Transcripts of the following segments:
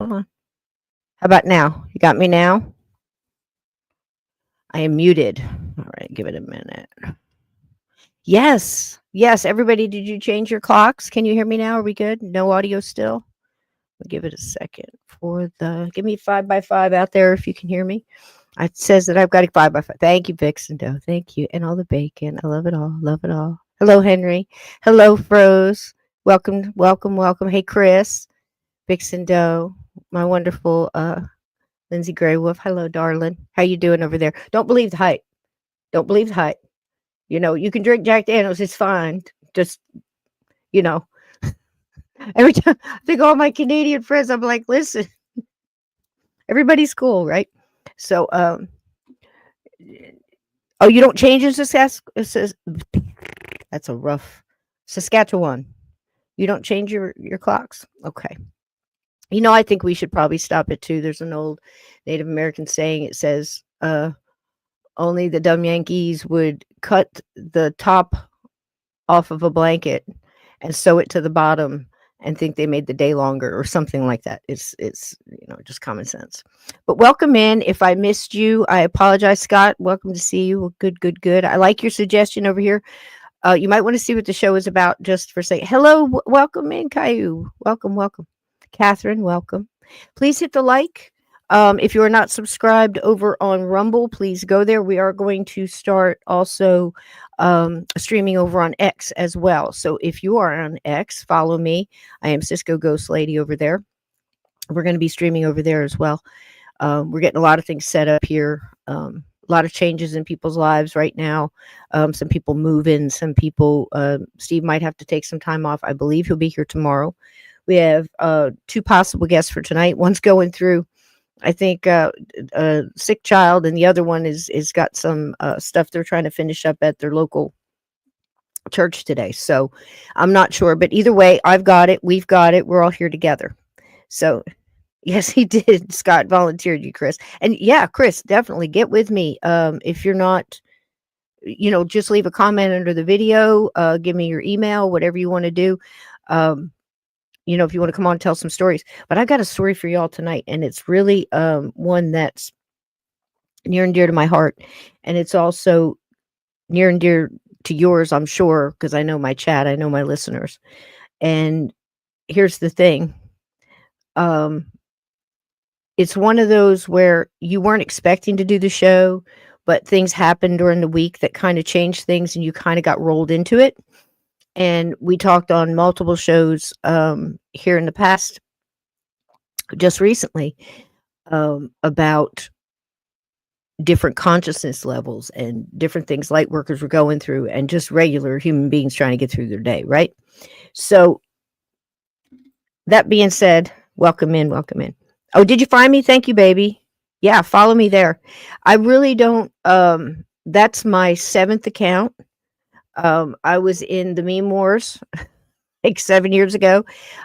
Hold on. How about now? You got me now? I am muted. All right, give it a minute. Yes. Yes, everybody, did you change your clocks? Can you hear me now? Are we good? No audio still? We'll give it a second for the give me 5x5 out there if you can hear me. It says that I've got a 5x5. Thank you, Vixen Dough. Thank you. And all the bacon. I love it all. Love it all. Hello, Henry. Hello, Froze. Welcome, welcome, welcome. Hey, Chris. Vixen Dough. My wonderful Lindsay Gray Wolf. Hello, darling. How you doing over there? Don't believe the hype. Don't believe the hype. You know, you can drink Jack Daniels. It's fine. Just, you know, every time I think all my Canadian friends, I'm like, listen, everybody's cool, right? So, oh, you don't change in Saskatchewan? That's a rough Saskatchewan. You don't change your clocks? Okay. You know, I think we should probably stop it too. There's an old Native American saying. It says, only the dumb Yankees would cut the top off of a blanket and sew it to the bottom and think they made the day longer or something like that. It's just common sense. But welcome in. If I missed you, I apologize, Scott. Welcome to see you. Well, good, good, good. I like your suggestion over here. You might want to see what the show is about just for a second. Hello, welcome in, Caillou. Welcome, welcome. Catherine, welcome. Please hit the like. If you are not subscribed over on Rumble, please go there. We are going to start also streaming over on X as well. So if you are on X, follow me. I am Cisco Ghost Lady over there. We're going to be streaming over there as well. We're getting a lot of things set up here. A lot of changes in people's lives right now. Some people moving, some people, Steve might have to take some time off. I believe he'll be here tomorrow. We have 2 possible guests for tonight. One's going through, I think, a sick child, and the other one is got some stuff they're trying to finish up at their local church today. So I'm not sure, but either way, I've got it. We've got it. We're all here together. So yes, he did. Scott volunteered you, Chris. And yeah, Chris, definitely get with me. If you're not, just leave a comment under the video. Give me your email, whatever you want to do. If you want to come on and tell some stories. But I've got a story for y'all tonight, and it's really one that's near and dear to my heart. And it's also near and dear to yours, I'm sure, because I know my chat, I know my listeners. And here's the thing. It's one of those where you weren't expecting to do the show, but things happened during the week that kind of changed things, and you kind of got rolled into it. And we talked on multiple shows here in the past, just recently, about different consciousness levels and different things light workers were going through and just regular human beings trying to get through their day, right? So that being said, welcome in, welcome in. Oh, did you find me? Thank you, baby. Yeah, follow me there. I really don't, that's my 7th account. I was in the meme wars like 7 years ago.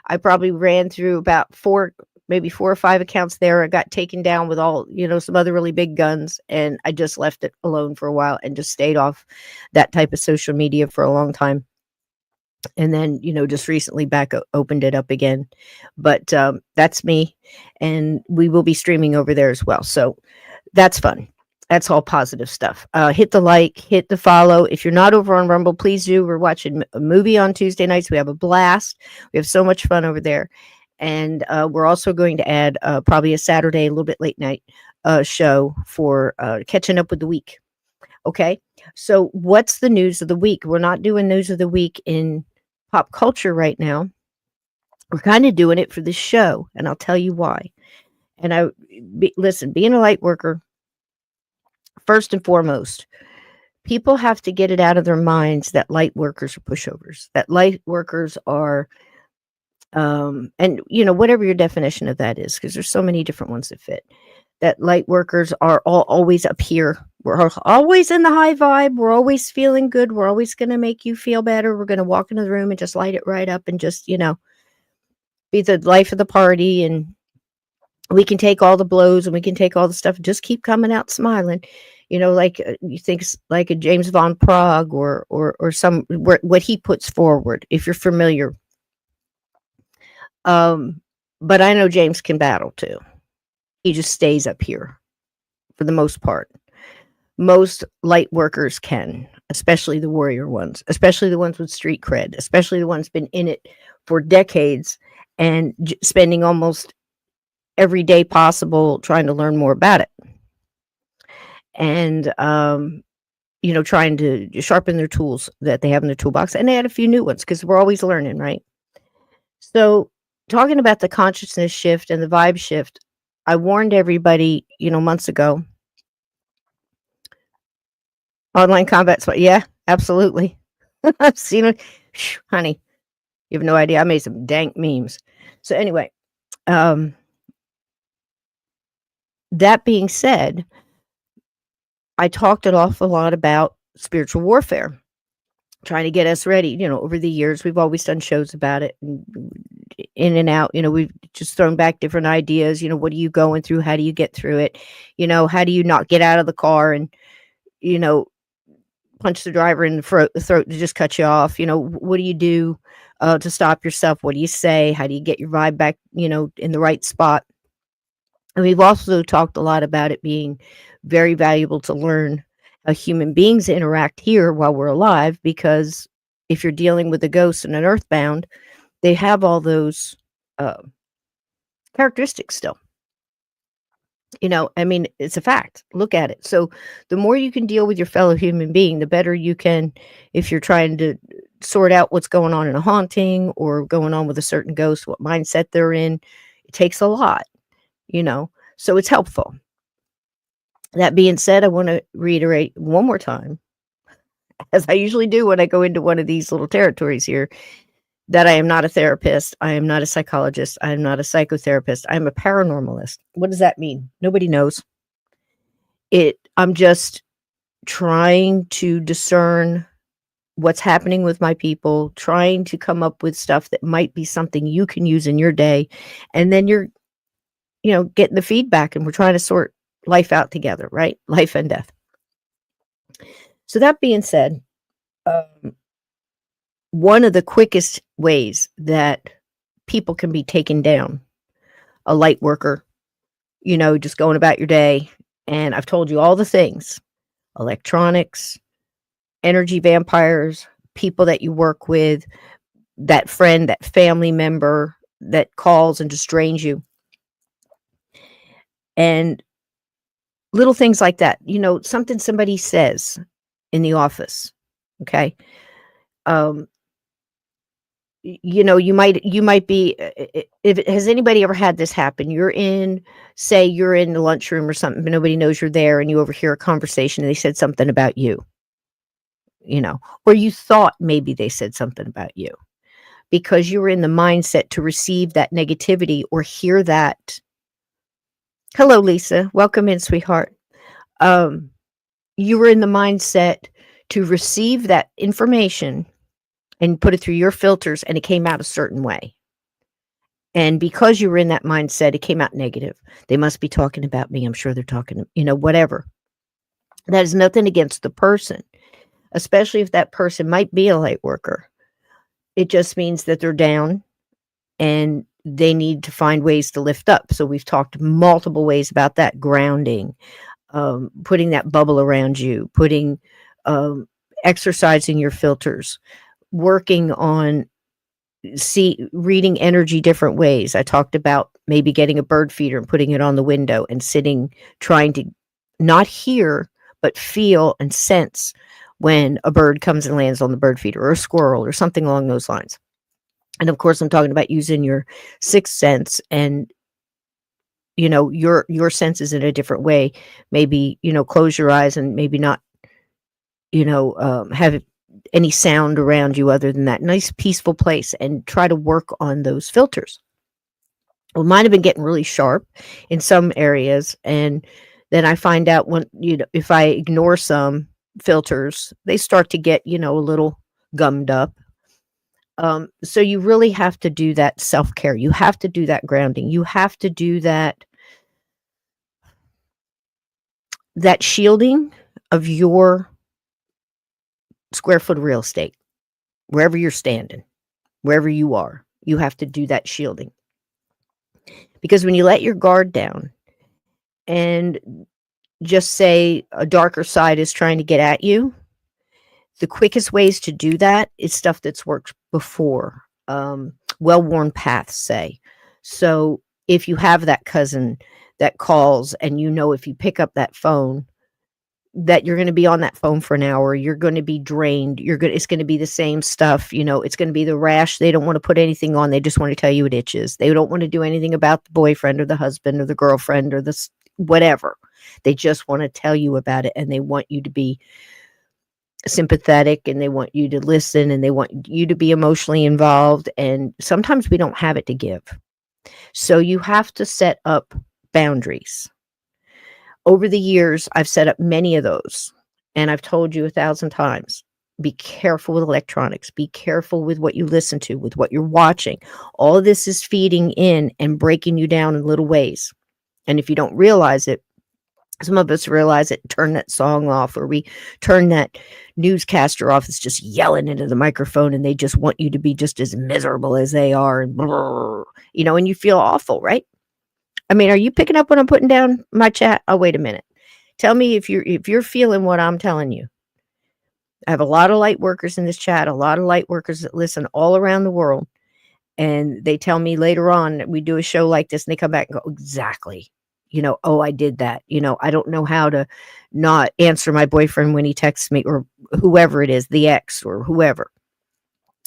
I probably ran through about 4 or 5 accounts there. I got taken down with all, some other really big guns, and I just left it alone for a while and just stayed off that type of social media for a long time. And then, just recently opened it up again. But that's me, and we will be streaming over there as well. So that's fun. That's all positive stuff. Hit the like, hit the follow. If you're not over on Rumble, please do. We're watching a movie on Tuesday nights. We have a blast. We have so much fun over there. And we're also going to add probably a Saturday, a little bit late night show for catching up with the week. Okay. So what's the news of the week? We're not doing news of the week in pop culture right now. We're kind of doing it for the show, and I'll tell you why. And listen, being a light worker, first and foremost, people have to get it out of their minds that light workers are pushovers, that light workers are, and whatever your definition of that is, because there's so many different ones that fit, that light workers are always up here. We're always in the high vibe. We're always feeling good. We're always going to make you feel better. We're going to walk into the room and just light it right up and just, be the life of the party. And we can take all the blows and we can take all the stuff and just keep coming out smiling. Like you think like a James Von Prague or what he puts forward, if you're familiar. But I know James can battle too. He just stays up here for the most part. Most light workers can, especially the warrior ones, especially the ones with street cred, especially the ones been in it for decades and spending almost every day possible trying to learn more about it. And trying to sharpen their tools that they have in their toolbox, and they add a few new ones because we're always learning, right? So, talking about the consciousness shift and the vibe shift, I warned everybody, months ago. Online combat sport, yeah, absolutely. I've seen it. Honey, you have no idea. I made some dank memes. So anyway, um, that being said, I talked an awful lot about spiritual warfare, trying to get us ready. Over the years, we've always done shows about it, and in and out. We've just thrown back different ideas. What are you going through? How do you get through it? How do you not get out of the car and you know punch the driver in the throat to just cut you off? What do you do to stop yourself? What do you say? How do you get your vibe back? In the right spot. And we've also talked a lot about it being very valuable to learn how human beings interact here while we're alive, because if you're dealing with a ghost and an earthbound, they have all those uh, characteristics still. I mean, it's a fact. Look at it. So the more you can deal with your fellow human being, the better you can, if you're trying to sort out what's going on in a haunting or going on with a certain ghost, what mindset they're in. It takes a lot, so it's helpful. That being said, I want to reiterate one more time, as I usually do when I go into one of these little territories here, that I am not a therapist. I am not a psychologist. I am not a psychotherapist. I'm a paranormalist. What does that mean? Nobody knows. I'm just trying to discern what's happening with my people, trying to come up with stuff that might be something you can use in your day. And then you're, getting the feedback, and we're trying to sort life out together, right? Life and death. So that being said, one of the quickest ways that people can be taken down, a light worker, just going about your day. And I've told you all the things: electronics, energy vampires, people that you work with, that friend, that family member that calls and just drains you. And little things like that, something somebody says in the office. Okay. Um, you might be, has anybody ever had this happen? Say you're in the lunchroom or something, but nobody knows you're there, and you overhear a conversation and they said something about you, or you thought maybe they said something about you because you were in the mindset to receive that negativity or hear that. Hello, Lisa. Welcome in, sweetheart. You were in the mindset to receive that information and put it through your filters, and it came out a certain way. And because you were in that mindset, it came out negative. They must be talking about me. I'm sure they're talking, whatever. That is nothing against the person, especially if that person might be a light worker. It just means that they're down and they need to find ways to lift up. So we've talked multiple ways about that: grounding, putting that bubble around you, exercising your filters, working on reading energy different ways. I talked about maybe getting a bird feeder and putting it on the window and sitting, trying to not hear, but feel and sense when a bird comes and lands on the bird feeder, or a squirrel, or something along those lines. And of course, I'm talking about using your sixth sense and your senses in a different way. Maybe close your eyes and maybe not have any sound around you other than that nice peaceful place, and try to work on those filters. Well, mine have been getting really sharp in some areas, and then I find out when if I ignore some filters, they start to get a little gummed up. So you really have to do that self-care. You have to do that grounding. You have to do that shielding of your square foot of real estate, wherever you're standing, wherever you are. You have to do that shielding. Because when you let your guard down and just say a darker side is trying to get at you, the quickest ways to do that is stuff that's worked before. Well-worn paths, say. So if you have that cousin that calls and you know if you pick up that phone that you're going to be on that phone for an hour, you're going to be drained, it's going to be the same stuff, it's going to be the rash. They don't want to put anything on, they just want to tell you it itches. They don't want to do anything about the boyfriend or the husband or the girlfriend or the whatever. They just want to tell you about it, and they want you to be sympathetic, and they want you to listen, and they want you to be emotionally involved, and sometimes we don't have it to give. So you have to set up boundaries. Over the years, I've set up many of those, and I've told you 1,000 times, be careful with electronics, be careful with what you listen to, with what you're watching. All of this is feeding in and breaking you down in little ways. And if you don't realize it, some of us realize it, turn that song off, or we turn that newscaster off that's just yelling into the microphone, and they just want you to be just as miserable as they are, and and you feel awful, right? I mean, are you picking up what I'm putting down my chat? Oh, wait a minute. Tell me if you're feeling what I'm telling you. I have a lot of light workers in this chat, a lot of light workers that listen all around the world, and they tell me later on that we do a show like this, and they come back and go, exactly. Oh, I did that. I don't know how to not answer my boyfriend when he texts me, or whoever it is, the ex or whoever,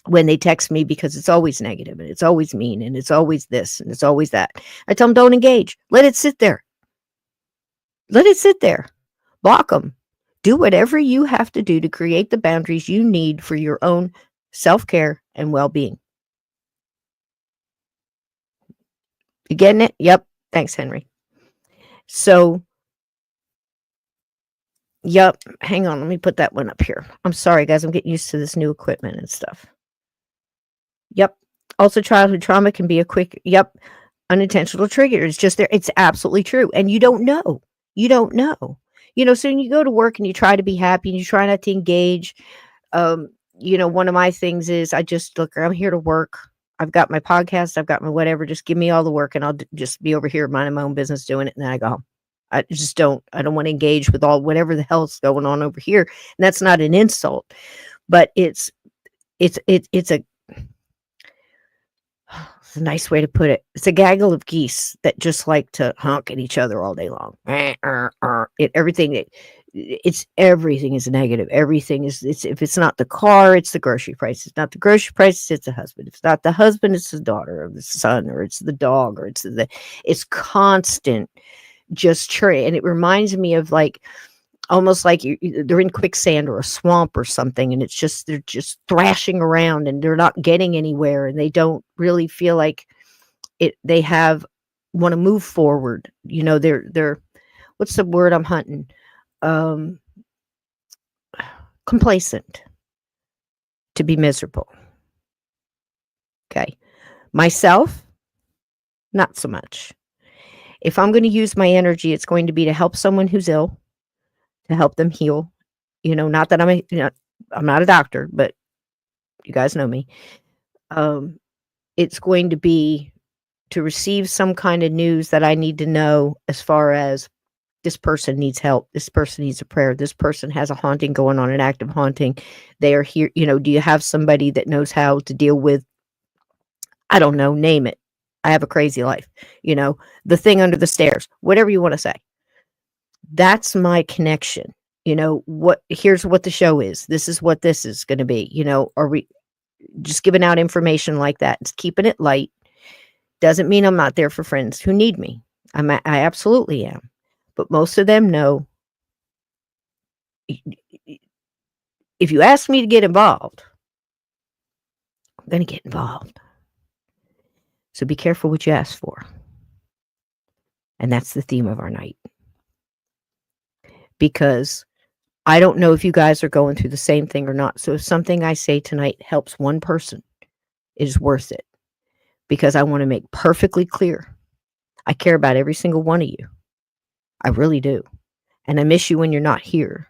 when they text me, because it's always negative and it's always mean and it's always this and it's always that. I tell them, don't engage. Let it sit there. Let it sit there. Block them. Do whatever you have to do to create the boundaries you need for your own self-care and well-being. You getting it? Yep. Thanks, Henry. So, yep. Hang on. Let me put that one up here. I'm sorry, guys. I'm getting used to this new equipment and stuff. Yep. Also, childhood trauma can be a quick, unintentional trigger. It's just there. It's absolutely true. And you don't know. You don't know. So when you go to work and you try to be happy and you try not to engage, one of my things is I just look, I'm here to work. I've got my podcast. I've got my whatever. Just give me all the work and I'll just be over here minding my own business doing it. And then I go home. I don't want to engage with all whatever the hell's going on over here. And that's not an insult, but it's a nice way to put it. It's a gaggle of geese that just like to honk at each other all day long. Everything is negative. Everything is, if it's not the car, it's the grocery price. It's not the grocery price, it's the husband. If it's not the husband, it's the daughter or the son, or it's the dog, or it's constant just and it reminds me of almost like they're in quicksand or a swamp or something, and they're just thrashing around and they're not getting anywhere, and they don't really feel like it. They want to move forward. They're what's the word I'm hunting? Complacent. To be miserable. Okay. Myself, not so much. If I'm going to use my energy, it's going to be to help someone who's ill, to help them heal. Not that I'm not a doctor, but you guys know me. It's going to be to receive some kind of news that I need to know, as far as this person needs help, this person needs a prayer, this person has a haunting going on, an active haunting. They are here. Do you have somebody that knows how to deal with, I don't know, name it. I have a crazy life, the thing under the stairs, whatever you want to say. That's my connection. Here's what the show is. This is what this is going to be. Are we just giving out information like that? It's keeping it light. Doesn't mean I'm not there for friends who need me. I absolutely am. But most of them know, if you ask me to get involved, I'm going to get involved. So be careful what you ask for. And that's the theme of our night. Because I don't know if you guys are going through the same thing or not. So if something I say tonight helps one person, it is worth it. Because I want to make perfectly clear, I care about every single one of you. I really do. And I miss you when you're not here.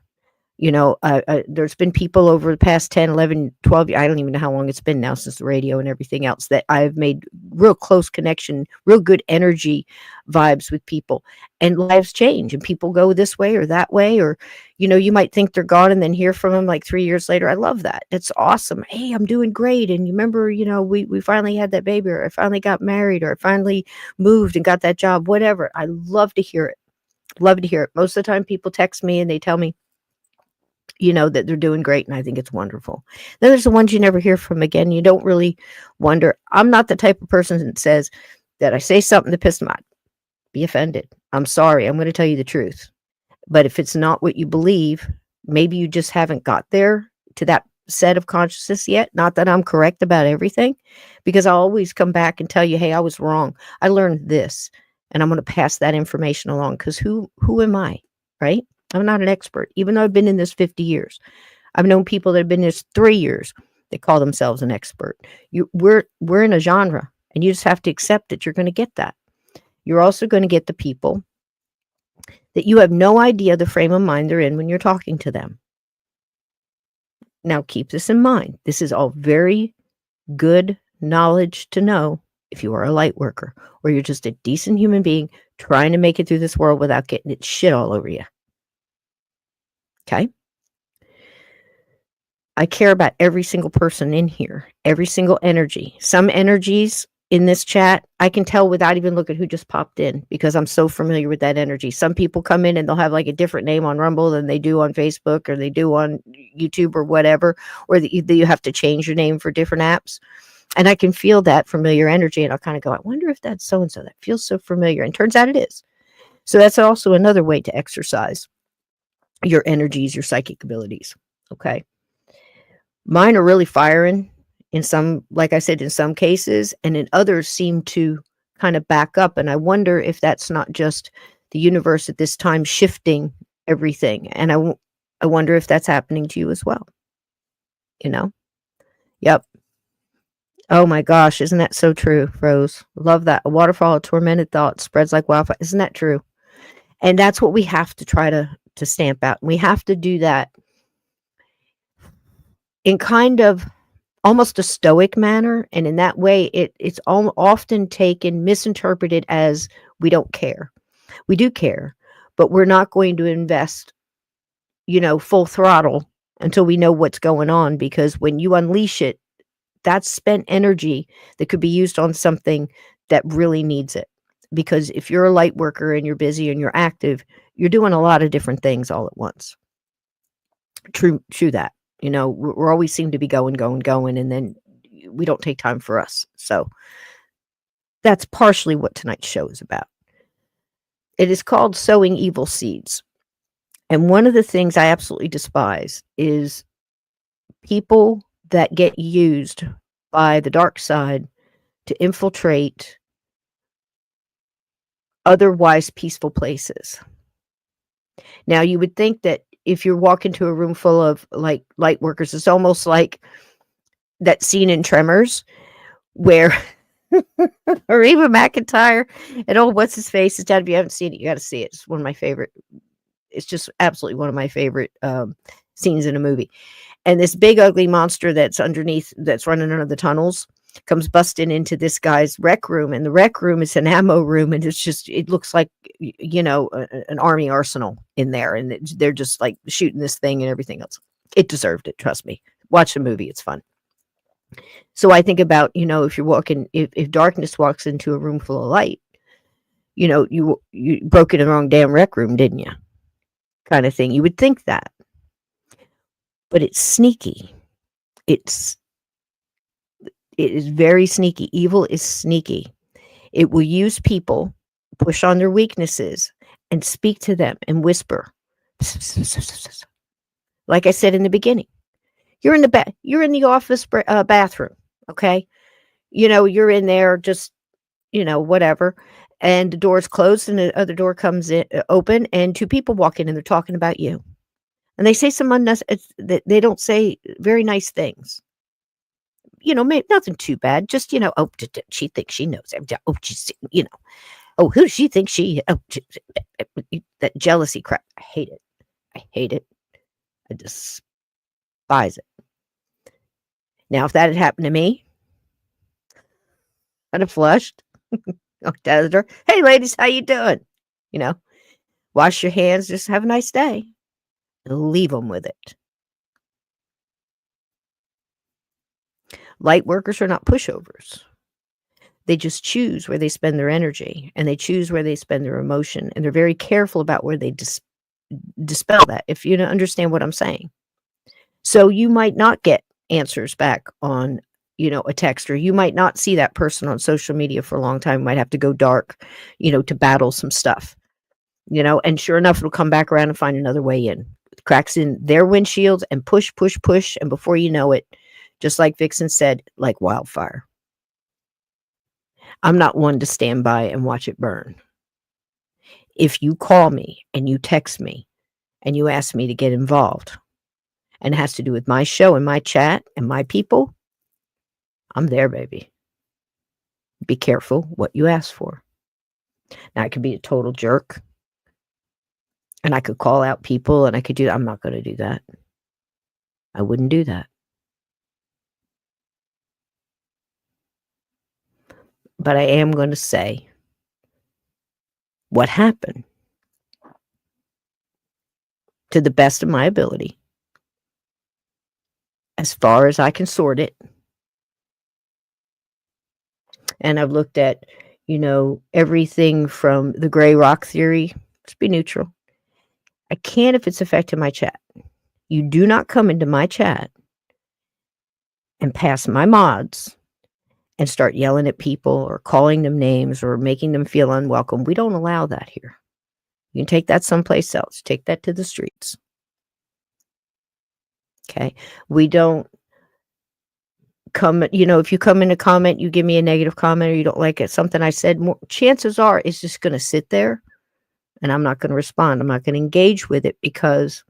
There's been people over the past 10, 11, 12 years, I don't even know how long it's been now since the radio and everything else, that I've made real close connection, real good energy vibes with people. And lives change and people go this way or that way, or, you might think they're gone and then hear from them like 3 years later. I love that. It's awesome. Hey, I'm doing great. And you remember, we finally had that baby, or I finally got married, or I finally moved and got that job, whatever. I love to hear it. Love to hear it. Most of the time people text me and they tell me, that they're doing great, and I think it's wonderful. Then there's the ones you never hear from again. You don't really wonder. I'm not the type of person that says that I say something to piss them off. Be offended. I'm sorry. I'm going to tell you the truth. But if it's not what you believe, maybe you just haven't got there to that set of consciousness yet. Not that I'm correct about everything, because I'll always come back and tell you, hey, I was wrong. I learned this, and I'm going to pass that information along, because who am I, right? I'm not an expert, even though I've been in this 50 years. I've known people that have been in this 3 years. They call themselves an expert. We're in a genre, and you just have to accept that you're going to get that. You're also going to get the people that you have no idea the frame of mind they're in when you're talking to them. Now, keep this in mind. This is all very good knowledge to know if you are a light worker, or you're just a decent human being trying to make it through this world without getting it shit all over you. Okay? I care about every single person in here, every single energy. Some energies in this chat, I can tell without even looking who just popped in, because I'm so familiar with that energy. Some people come in and they'll have like a different name on Rumble than they do on Facebook, or they do on YouTube or whatever, or that you have to change your name for different apps. And I can feel that familiar energy, and I'll kind of go, I wonder if that's so-and-so. That feels so familiar. And turns out it is. So that's also another way to exercise your energies, your psychic abilities. Okay. Mine are really firing in some, like I said, in some cases, and in others seem to kind of back up. And I wonder if that's not just the universe at this time shifting everything. And I wonder if that's happening to you as well. Yep. Oh my gosh, isn't that so true, Rose? Love that. A waterfall of tormented thoughts spreads like wildfire. Isn't that true? And that's what we have to try to stamp out. We have to do that in kind of almost a stoic manner. And in that way, it's often misinterpreted as we don't care. We do care, but we're not going to invest, full throttle until we know what's going on, because when you unleash it, that's spent energy that could be used on something that really needs it. Because if you're a light worker and you're busy and you're active, you're doing a lot of different things all at once. True that. We're always seem to be going, and then we don't take time for us. So that's partially what tonight's show is about. It is called Sowing Evil Seeds. And one of the things I absolutely despise is people that get used by the dark side to infiltrate otherwise peaceful places. Now, you would think that if you walk into a room full of like light workers, it's almost like that scene in Tremors where, or even McIntyre and what's his face? It's if you haven't seen it, you got to see it. It's one of my favorite. It's just absolutely one of my favorite scenes in a movie. And this big ugly monster that's underneath, that's running under the tunnels, comes busting into this guy's rec room, and the rec room is an ammo room, and it looks like an army arsenal in there, and they're just like shooting this thing and everything else. It deserved it, trust me. Watch the movie, it's fun. So I think about, if you're walking, if darkness walks into a room full of light, you broke in the wrong damn rec room, didn't you? Kind of thing. You would think that. But it's sneaky. It is very sneaky. Evil is sneaky. It will use people, push on their weaknesses, and speak to them and whisper. Like I said in the beginning, you're in the office bathroom, okay? You're in there just, whatever, and the door's closed and the other door comes in open, and two people walk in and they're talking about you. And they say some they don't say very nice things. Maybe nothing too bad. Just, she thinks she knows. Oh, she's, oh, who does she think that jealousy crap. I hate it. I despise it. Now, if that had happened to me, I'd have flushed. Looked at her. Hey, ladies, how you doing? You know, wash your hands. Just have a nice day. And leave them with it. Light workers are not pushovers. They just choose where they spend their energy, and they choose where they spend their emotion, and they're very careful about where they dispel that, if you don't understand what I'm saying. So you might not get answers back on, a text, or you might not see that person on social media for a long time. You might have to go dark, to battle some stuff, and sure enough, it'll come back around and find another way in. Cracks in their windshields and push, push, push. And before you know it, just like Vixen said, like wildfire. I'm not one to stand by and watch it burn. If you call me and you text me and you ask me to get involved, and it has to do with my show and my chat and my people, I'm there, baby. Be careful what you ask for. Now, I could be a total jerk, and I could call out people, and I'm not going to do that. I wouldn't do that. But I am going to say what happened to the best of my ability, as far as I can sort it. And I've looked at, everything from the gray rock theory. Just be neutral. I can't if it's affecting my chat. You do not come into my chat and pass my mods and start yelling at people or calling them names or making them feel unwelcome. We don't allow that here. You can take that someplace else. Take that to the streets. Okay? We don't come, if you come in a comment, you give me a negative comment or you don't like it, something I said, chances are it's just going to sit there and I'm not going to respond. I'm not going to engage with it because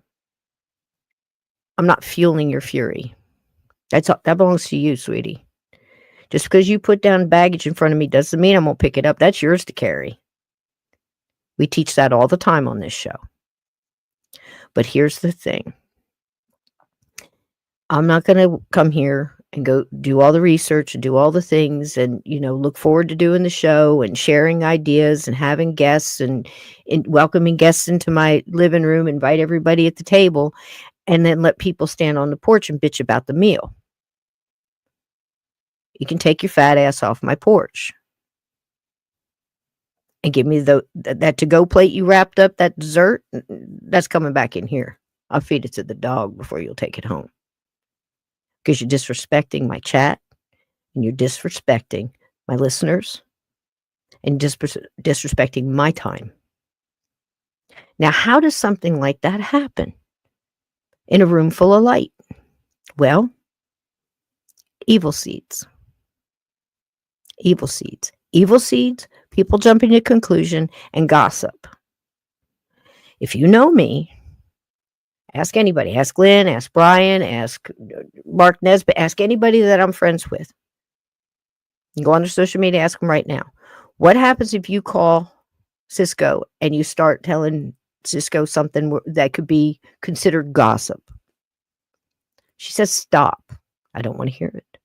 I'm not fueling your fury. That belongs to you, sweetie. Just because you put down baggage in front of me doesn't mean I'm going to pick it up. That's yours to carry. We teach that all the time on this show. But here's the thing. I'm not going to come here and go do all the research and do all the things and, look forward to doing the show and sharing ideas and having guests and welcoming guests into my living room, invite everybody at the table, and then let people stand on the porch and bitch about the meal. You can take your fat ass off my porch and give me that to-go plate you wrapped up, that dessert, that's coming back in here. I'll feed it to the dog before you'll take it home. Because you're disrespecting my chat, and you're disrespecting my listeners, and disrespecting my time. Now, how does something like that happen in a room full of light? Well, evil seeds. Evil seeds. Evil seeds, people jumping to conclusion, and gossip. If you know me, ask anybody. Ask Glenn, ask Brian, ask Mark Nesbitt, ask anybody that I'm friends with. You go on their social media, ask them right now. What happens if you call Cisco and you start telling Cisco something that could be considered gossip? She says, stop. I don't want to hear it.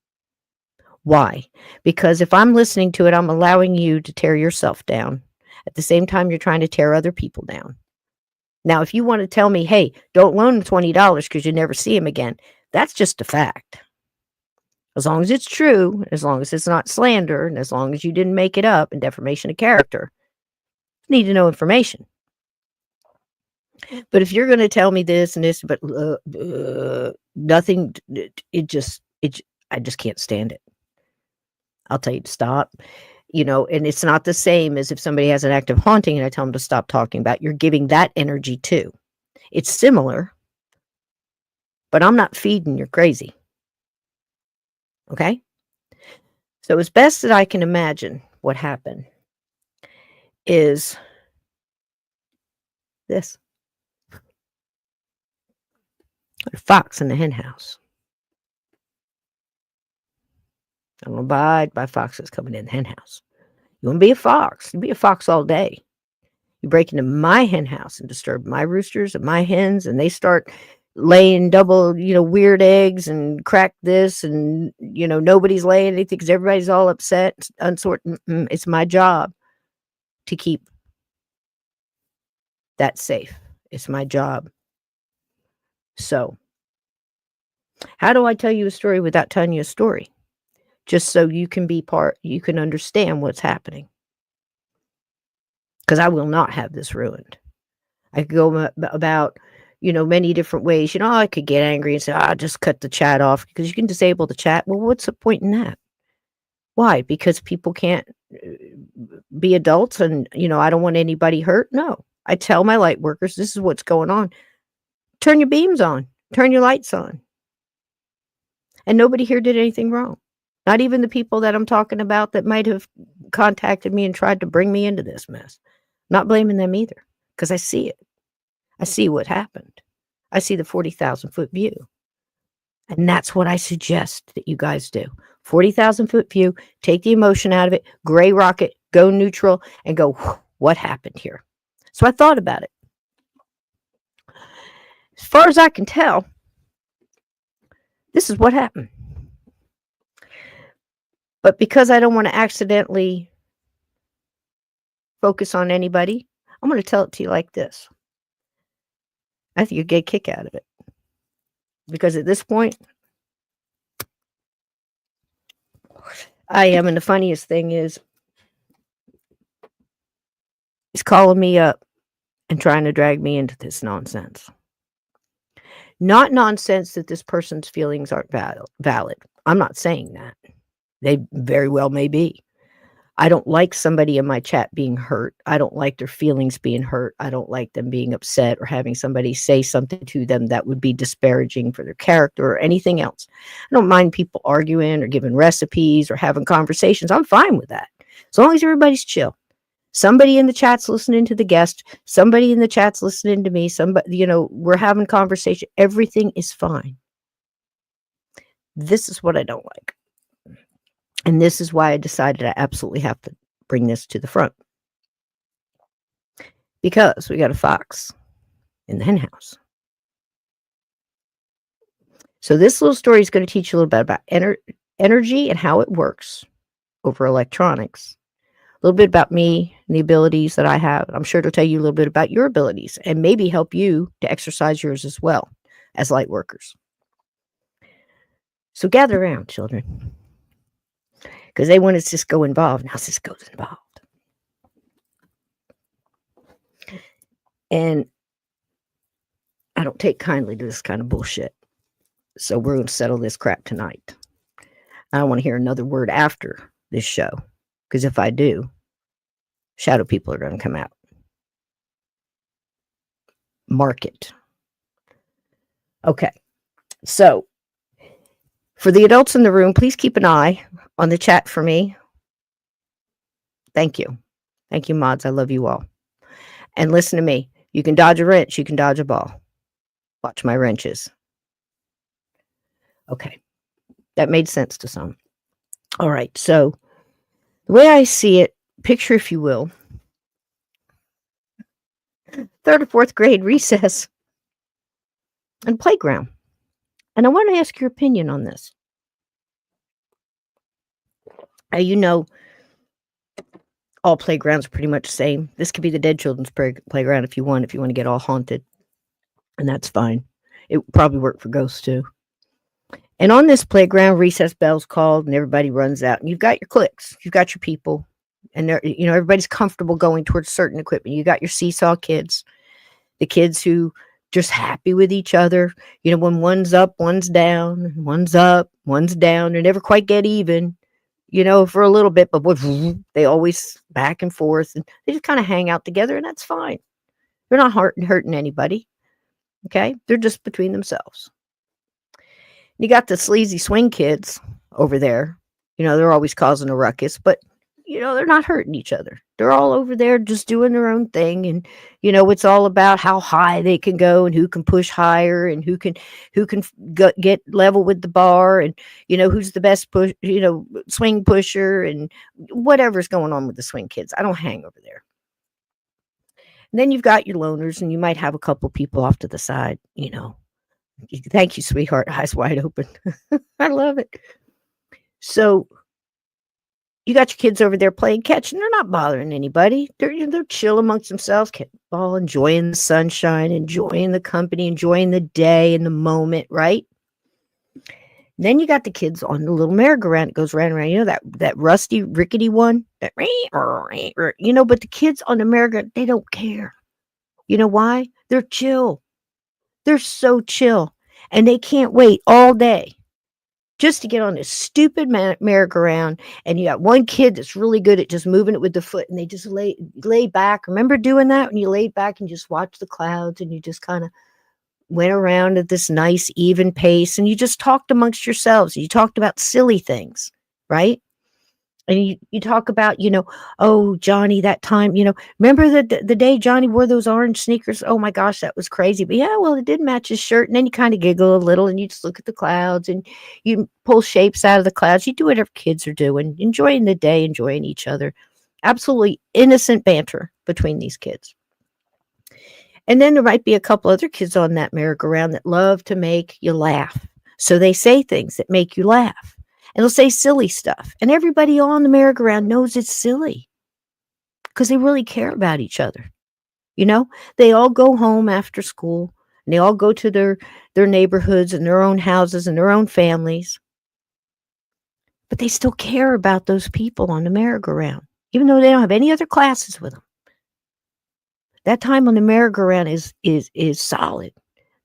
Why? Because if I'm listening to it, I'm allowing you to tear yourself down. At the same time, you're trying to tear other people down. Now, if you want to tell me, hey, don't loan him $20 because you never see him again, that's just a fact. As long as it's true, as long as it's not slander, and as long as you didn't make it up and defamation of character, you need to know information. But if you're going to tell me this and this, but nothing, I just can't stand it. I'll tell you to stop. And it's not the same as if somebody has an active haunting and I tell them to stop talking about. You're giving that energy too. It's similar, but I'm not feeding your crazy. Okay? So as best that I can imagine, what happened is this. A fox in the hen house. I don't abide by foxes coming in the hen house. You want to be a fox? You be a fox all day. You break into my hen house and disturb my roosters and my hens, and they start laying double, weird eggs and crack this, and nobody's laying anything because everybody's all upset, uncertain. It's my job to keep that safe. It's my job. So, how do I tell you a story without telling you a story? Just so you can you can understand what's happening. Because I will not have this ruined. I could go about, many different ways. I could get angry and say, just cut the chat off because you can disable the chat. Well, what's the point in that? Why? Because people can't be adults and, I don't want anybody hurt? No. I tell my light workers, this is what's going on. Turn your beams on. Turn your lights on. And nobody here did anything wrong. Not even the people that I'm talking about that might have contacted me and tried to bring me into this mess. Not blaming them either, because I see it. I see what happened. I see the 40,000-foot view. And that's what I suggest that you guys do. 40,000-foot view, take the emotion out of it, gray rocket, go neutral, and go, what happened here? So I thought about it. As far as I can tell, this is what happened. But because I don't want to accidentally focus on anybody, I'm going to tell it to you like this. I think you'll get a kick out of it. Because at this point, I am. And the funniest thing is, he's calling me up and trying to drag me into this nonsense. Not nonsense that this person's feelings aren't valid. I'm not saying that. They very well may be. I don't like somebody in my chat being hurt. I don't like their feelings being hurt. I don't like them being upset or having somebody say something to them that would be disparaging for their character or anything else. I don't mind people arguing or giving recipes or having conversations. I'm fine with that. As long as everybody's chill. Somebody in the chat's listening to the guest. Somebody in the chat's listening to me. Somebody, we're having conversation. Everything is fine. This is what I don't like. And this is why I decided I absolutely have to bring this to the front. Because we got a fox in the hen house. So this little story is going to teach you a little bit about energy and how it works over electronics. A little bit about me and the abilities that I have. I'm sure it'll tell you a little bit about your abilities and maybe help you to exercise yours as well as light workers. So gather around, children. Because they wanted Cisco involved. Now Cisco's involved. And I don't take kindly to this kind of bullshit. So we're going to settle this crap tonight. I don't want to hear another word after this show. Because if I do, shadow people are going to come out. Mark it. Okay. So, for the adults in the room, please keep an eye on the chat for me. Thank you. Thank you, mods. I love you all. And listen to me. You can dodge a wrench. You can dodge a ball. Watch my wrenches. Okay. That made sense to some. All right. So, the way I see it, picture, if you will, 3rd or 4th grade recess and playground. And I want to ask your opinion on this. All playgrounds are pretty much the same. This could be the dead children's playground if you want to get all haunted. And that's fine. It would probably work for ghosts too. And on this playground, recess bell's called and everybody runs out. And you've got your cliques. You've got your people. And they're, everybody's comfortable going towards certain equipment. You got your seesaw kids. The kids who just happy with each other. When one's up, one's down. One's up, one's down. They never quite get even. For a little bit, but they always back and forth, and they just kind of hang out together, and that's fine. They're not hurting anybody. Okay? They're just between themselves. You got the sleazy swing kids over there. They're always causing a ruckus, but they're not hurting each other. They're all over there just doing their own thing, and it's all about how high they can go and who can push higher and who can get level with the bar, and who's the best push, swing pusher, and whatever's going on with the swing kids. I don't hang over there. And then you've got your loners, and you might have a couple people off to the side, Thank you, sweetheart. Eyes wide open. I love it. So you got your kids over there playing catch, and they're not bothering anybody. They're chill amongst themselves, ball, enjoying the sunshine, enjoying the company, enjoying the day and the moment, right? Then you got the kids on the little merry-go-round. It goes round and round. You know that rusty, rickety one? But the kids on the merry-go-round, they don't care. You know why? They're chill. They're so chill. And they can't wait all day just to get on this stupid merry-go-round. And you got one kid that's really good at just moving it with the foot, and they just lay back. Remember doing that when you laid back and just watched the clouds, and you just kind of went around at this nice even pace, and you just talked amongst yourselves. You talked about silly things, right? And you talk about, oh, Johnny, that time, remember the day Johnny wore those orange sneakers? Oh my gosh, that was crazy. But yeah, well, it did match his shirt. And then you kind of giggle a little, and you just look at the clouds, and you pull shapes out of the clouds. You do whatever kids are doing, enjoying the day, enjoying each other. Absolutely innocent banter between these kids. And then there might be a couple other kids on that merry-go-round that love to make you laugh. So they say things that make you laugh. And they'll say silly stuff. And everybody on the merry-go-round knows it's silly because they really care about each other. They all go home after school, and they all go to their neighborhoods and their own houses and their own families. But they still care about those people on the merry-go-round, even though they don't have any other classes with them. That time on the merry-go-round is solid.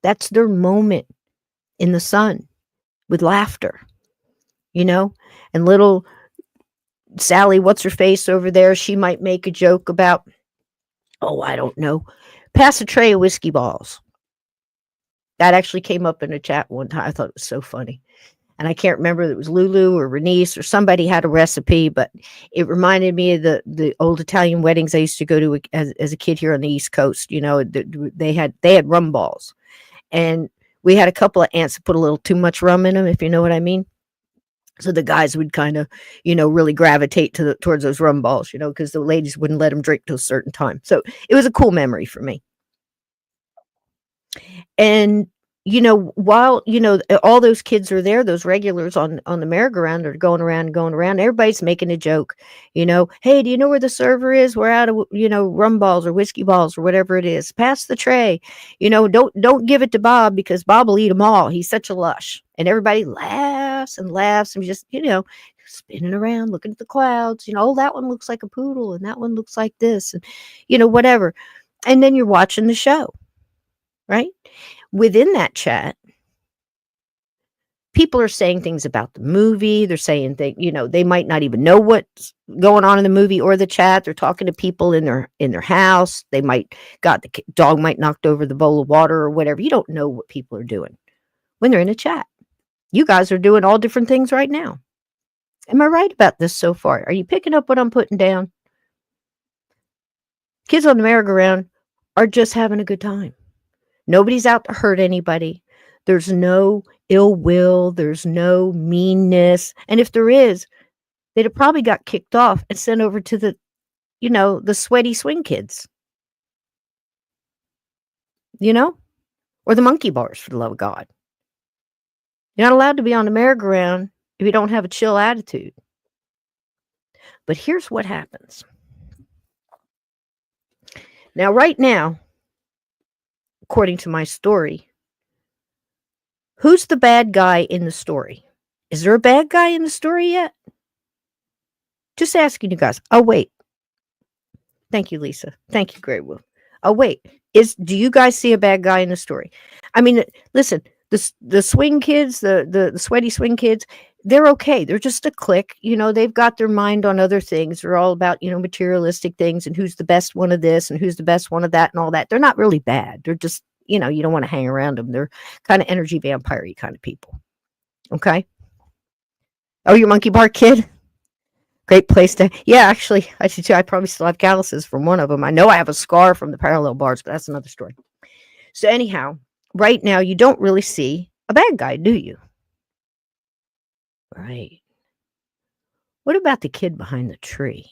That's their moment in the sun with laughter, and little Sally, what's her face over there? She might make a joke about, oh, I don't know, pass a tray of whiskey balls. That actually came up in a chat one time. I thought it was so funny. And I can't remember if it was Lulu or Renice or somebody had a recipe, but it reminded me of the old Italian weddings I used to go to as a kid here on the East Coast. They had rum balls, and we had a couple of aunts that put a little too much rum in them, if you know what I mean. So the guys would kind of, really gravitate towards those rum balls, because the ladies wouldn't let them drink till a certain time. So it was a cool memory for me. And while all those kids are there, those regulars on the merry-go-round are going around, everybody's making a joke. Hey, do you know where the server is? We're out of rum balls or whiskey balls or whatever it is. Pass the tray. Don't give it to Bob because Bob will eat them all. He's such a lush. And everybody laughs and just spinning around, looking at the clouds. Oh, that one looks like a poodle, and that one looks like this, and whatever. And then you're watching the show, right? Within that chat, people are saying things about the movie. They're saying things, they might not even know what's going on in the movie or the chat. They're talking to people in their house. The dog might knocked over the bowl of water or whatever. You don't know what people are doing when they're in a chat. You guys are doing all different things right now. Am I right about this so far? Are you picking up what I'm putting down? Kids on the merry-go-round are just having a good time. Nobody's out to hurt anybody. There's no ill will. There's no meanness. And if there is, they'd have probably got kicked off and sent over to the sweaty swing kids. Or the monkey bars, for the love of God. You're not allowed to be on the merry-go-round if you don't have a chill attitude. But here's what happens. Now, right now, according to my story, who's the bad guy in the story? Is there a bad guy in the story yet? Just asking you guys. Oh, wait. Thank you, Lisa. Thank you, Grey Wolf. Oh, wait. Do you guys see a bad guy in the story? I mean, listen, the swing kids, the sweaty swing kids, they're okay. They're just a clique. They've got their mind on other things. They're all about, materialistic things and who's the best one of this and who's the best one of that and all that. They're not really bad. They're just, you don't want to hang around them. They're kind of energy vampire-y kind of people. Okay? Oh, your monkey bar kid? Great place to, yeah, actually, I should too. I probably still have calluses from one of them. I know I have a scar from the parallel bars, but that's another story. So anyhow, right now, you don't really see a bad guy, do you? Right. What about the kid behind the tree?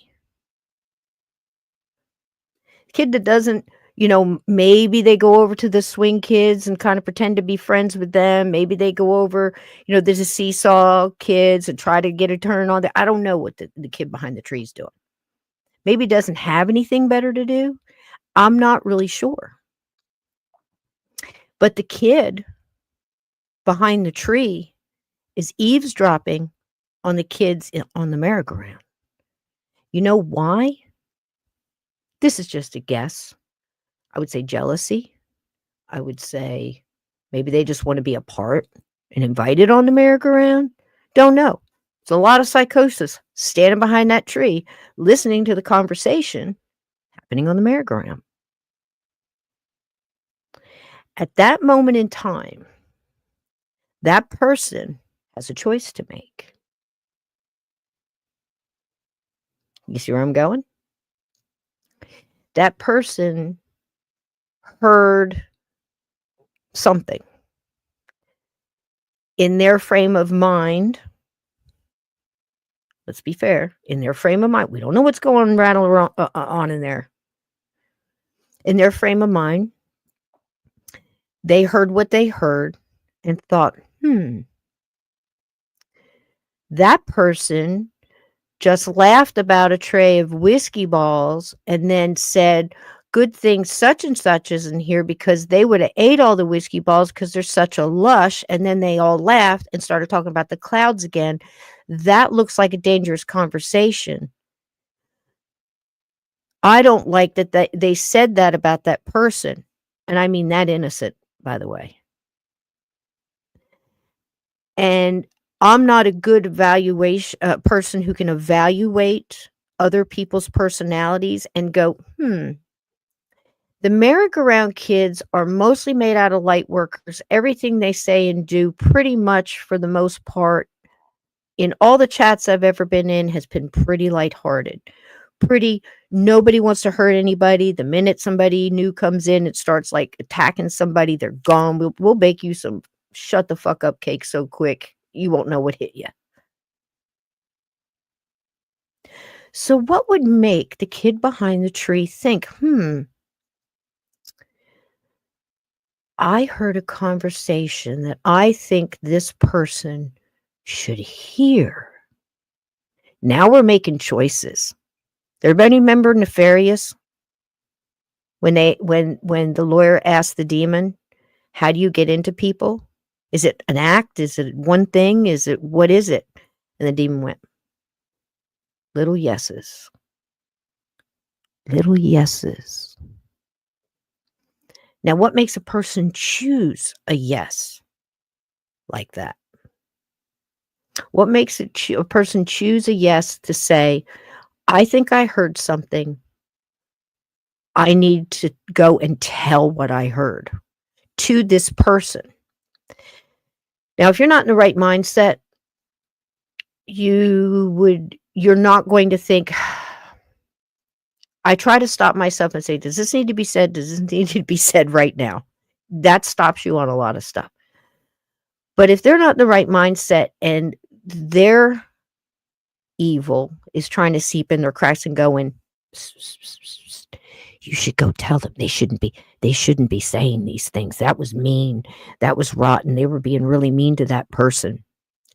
Kid that doesn't, Maybe they go over to the swing kids and kind of pretend to be friends with them. Maybe they go over, there's a seesaw kids and try to get a turn on. I don't know what the kid behind the tree is doing. Maybe doesn't have anything better to do. I'm not really sure. But the kid behind the tree is eavesdropping on the kids on the merry-go-round. You know why? This is just a guess. I would say jealousy. I would say maybe they just want to be a part and invited on the merry-go-round. Don't know. It's a lot of psychosis standing behind that tree, listening to the conversation happening on the merry-go-round. At that moment in time, that person has a choice to make. You see where I'm going? That person heard something in their frame of mind. Let's be fair. In their frame of mind, we don't know what's going rattle around, on in there. In their frame of mind, they heard what they heard and thought, that person just laughed about a tray of whiskey balls and then said, good thing such and such isn't here because they would have ate all the whiskey balls because they're such a lush. And then they all laughed and started talking about the clouds again. That looks like a dangerous conversation. I don't like that they said that about that person. And I mean that innocent, by the way. And I'm not a good evaluation person who can evaluate other people's personalities and go, the merry-go-round kids are mostly made out of light workers. Everything they say and do pretty much for the most part in all the chats I've ever been in has been pretty lighthearted. Nobody wants to hurt anybody. The minute somebody new comes in, it starts like attacking somebody. They're gone. We'll bake you some shut the fuck up cake so quick you won't know what hit you. So what would make the kid behind the tree think, I heard a conversation that I think this person should hear. Now we're making choices. Everybody remember Nefarious? When the lawyer asked the demon, how do you get into people? Is it an act? Is it one thing? What is it? And the demon went, little yeses. Little yeses. Now, what makes a person choose a yes like that? What makes a person choose a yes to say, I think I heard something. I need to go and tell what I heard to this person. Now, if you're not in the right mindset, you're not going to think, I try to stop myself and say, does this need to be said? Does this need to be said right now? That stops you on a lot of stuff. But if they're not in the right mindset and their evil is trying to seep in their cracks and going, you should go tell them they shouldn't be saying these things. That was mean. That was rotten. They were being really mean to that person.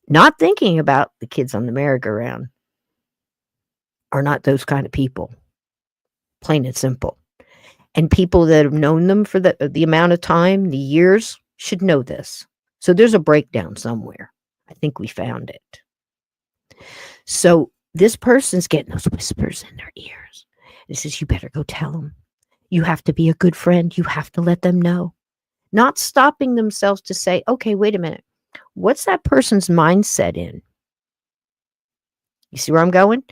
Not thinking about the kids on the merry-go-round are not those kind of people. Plain and simple. And people that have known them for the amount of time, the years, should know this. So there's a breakdown somewhere. I think we found it. So this person's getting those whispers in their ears. It says, you better go tell them. You have to be a good friend. You have to let them know. Not stopping themselves to say, okay, wait a minute. What's that person's mindset in? You see where I'm going?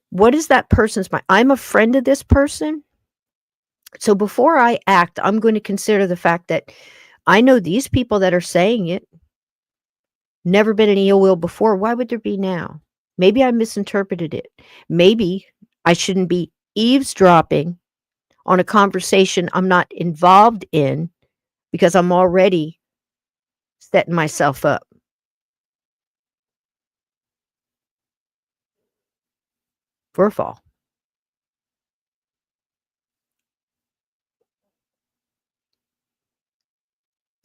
What is that person's mind? I'm a friend of this person. So before I act, I'm going to consider the fact that I know these people that are saying it, never been any ill will before. Why would there be now? Maybe I misinterpreted it. Maybe I shouldn't be eavesdropping on a conversation I'm not involved in because I'm already setting myself up for a fall.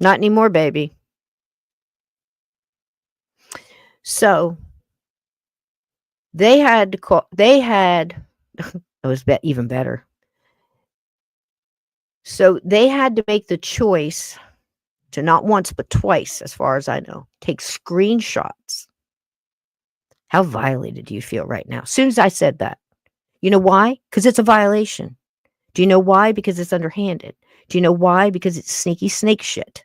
Not anymore, baby. So they had to call, it was even better. So they had to make the choice to not once, but twice, as far as I know, take screenshots. How violated do you feel right now? As soon as I said that, you know why? Because it's a violation. Do you know why? Because it's underhanded. Do you know why? Because it's sneaky snake shit.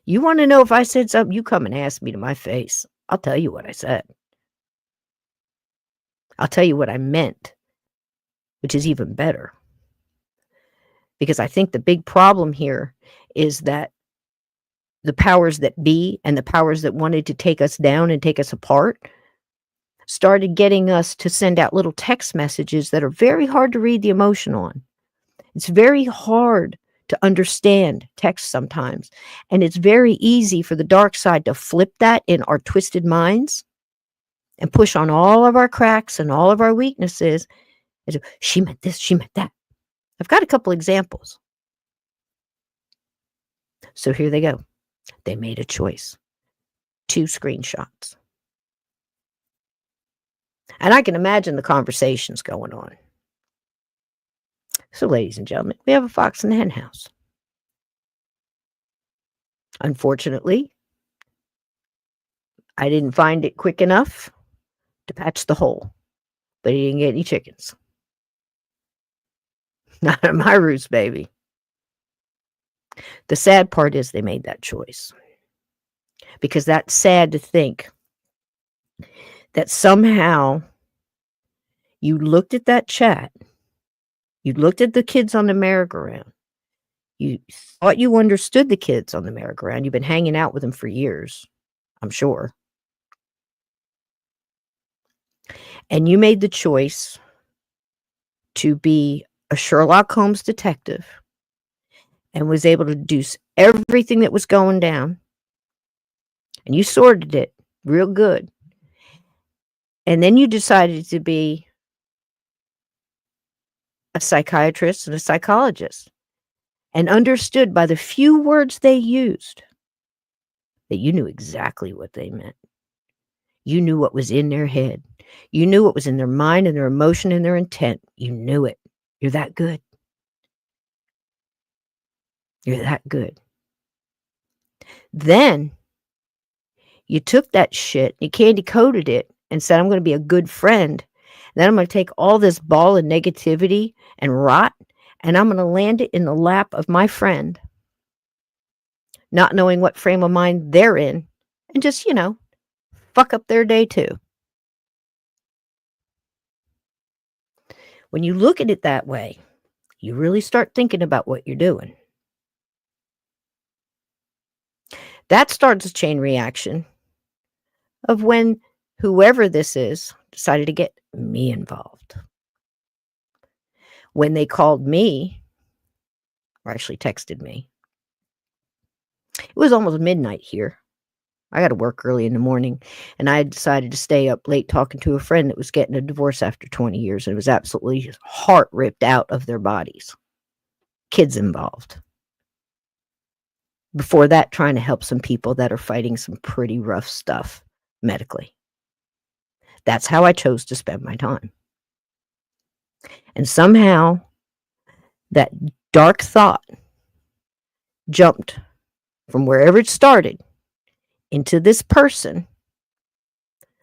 You want to know if I said something, you come and ask me to my face. I'll tell you what I said. I'll tell you what I meant, which is even better. Because I think the big problem here is that the powers that be and the powers that wanted to take us down and take us apart started getting us to send out little text messages that are very hard to read the emotion on. It's very hard to understand text sometimes. And it's very easy for the dark side to flip that in our twisted minds and push on all of our cracks and all of our weaknesses. And she meant this, she meant that. I've got a couple examples. So here they go. They made a choice. 2 screenshots. And I can imagine the conversations going on. So, ladies and gentlemen, we have a fox in the hen house. Unfortunately, I didn't find it quick enough to patch the hole, but he didn't get any chickens. Not on my roost, baby. The sad part is they made that choice. Because that's sad to think that somehow you looked at that chat, you looked at the kids on the merry-go-round, you thought you understood the kids on the merry-go-round, you've been hanging out with them for years, I'm sure. And you made the choice to be a Sherlock Holmes detective and was able to deduce everything that was going down. And you sorted it real good. And then you decided to be a psychiatrist and a psychologist and understood by the few words they used that you knew exactly what they meant. You knew what was in their head. You knew what was in their mind and their emotion and their intent. You knew it. You're that good. You're that good. Then you took that shit, you candy coated it and said, I'm going to be a good friend. Then I'm going to take all this ball of negativity and rot and I'm going to land it in the lap of my friend, not knowing what frame of mind they're in, and just, fuck up their day too. When you look at it that way, you really start thinking about what you're doing. That starts a chain reaction of when whoever this is decided to get me involved. When they called me, or actually texted me, it was almost midnight here. I got to work early in the morning, and I decided to stay up late talking to a friend that was getting a divorce after 20 years, and it was absolutely heart ripped out of their bodies. Kids involved. Before that, trying to help some people that are fighting some pretty rough stuff medically. That's how I chose to spend my time. And somehow, that dark thought jumped from wherever it started into this person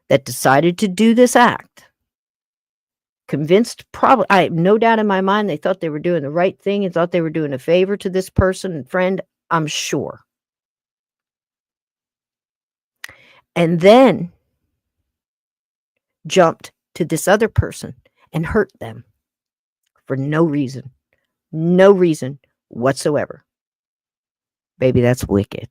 that decided to do this act. Convinced, probably, I have no doubt in my mind, they thought they were doing the right thing and thought they were doing a favor to this person and friend, I'm sure. And then jumped to this other person and hurt them for no reason whatsoever. Baby, that's wicked.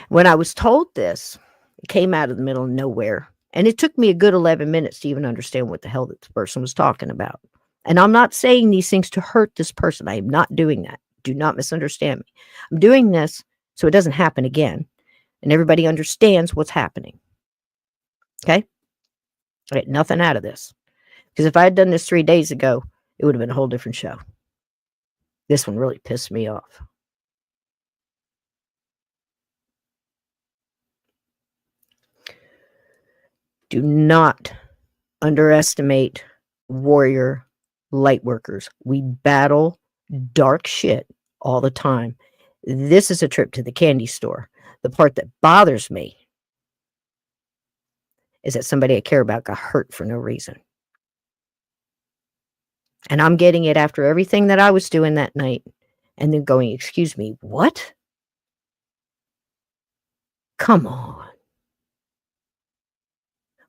When I was told this, it came out of the middle of nowhere. And it took me a good 11 minutes to even understand what the hell this person was talking about. And I'm not saying these things to hurt this person. I am not doing that. Do not misunderstand me. I'm doing this so it doesn't happen again. And everybody understands what's happening. Okay? I get nothing out of this. Because if I had done this 3 days ago, it would have been a whole different show. This one really pissed me off. Do not underestimate warrior light workers. We battle dark shit all the time. This is a trip to the candy store. The part that bothers me is that somebody I care about got hurt for no reason. And I'm getting it after everything that I was doing that night and then going, excuse me, what? Come on.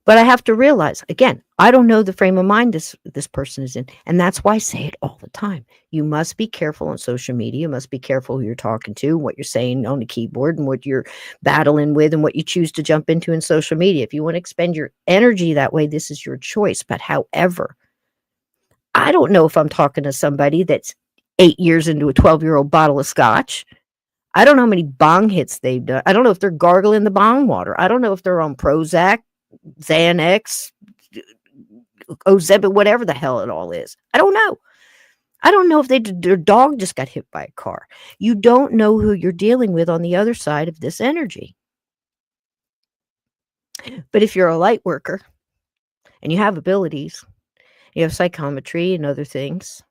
But I have to realize, again, I don't know the frame of mind this person is in. And that's why I say it all the time. You must be careful on social media. You must be careful who you're talking to, what you're saying on the keyboard, and what you're battling with, and what you choose to jump into in social media. If you want to expend your energy that way, this is your choice. But however, I don't know if I'm talking to somebody that's 8 years into a 12-year-old bottle of scotch. I don't know how many bong hits they've done. I don't know if they're gargling the bong water. I don't know if they're on Prozac, Xanax, Ozempic, whatever the hell it all is. I don't know. I don't know if their dog just got hit by a car. You don't know who you're dealing with on the other side of this energy. But if you're a light worker and you have abilities, you have psychometry and other things,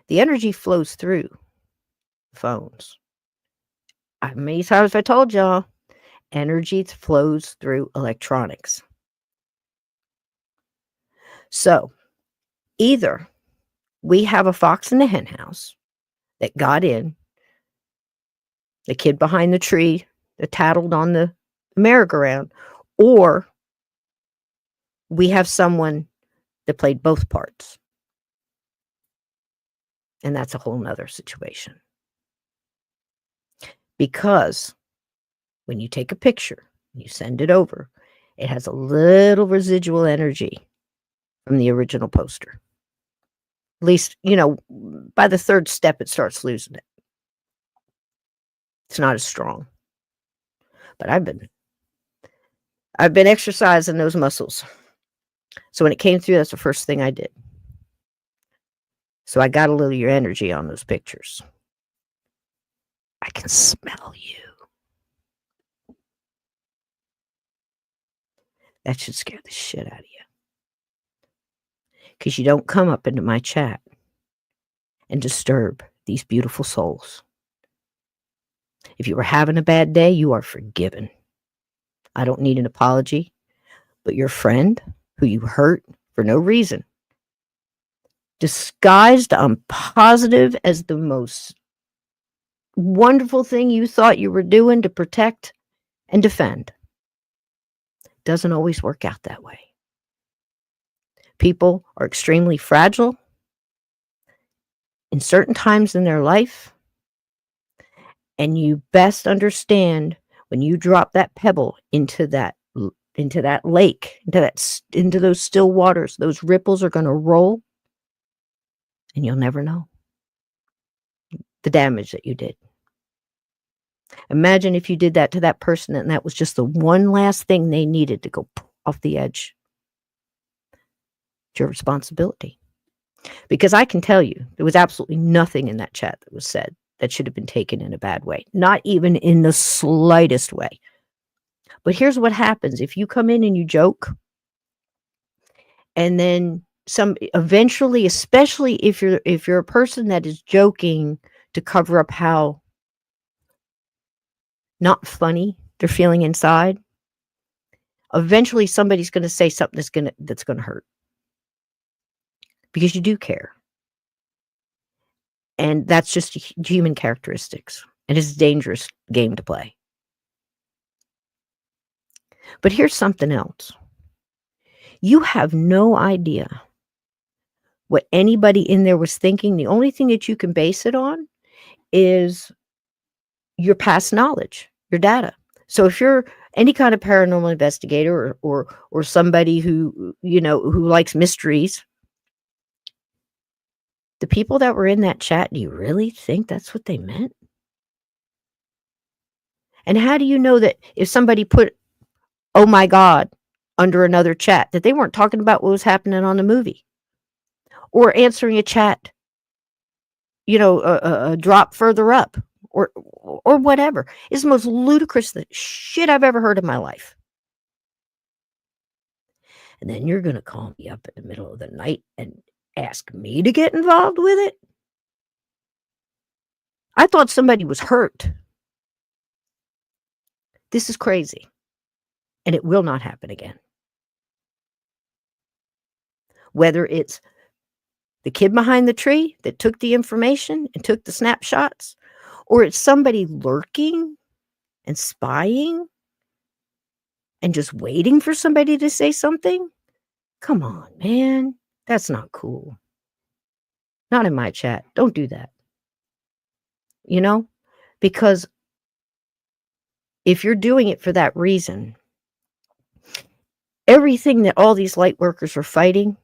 the energy flows through phones. How many times have I told y'all? Energy flows through electronics. So either we have a fox in the hen house that got in, the kid behind the tree that tattled on the merry-go-round, or we have someone that played both parts. And that's a whole nother situation. Because when you take a picture, you send it over, it has a little residual energy from the original poster. At least, by the third step, it starts losing it. It's not as strong. But I've been exercising those muscles. So when it came through, that's the first thing I did. So I got a little of your energy on those pictures. I can smell you. That should scare the shit out of you. Because you don't come up into my chat and disturb these beautiful souls. If you were having a bad day, you are forgiven. I don't need an apology, but your friend who you hurt for no reason, disguised on positive as the most wonderful thing you thought you were doing to protect and defend, doesn't always work out that way. People are extremely fragile in certain times in their life, and you best understand when you drop that pebble into that lake, into those still waters, those ripples are going to roll, and you'll never know the damage that you did. Imagine if you did that to that person and that was just the one last thing they needed to go off the edge. It's your responsibility. Because I can tell you, there was absolutely nothing in that chat that was said that should have been taken in a bad way. Not even in the slightest way. But here's what happens. If you come in and you joke, and then eventually, especially if you're a person that is joking to cover up how not funny they're feeling inside, eventually somebody's going to say something that's going to hurt. Because you do care. And that's just human characteristics. And it's a dangerous game to play. But here's something else. You have no idea what anybody in there was thinking. The only thing that you can base it on is your past knowledge, your data. So if you're any kind of paranormal investigator or somebody who likes mysteries, the people that were in that chat, do you really think that's what they meant? And how do you know that if somebody put, oh my God, under another chat, that they weren't talking about what was happening on the movie? or answering a chat, a drop further up, or whatever. It's the most ludicrous shit I've ever heard in my life. And then you're going to call me up in the middle of the night and ask me to get involved with it? I thought somebody was hurt. This is crazy. And it will not happen again. Whether it's the kid behind the tree that took the information and took the snapshots, or it's somebody lurking and spying and just waiting for somebody to say something. Come on, man. That's not cool. Not in my chat. Don't do that. Because if you're doing it for that reason, everything that all these light workers are fighting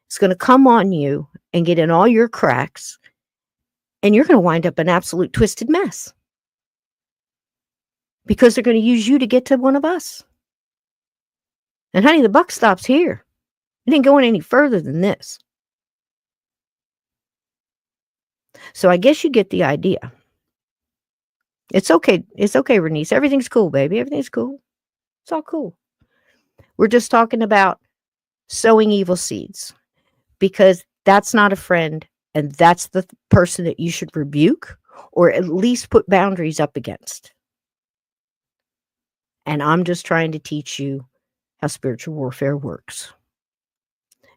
is going to come on you and get in all your cracks, and you're going to wind up an absolute twisted mess because they're going to use you to get to one of us. And honey, the buck stops here. It ain't going any further than this. So I guess you get the idea. It's okay. It's okay, Renice. Everything's cool, baby. Everything's cool. It's all cool. We're just talking about sowing evil seeds, because that's not a friend, and that's the person that you should rebuke or at least put boundaries up against. And I'm just trying to teach you how spiritual warfare works,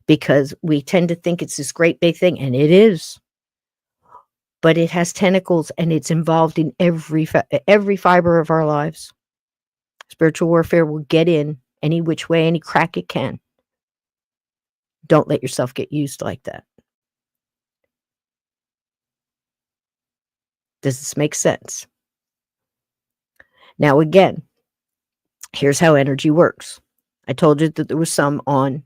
because we tend to think it's this great big thing, and it is. But it has tentacles, and it's involved in every fiber of our lives. Spiritual warfare will get in any which way, any crack it can. Don't let yourself get used like that. Does this make sense? Now, again, here's how energy works. I told you that there was some on,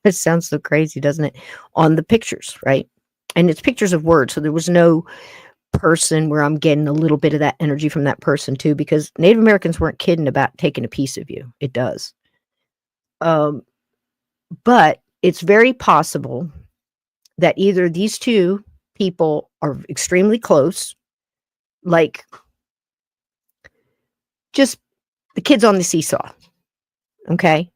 it sounds so crazy, doesn't it? On the pictures, right? And it's pictures of words. So there was no person where I'm getting a little bit of that energy from that person too, because Native Americans weren't kidding about taking a piece of you. It does. But it's very possible that either these two people are extremely close, like just the kids on the seesaw. Okay.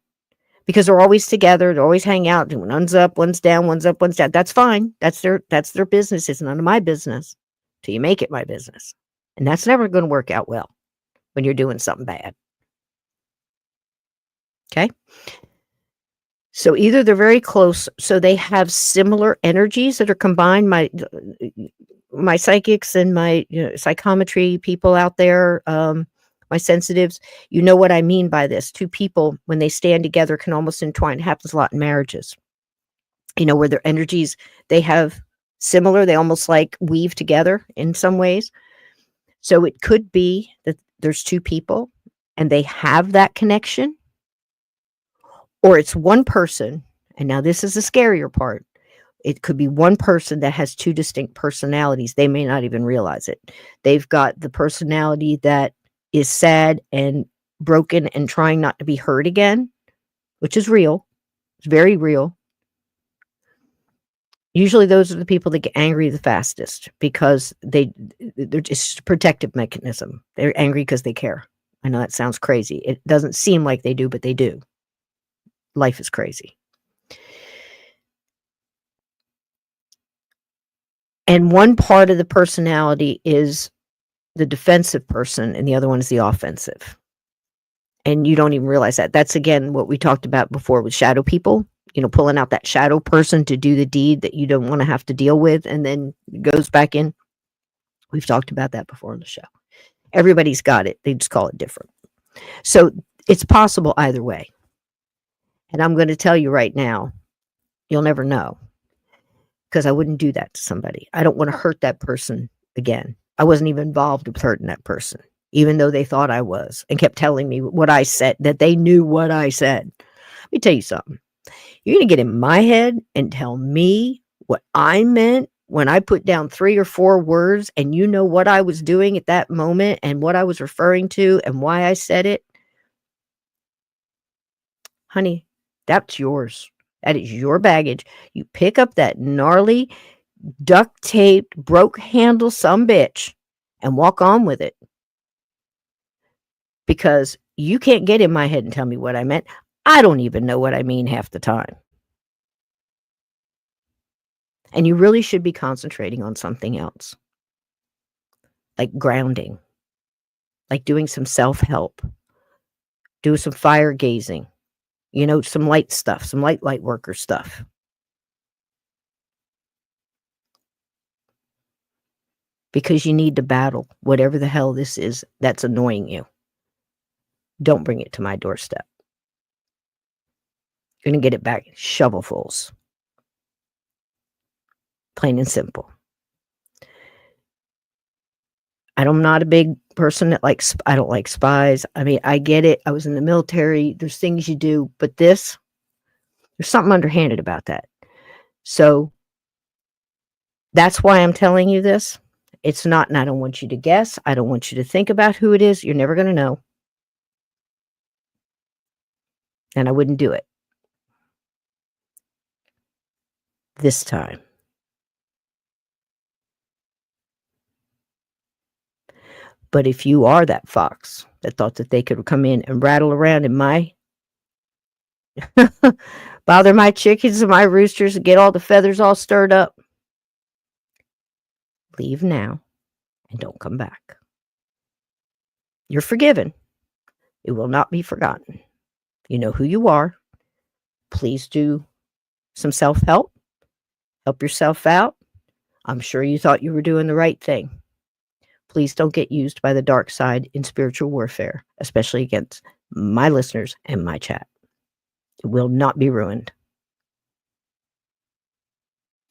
Because they're always together, they're always hanging out, and one's up, one's down, one's up, one's down. That's fine. That's their business. It's none of my business till you make it my business. And that's never going to work out well when you're doing something bad. Okay? So either they're very close, so they have similar energies that are combined. My psychics and my psychometry people out there, my sensitives, you know what I mean by this. Two people, when they stand together, can almost entwine. It happens a lot in marriages, where their energies, they have similar, they almost like weave together in some ways. So it could be that there's two people and they have that connection, or it's one person. And now this is the scarier part. It could be one person that has two distinct personalities. They may not even realize it. They've got the personality that is sad and broken and trying not to be hurt again, which is real. It's very real. Usually those are the people that get angry the fastest, because they're just a protective mechanism. They're angry because they care. I know that sounds crazy. It doesn't seem like they do, but they do. Life is crazy. And one part of the personality is the defensive person, and the other one is the offensive. And you don't even realize that. That's, again, what we talked about before with shadow people, pulling out that shadow person to do the deed that you don't want to have to deal with, and then it goes back in. We've talked about that before on the show. Everybody's got it. They just call it different. So it's possible either way. And I'm going to tell you right now, you'll never know, because I wouldn't do that to somebody. I don't want to hurt that person again. I wasn't even involved with hurting that person, even though they thought I was and kept telling me what I said, that they knew what I said. Let me tell you something. You're going to get in my head and tell me what I meant when I put down 3 or 4 words, and you know what I was doing at that moment and what I was referring to and why I said it. Honey, that's yours. That is your baggage. You pick up that gnarly, duct taped, broke handle sumbitch and walk on with it. Because you can't get in my head and tell me what I meant. I don't even know what I mean half the time. And you really should be concentrating on something else, like grounding, like doing some self-help, do some fire gazing, some light stuff, some light worker stuff. Because you need to battle whatever the hell this is that's annoying you. Don't bring it to my doorstep. You're going to get it back shovelfuls. Plain and simple. I'm not a big person that I don't like spies. I mean, I get it. I was in the military. There's things you do, but there's something underhanded about that. So that's why I'm telling you this. It's not, and I don't want you to guess. I don't want you to think about who it is. You're never going to know. And I wouldn't do it this time. But if you are that fox that thought that they could come in and rattle around in my bother my chickens and my roosters and get all the feathers all stirred up, leave now and don't come back. You're forgiven. It will not be forgotten. You know who you are. Please do some self-help. Help yourself out. I'm sure you thought you were doing the right thing. Please don't get used by the dark side in spiritual warfare, especially against my listeners and my chat. It will not be ruined.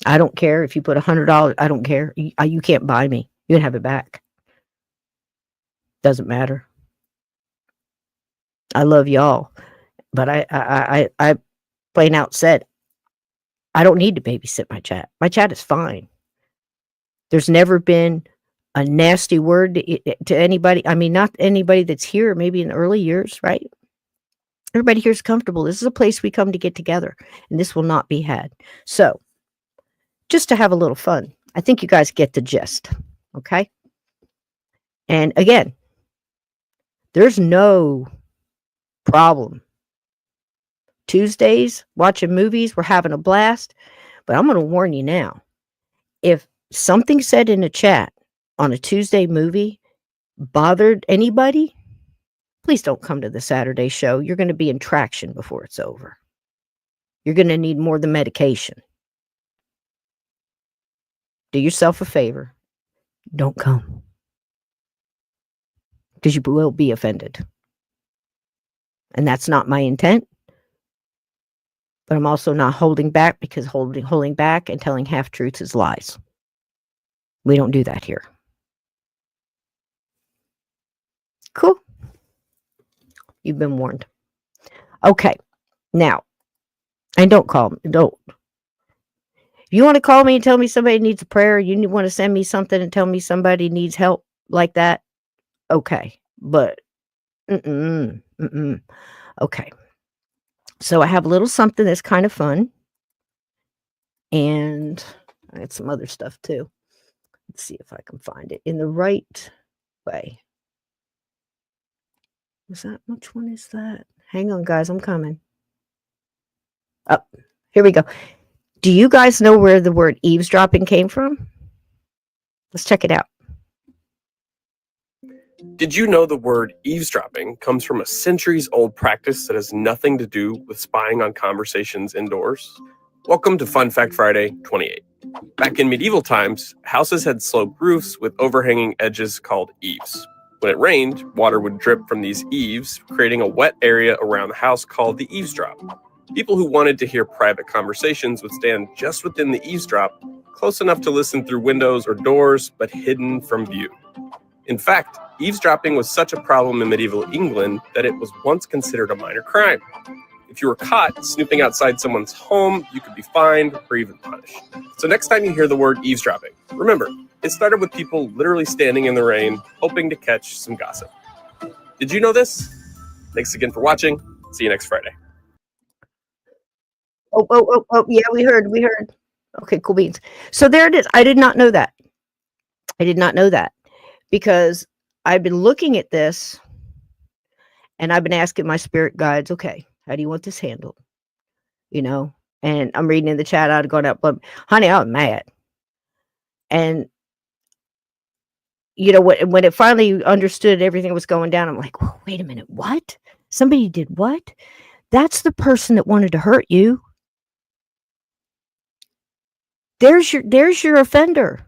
I don't care if you put $100. I don't care. You can't buy me. You can have it back. Doesn't matter. I love y'all, but I plain out said, I don't need to babysit my chat. My chat is fine. There's never been a nasty word to anybody. I mean, not anybody that's here, maybe in the early years, right? Everybody here is comfortable. This is a place we come to get together, and this will not be had. So, just to have a little fun, I think you guys get the gist, okay? And again, there's no problem. Tuesdays, watching movies, we're having a blast, but I'm going to warn you now. If something said in the chat on a Tuesday movie bothered anybody, please don't come to the Saturday show. You're going to be in traction before it's over. You're going to need more than medication. Do yourself a favor. Don't come. Because you will be offended. And that's not my intent. But I'm also not holding back, because holding back and telling half-truths is lies. We don't do that here. Cool. You've been warned. Okay. Now, and don't call me. Don't. If you want to call me and tell me somebody needs a prayer, you want to send me something and tell me somebody needs help like that, okay. But, okay. So I have a little something that's kind of fun. And I got some other stuff too. Let's see if I can find it in the right way. Which one is that? Hang on, guys, I'm coming. Oh, here we go. Do you guys know where the word eavesdropping came from? Let's check it out. Did you know the word eavesdropping comes from a centuries-old practice that has nothing to do with spying on conversations indoors? Welcome to Fun Fact Friday 28. Back in medieval times, houses had sloped roofs with overhanging edges called eaves. When it rained, water would drip from these eaves, creating a wet area around the house called the eavesdrop. People who wanted to hear private conversations would stand just within the eavesdrop, close enough to listen through windows or doors, but hidden from view. In fact, eavesdropping was such a problem in medieval England that it was once considered a minor crime. If you were caught snooping outside someone's home, you could be fined or even punished. So next time you hear the word eavesdropping, remember, it started with people literally standing in the rain, hoping to catch some gossip. Did you know this? Thanks again for watching. See you next Friday. Yeah, we heard. Okay, cool beans. So there it is. I did not know that. I did not know that because I've been looking at this and I've been asking my spirit guides, okay, how do you want this handled? You know, and I'm reading in the chat, I'd gone up, but honey, I was mad. And when it finally understood everything was going down, I'm like, "Whoa, wait a minute, what? Somebody did what? That's the person that wanted to hurt you. There's your offender.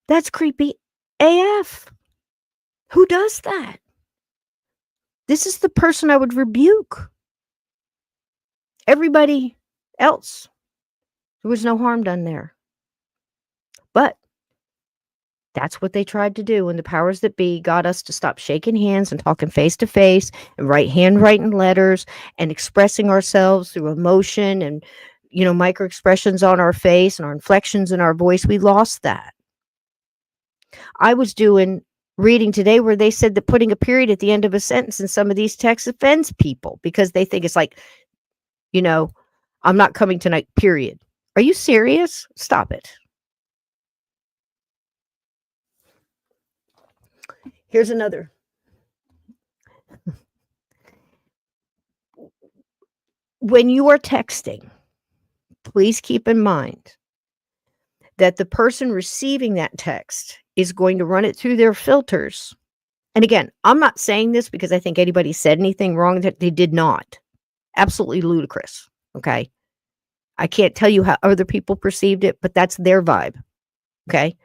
That's creepy AF. Who does that? This is the person I would rebuke. Everybody else. There was no harm done there. But that's what they tried to do, and the powers that be got us to stop shaking hands and talking face to face and handwriting letters and expressing ourselves through emotion and micro expressions on our face and our inflections in our voice. We lost that. I was doing reading today where they said that putting a period at the end of a sentence in some of these texts offends people because they think it's like, I'm not coming tonight, period. Are you serious? Stop it. Here's another. When you are texting, please keep in mind that the person receiving that text is going to run it through their filters. And again, I'm not saying this because I think anybody said anything wrong that they did not. Absolutely ludicrous. Okay. I can't tell you how other people perceived it, but that's their vibe. Okay.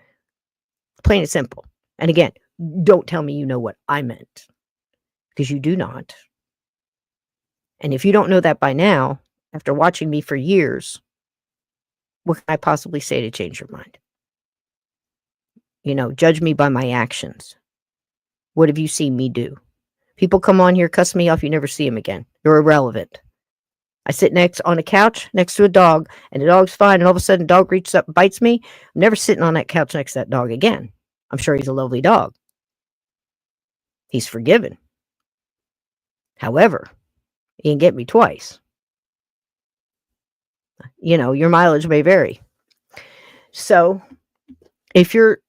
Plain and simple. And again, don't tell me you know what I meant because you do not. And if you don't know that by now, after watching me for years, what can I possibly say to change your mind? Judge me by my actions. What have you seen me do? People come on here, cuss me off, you never see them again. You're irrelevant. I sit on a couch next to a dog, and the dog's fine, and all of a sudden, the dog reaches up and bites me. I'm never sitting on that couch next to that dog again. I'm sure he's a lovely dog. He's forgiven. However, he can get me twice. Your mileage may vary. So, if you're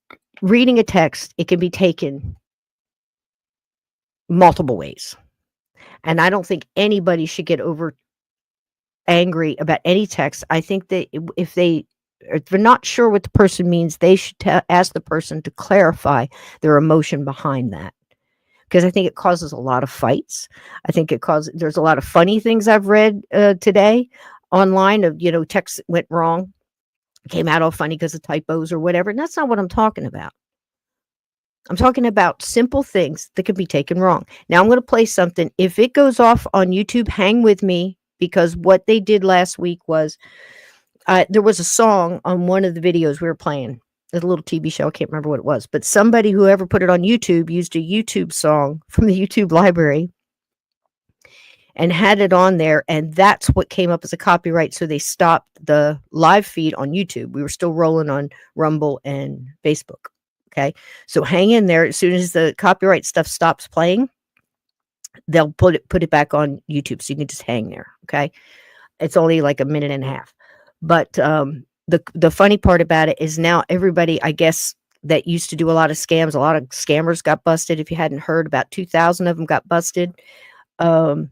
reading a text, it can be taken multiple ways. And I don't think anybody should get over angry about any text. I think that if they're not sure what the person means, they should ask the person to clarify their emotion behind that. Because I think it causes a lot of fights. I think there's a lot of funny things I've read today online of, text went wrong, came out all funny because of typos or whatever. And that's not what I'm talking about. I'm talking about simple things that can be taken wrong. Now I'm going to play something. If it goes off on YouTube, hang with me, because what they did last week was there was a song on one of the videos we were playing. A little TV show. I can't remember what it was, but somebody, whoever put it on YouTube, used a YouTube song from the YouTube library and had it on there. And that's what came up as a copyright. So they stopped the live feed on YouTube. We were still rolling on Rumble and Facebook. Okay. So hang in there. As soon as the copyright stuff stops playing, they'll put it back on YouTube. So you can just hang there. Okay. It's only like a minute and a half. But the funny part about it is now everybody, I guess, that used to do a lot of scams, a lot of scammers got busted. If you hadn't heard, about 2,000 of them got busted. Oh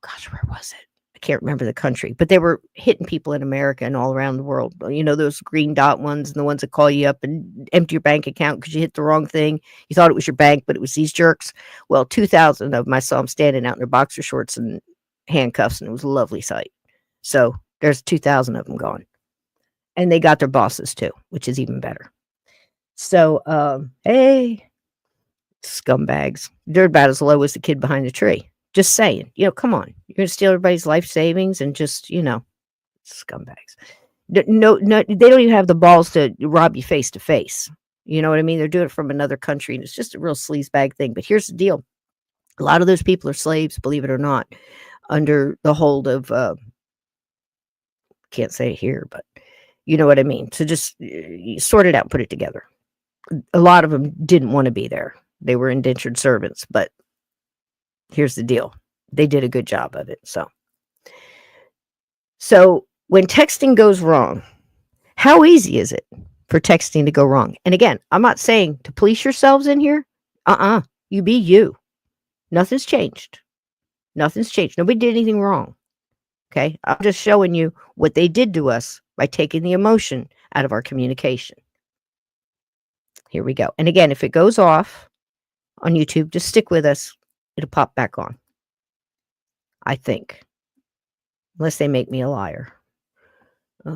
gosh, where was it? I can't remember the country, but they were hitting people in America and all around the world. Those green dot ones and the ones that call you up and empty your bank account because you hit the wrong thing. You thought it was your bank, but it was these jerks. Well, 2,000 of them, I saw them standing out in their boxer shorts and handcuffs, and it was a lovely sight. So there's 2,000 of them gone. And they got their bosses too, which is even better. So, hey, scumbags. They're about as low as the kid behind the tree. Just saying, come on. You're going to steal everybody's life savings and just, scumbags. No, they don't even have the balls to rob you face to face. You know what I mean? They're doing it from another country, and it's just a real sleazebag thing. But here's the deal. A lot of those people are slaves, believe it or not, under the hold of, can't say it here, but you know what I mean? So just sort it out, put it together. A lot of them didn't want to be there. They were indentured servants, but here's the deal. They did a good job of it. So So when texting goes wrong, how easy is it for texting to go wrong? And again, I'm not saying to police yourselves in here. You be you. Nothing's changed. Nothing's changed. Nobody did anything wrong. Okay. I'm just showing you what they did to us by taking the emotion out of our communication. Here we go. And again, if it goes off on YouTube, just stick with us. It'll pop back on. I think. Unless they make me a liar. Here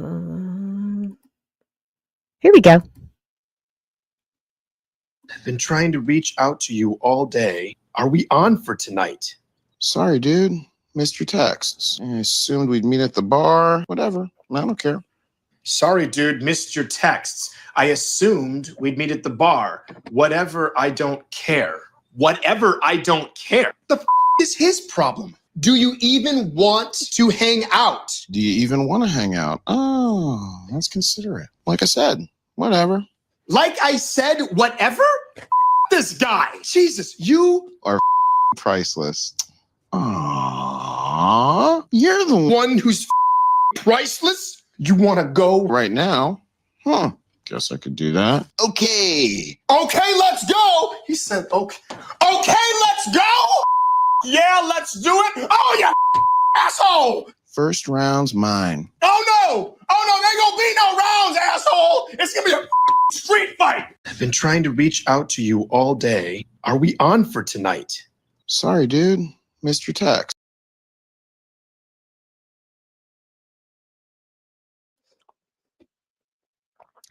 we go. I've been trying to reach out to you all day. Are we on for tonight? Sorry, dude. Missed your texts. I assumed we'd meet at the bar. Whatever. I don't care. Sorry, dude, missed your texts. I assumed we'd meet at the bar. Whatever, I don't care. Whatever, I don't care. The is his problem? Do you even want to hang out? Do you even want to hang out? Oh, that's considerate. Like I said, whatever. Like I said, whatever? This guy. Jesus, you are priceless. Aww, you're the one who's priceless? You want to go right now? Huh. Guess I could do that. Okay. Okay, let's go. He said, okay. Okay, let's go. Yeah, let's do it. Oh, you asshole. First round's mine. Oh, no. Oh, no, there ain't gonna be no rounds, asshole. It's gonna be a street fight. I've been trying to reach out to you all day. Are we on for tonight? Sorry, dude. Missed your text.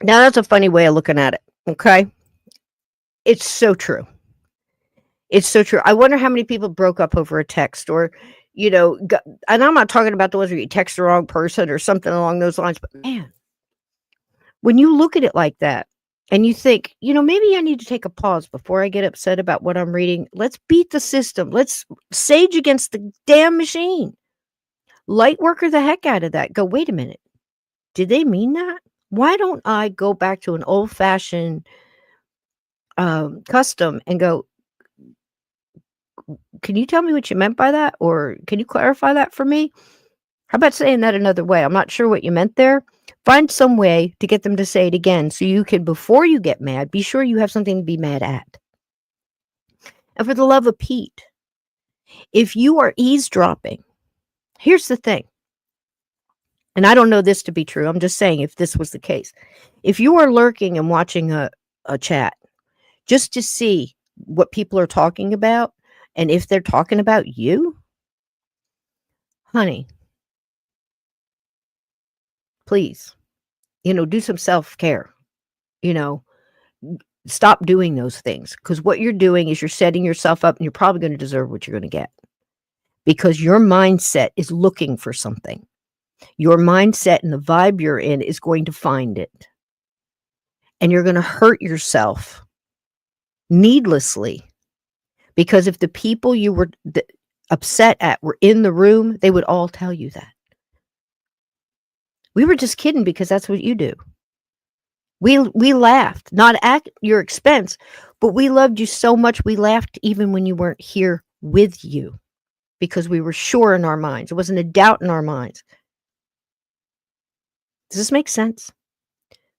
Now, that's a funny way of looking at it, okay? It's so true. It's so true. I wonder how many people broke up over a text or, and I'm not talking about the ones where you text the wrong person or something along those lines, but man, when you look at it like that and you think, maybe I need to take a pause before I get upset about what I'm reading. Let's beat the system. Let's sage against the damn machine. Light worker the heck out of that. Go, wait a minute. Did they mean that? Why don't I go back to an old-fashioned custom and go, can you tell me what you meant by that? Or can you clarify that for me? How about saying that another way? I'm not sure what you meant there. Find some way to get them to say it again so you can, before you get mad, be sure you have something to be mad at. And for the love of Pete, if you are eavesdropping, here's the thing. And I don't know this to be true. I'm just saying if this was the case. If you are lurking and watching a chat just to see what people are talking about, and if they're talking about you, honey, please, do some self-care. Stop doing those things, because what you're doing is you're setting yourself up and you're probably going to deserve what you're going to get, because your mindset is looking for something. Your mindset and the vibe you're in is going to find it. And you're going to hurt yourself needlessly, because if the people you were upset at were in the room, they would all tell you that. We were just kidding because that's what you do. We laughed, not at your expense, but we loved you so much we laughed even when you weren't here with you, because we were sure in our minds. It wasn't a doubt in our minds. Does this make sense?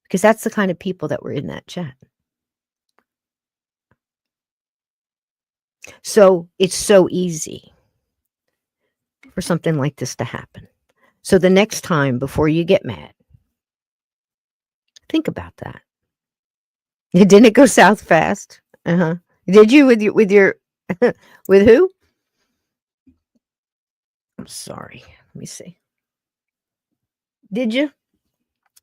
Because that's the kind of people that were in that chat. So it's so easy for something like this to happen. So the next time before you get mad, think about that. Didn't it go south fast? Did you with your with who? I'm sorry. Let me see. Did you?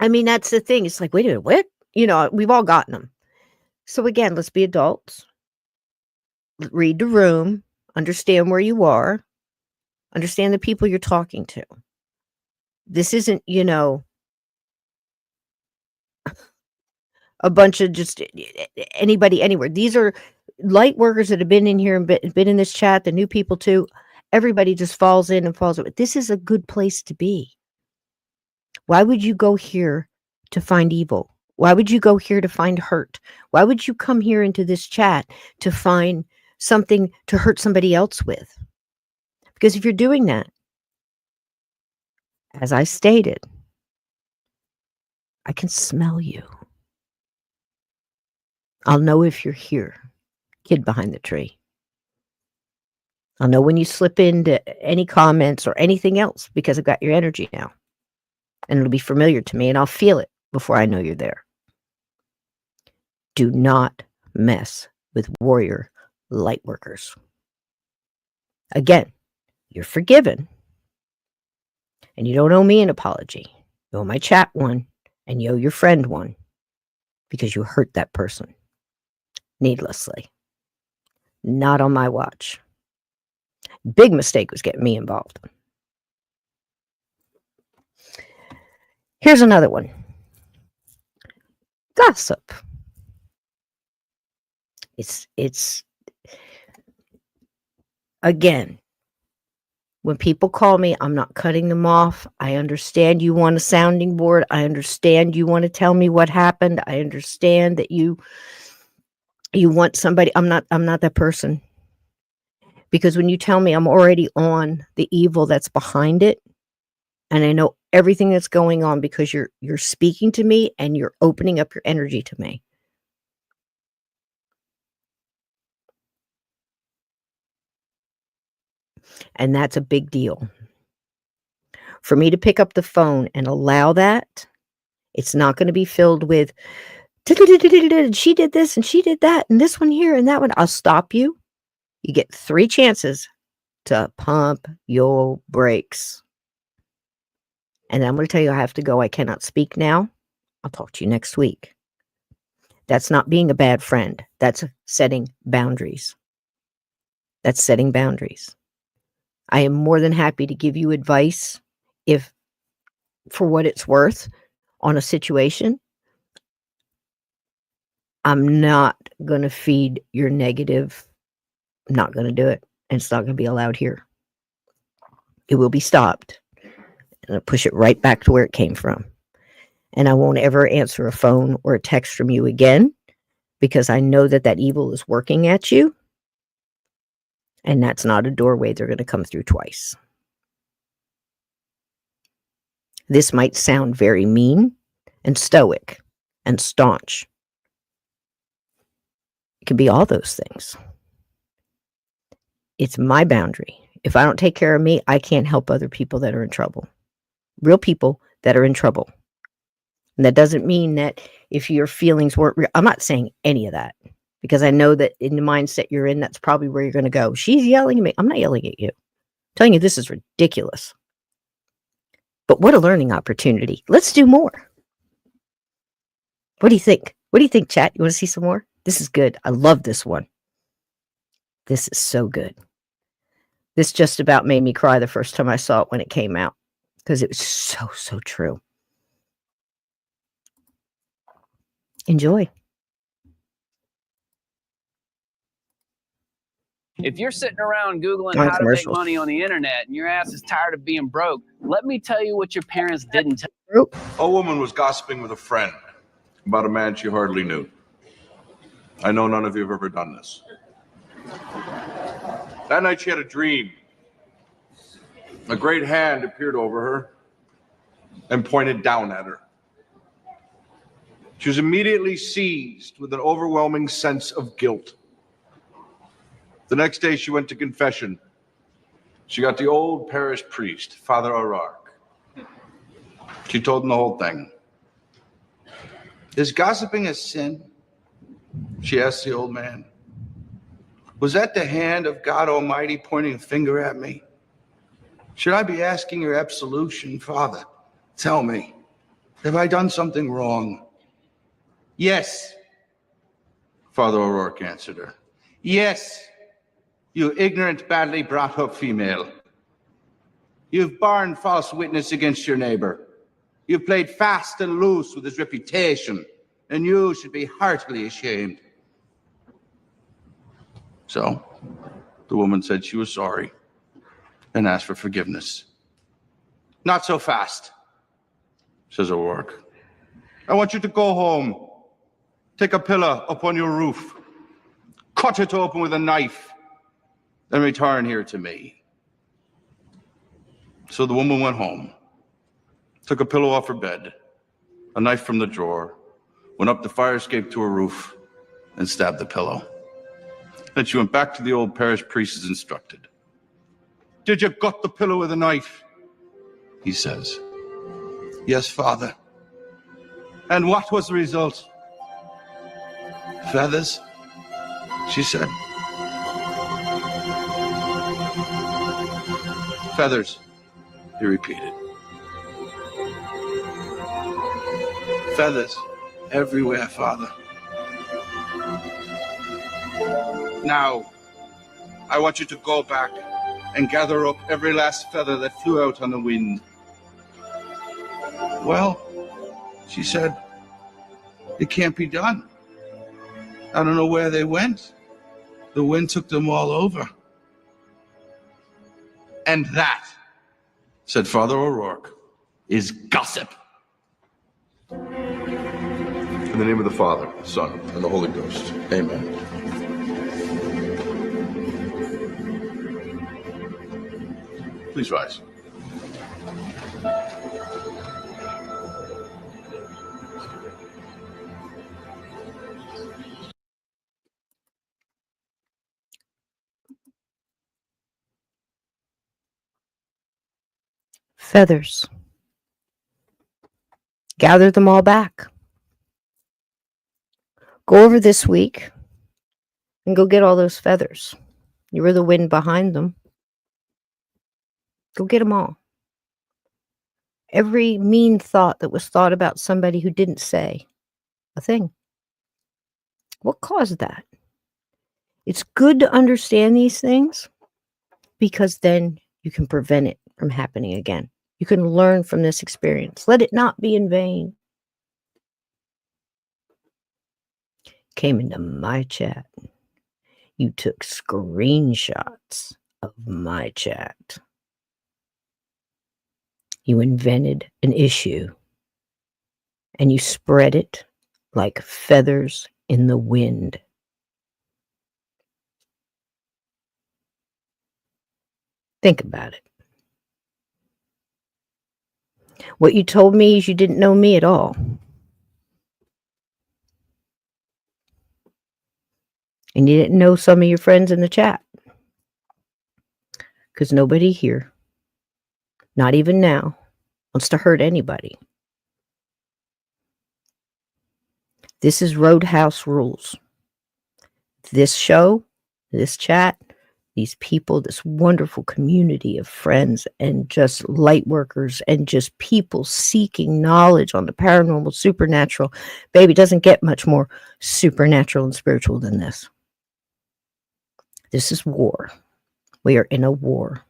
I mean, that's the thing. It's like, wait a minute, what? We've all gotten them. So again, let's be adults. Read the room. Understand where you are. Understand the people you're talking to. This isn't, a bunch of just anybody anywhere. These are light workers that have been in here and been in this chat, the new people too. Everybody just falls in and falls out. This is a good place to be. Why would you go here to find evil? Why would you go here to find hurt? Why would you come here into this chat to find something to hurt somebody else with? Because if you're doing that, As I stated, I can smell you. I'll know if you're here, kid behind the tree. I'll know when you slip into any comments or anything else because I've got your energy now. And it'll be familiar to me and I'll feel it before I know you're there. Do not mess with warrior light workers. Again, you're forgiven. And you don't owe me an apology. You owe my chat one and you owe your friend one because you hurt that person needlessly. Not on my watch. Big mistake was getting me involved. Here's another one. Gossip. It's again, when people call me, I'm not cutting them off. I understand you want a sounding board. I understand you want to tell me what happened. I understand that you want somebody. I'm not that person. Because when you tell me, I'm already on the evil that's behind it, and I know everything that's going on because you're speaking to me and you're opening up your energy to me. And that's a big deal. For me to pick up the phone and allow that, it's not going to be filled with, she did this and she did that and this one here and that one. I'll stop you. You get 3 chances to pump your brakes. And I'm going to tell you I have to go. I cannot speak now. I'll talk to you next week. That's not being a bad friend. That's setting boundaries. That's setting boundaries. I am more than happy to give you advice if, for what it's worth, on a situation. I'm not going to feed your negative. I'm not going to do it. And it's not going to be allowed here. It will be stopped. And I'll push it right back to where it came from. And I won't ever answer a phone or a text from you again because I know that evil is working at you. And that's not a doorway they're going to come through twice. This might sound very mean and stoic and staunch. It can be all those things. It's my boundary. If I don't take care of me, I can't help other people that are in trouble. Real people that are in trouble. And that doesn't mean that if your feelings weren't real, I'm not saying any of that. Because I know that in the mindset you're in, that's probably where you're going to go. She's yelling at me. I'm not yelling at you. I'm telling you, this is ridiculous. But what a learning opportunity. Let's do more. What do you think? What do you think, chat? You want to see some more? This is good. I love this one. This is so good. This just about made me cry the first time I saw it when it came out. Because it was so, so true. Enjoy. If you're sitting around Googling how to make money on the internet and your ass is tired of being broke, let me tell you what your parents didn't tell you. A woman was gossiping with a friend about a man she hardly knew. I know none of you have ever done this. That night she had a dream. A great hand appeared over her and pointed down at her. She was immediately seized with an overwhelming sense of guilt. The next day she went to confession. She got the old parish priest, Father O'Rourke. She told him the whole thing. Is gossiping a sin? She asked the old man. Was that the hand of God Almighty pointing a finger at me? Should I be asking your absolution, Father? Tell me, have I done something wrong? Yes, Father O'Rourke answered her. Yes, you ignorant, badly brought up female. You've borne false witness against your neighbor. You've played fast and loose with his reputation, and you should be heartily ashamed. So, the woman said she was sorry and asked for forgiveness. Not so fast, says O'Rourke. I want you to go home, take a pillow up on your roof, cut it open with a knife, then return here to me. So the woman went home, took a pillow off her bed, a knife from the drawer, went up the fire escape to her roof, and stabbed the pillow. Then she went back to the old parish priest as instructed. "Did you gut the pillow with a knife?" he says. "Yes, Father." "And what was the result?" "Feathers," she said. "Feathers," he repeated. "Feathers everywhere, Father. Now, I want you to go back and gather up every last feather that flew out on the wind." "Well," she said, "it can't be done. I don't know where they went. The wind took them all over." "And that," said Father O'Rourke, "is gossip." In the name of the Father, Son, and the Holy Ghost. Amen. Please rise. Feathers. Gather them all back. Go over this week and go get all those feathers. You were the wind behind them. Go get them all. Every mean thought that was thought about somebody who didn't say a thing. What caused that? It's good to understand these things because then you can prevent it from happening again. You can learn from this experience. Let it not be in vain. Came into my chat. You took screenshots of my chat. You invented an issue and you spread it like feathers in the wind. Think about it. What you told me is you didn't know me at all. And you didn't know some of your friends in the chat. Because nobody here, not even now, wants to hurt anybody. This is Roadhouse rules. This show, this chat, these people, this wonderful community of friends and just light workers and just people seeking knowledge on the paranormal, supernatural. Baby, doesn't get much more supernatural and spiritual than this. This is war. We are in a war.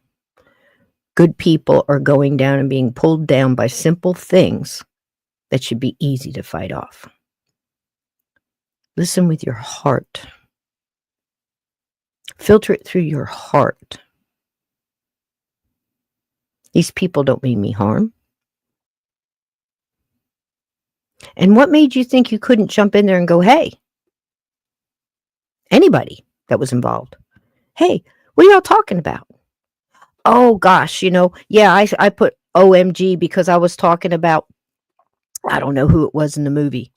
Good people are going down and being pulled down by simple things that should be easy to fight off. Listen with your heart. Filter it through your heart. These people don't mean me harm. And what made you think you couldn't jump in there and go, hey, anybody that was involved, hey, what are y'all talking about? Oh, gosh, yeah, I put OMG because I was talking about, I don't know who it was in the movie.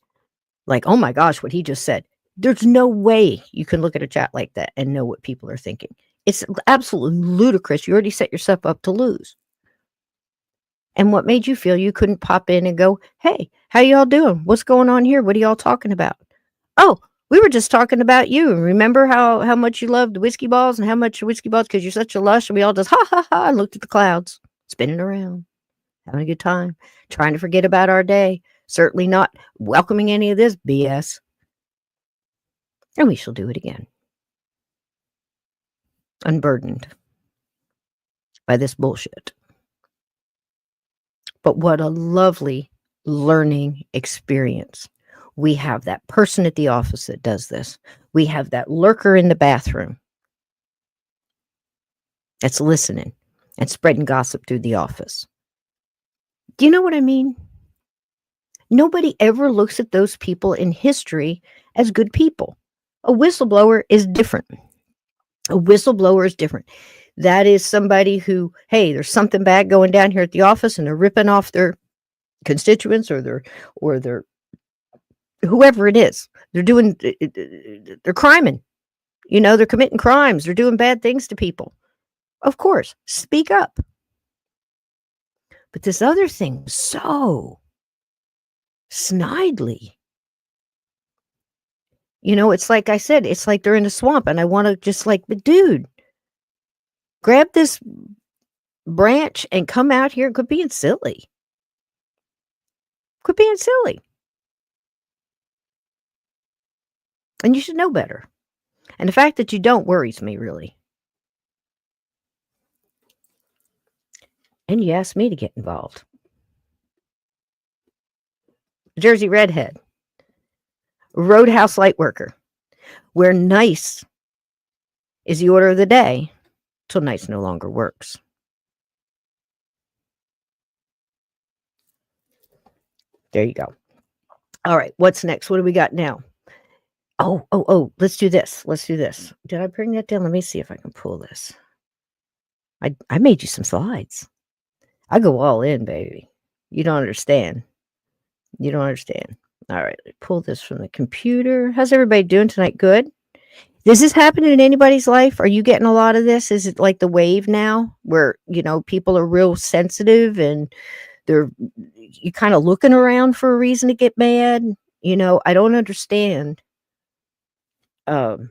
Like, oh my gosh, what he just said. There's no way you can look at a chat like that and know what people are thinking. It's absolutely ludicrous. You already set yourself up to lose. And what made you feel you couldn't pop in and go, hey, how y'all doing? What's going on here? What are y'all talking about? Oh, we were just talking about you. Remember how much you loved whiskey balls and how much whiskey balls because you're such a lush. And we all just ha ha ha and looked at the clouds, spinning around, having a good time, trying to forget about our day. Certainly not welcoming any of this BS. And we shall do it again. Unburdened by this bullshit. But what a lovely learning experience. We have that person at the office that does this. We have that lurker in the bathroom that's listening and spreading gossip through the office. Do you know what I mean? Nobody ever looks at those people in history as good people. A whistleblower is different. A whistleblower is different. That is somebody who, hey, there's something bad going down here at the office and they're ripping off their constituents or their whoever it is. They're criming. They're committing crimes. They're doing bad things to people. Of course, speak up. But this other thing, so snidely. It's like I said, it's like they're in a swamp and I want to just but dude, grab this branch and come out here and quit being silly. Quit being silly. And you should know better. And the fact that you don't worries me, really. And you asked me to get involved. Jersey Redhead. Roadhouse light worker. Where nice is the order of the day till nice no longer works. There you go. All right, what's next? What do we got now? Oh, let's do this. Did I bring that down? Let me see if I can pull this. I made you some slides. I go all in, baby. You don't understand. All right, pull this from the computer. How's everybody doing tonight? Good? Is this happening in anybody's life? Are you getting a lot of this? Is it like the wave now where, people are real sensitive and you're kind of looking around for a reason to get mad? I don't understand. Well,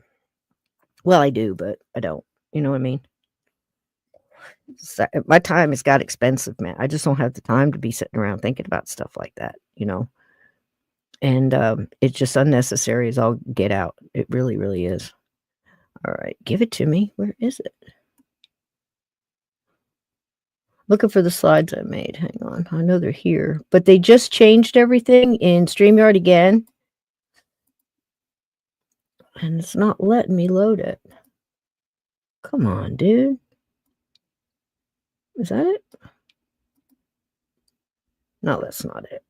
I do, but I don't. You know what I mean? My time has got expensive, man. I just don't have the time to be sitting around thinking about stuff like that, And it's just unnecessary as all get out. It really, really is. All right, give it to me. Where is it? Looking for the slides I made. Hang on. I know they're here. But they just changed everything in StreamYard again. And it's not letting me load it. Come on, dude. Is that it? No, that's not it.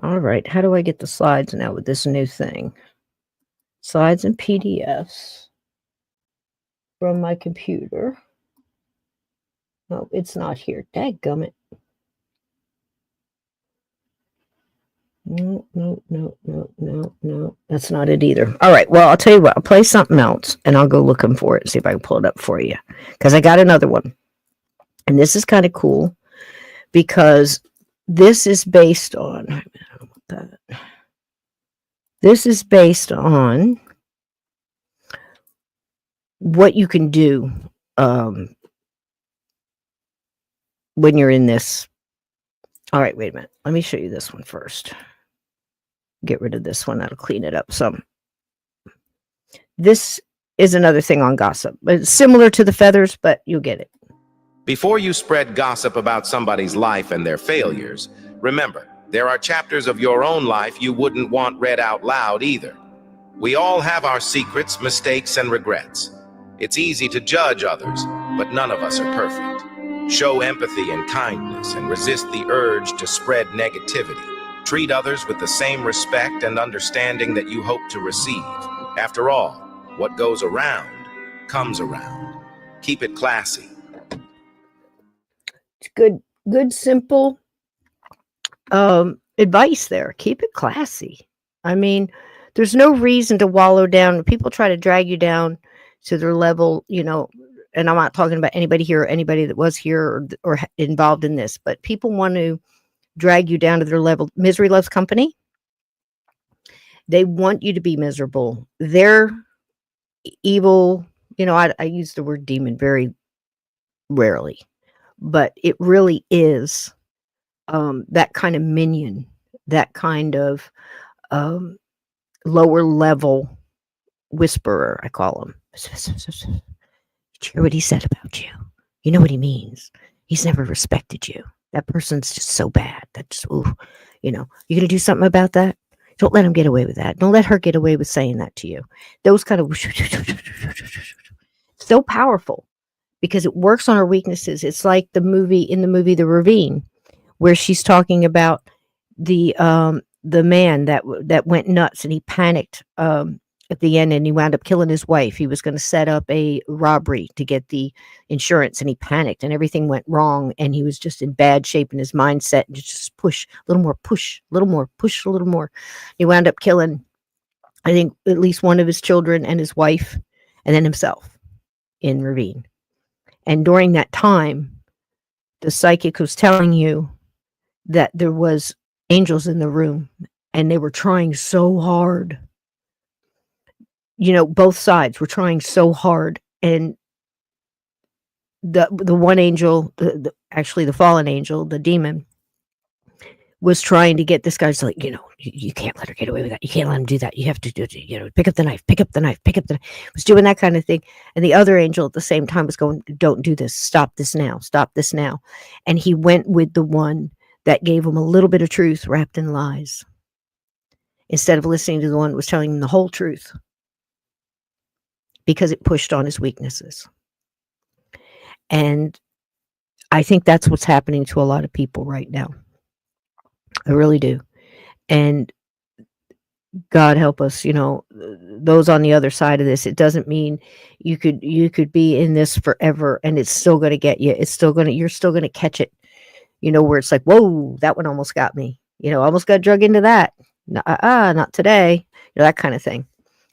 All right. How do I get the slides now with this new thing? Slides and PDFs from my computer. No, it's not here. Dadgummit. No. That's not it either. All right. Well, I'll tell you what. I'll play something else and I'll go looking for it and see if I can pull it up for you. Because I got another one. And this is kind of cool because this is based on what you can do when you're in this. All right, wait a minute. Let me show you this one first. Get rid of this one. That'll clean it up some. This is another thing on gossip. It's similar to the feathers, but you'll get it. Before you spread gossip about somebody's life and their failures, remember, there are chapters of your own life you wouldn't want read out loud either. We all have our secrets, mistakes, and regrets. It's easy to judge others, but none of us are perfect. Show empathy and kindness and resist the urge to spread negativity. Treat others with the same respect and understanding that you hope to receive. After all, what goes around comes around. Keep it classy. It's good, simple advice there. Keep it classy. I mean, there's no reason to wallow down. People try to drag you down to their level, and I'm not talking about anybody here or anybody that was here or involved in this, but people want to drag you down to their level. Misery loves company. They want you to be miserable. They're evil. I use the word demon very rarely, but it really is that kind of minion, that kind of lower level whisperer, I call him. Did you hear what he said about you? You know what he means. He's never respected you. That person's just so bad. That's, you going to do something about that? Don't let him get away with that. Don't let her get away with saying that to you. Those kind of so powerful because it works on our weaknesses. It's like in the movie The Ravine, where she's talking about the man that went nuts and he panicked at the end, and he wound up killing his wife. He was going to set up a robbery to get the insurance, and he panicked and everything went wrong, and he was just in bad shape in his mindset, and just push a little more, push a little more, push a little more. He wound up killing, I think, at least one of his children and his wife, and then himself in Ravine. And during that time, the psychic was telling you that there was angels in the room, and they were trying so hard. Both sides were trying so hard, and the one angel, actually the fallen angel, the demon, was trying to get this guy's like, you can't let her get away with that. You can't let him do that. You have to do, pick up the knife, pick up the knife, pick up the knife. Was doing that kind of thing. And the other angel at the same time was going, don't do this. Stop this now. Stop this now. And he went with the one that gave him a little bit of truth wrapped in lies, instead of listening to the one that was telling him the whole truth, because it pushed on his weaknesses. And I think that's what's happening to a lot of people right now. I really do. And God help us, those on the other side of this. It doesn't mean you could be in this forever and it's still going to get you. You're still going to catch it, where it's like, whoa, that one almost got me, almost got drug into that. Not today, that kind of thing.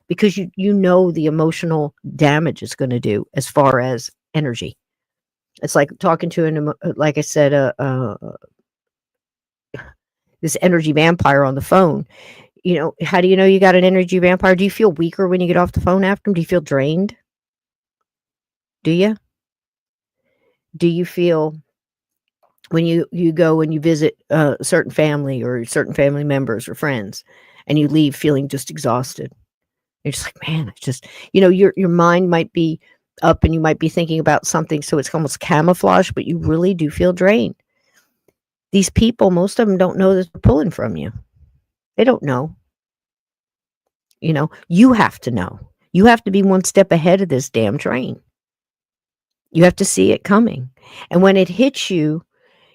Because the emotional damage it's going to do as far as energy. It's like talking to like I said, this energy vampire on the phone. How do you know you got an energy vampire? Do you feel weaker when you get off the phone after him? Do you feel drained? Do you? Do you feel when you go and you visit a certain family or certain family members or friends, and you leave feeling just exhausted? You're just like, man, it's just, your mind might be up and you might be thinking about something, so it's almost camouflage, but you really do feel drained. These people, most of them don't know that they're pulling from you. They don't know. You have to know. You have to be one step ahead of this damn train. You have to see it coming. And when it hits you,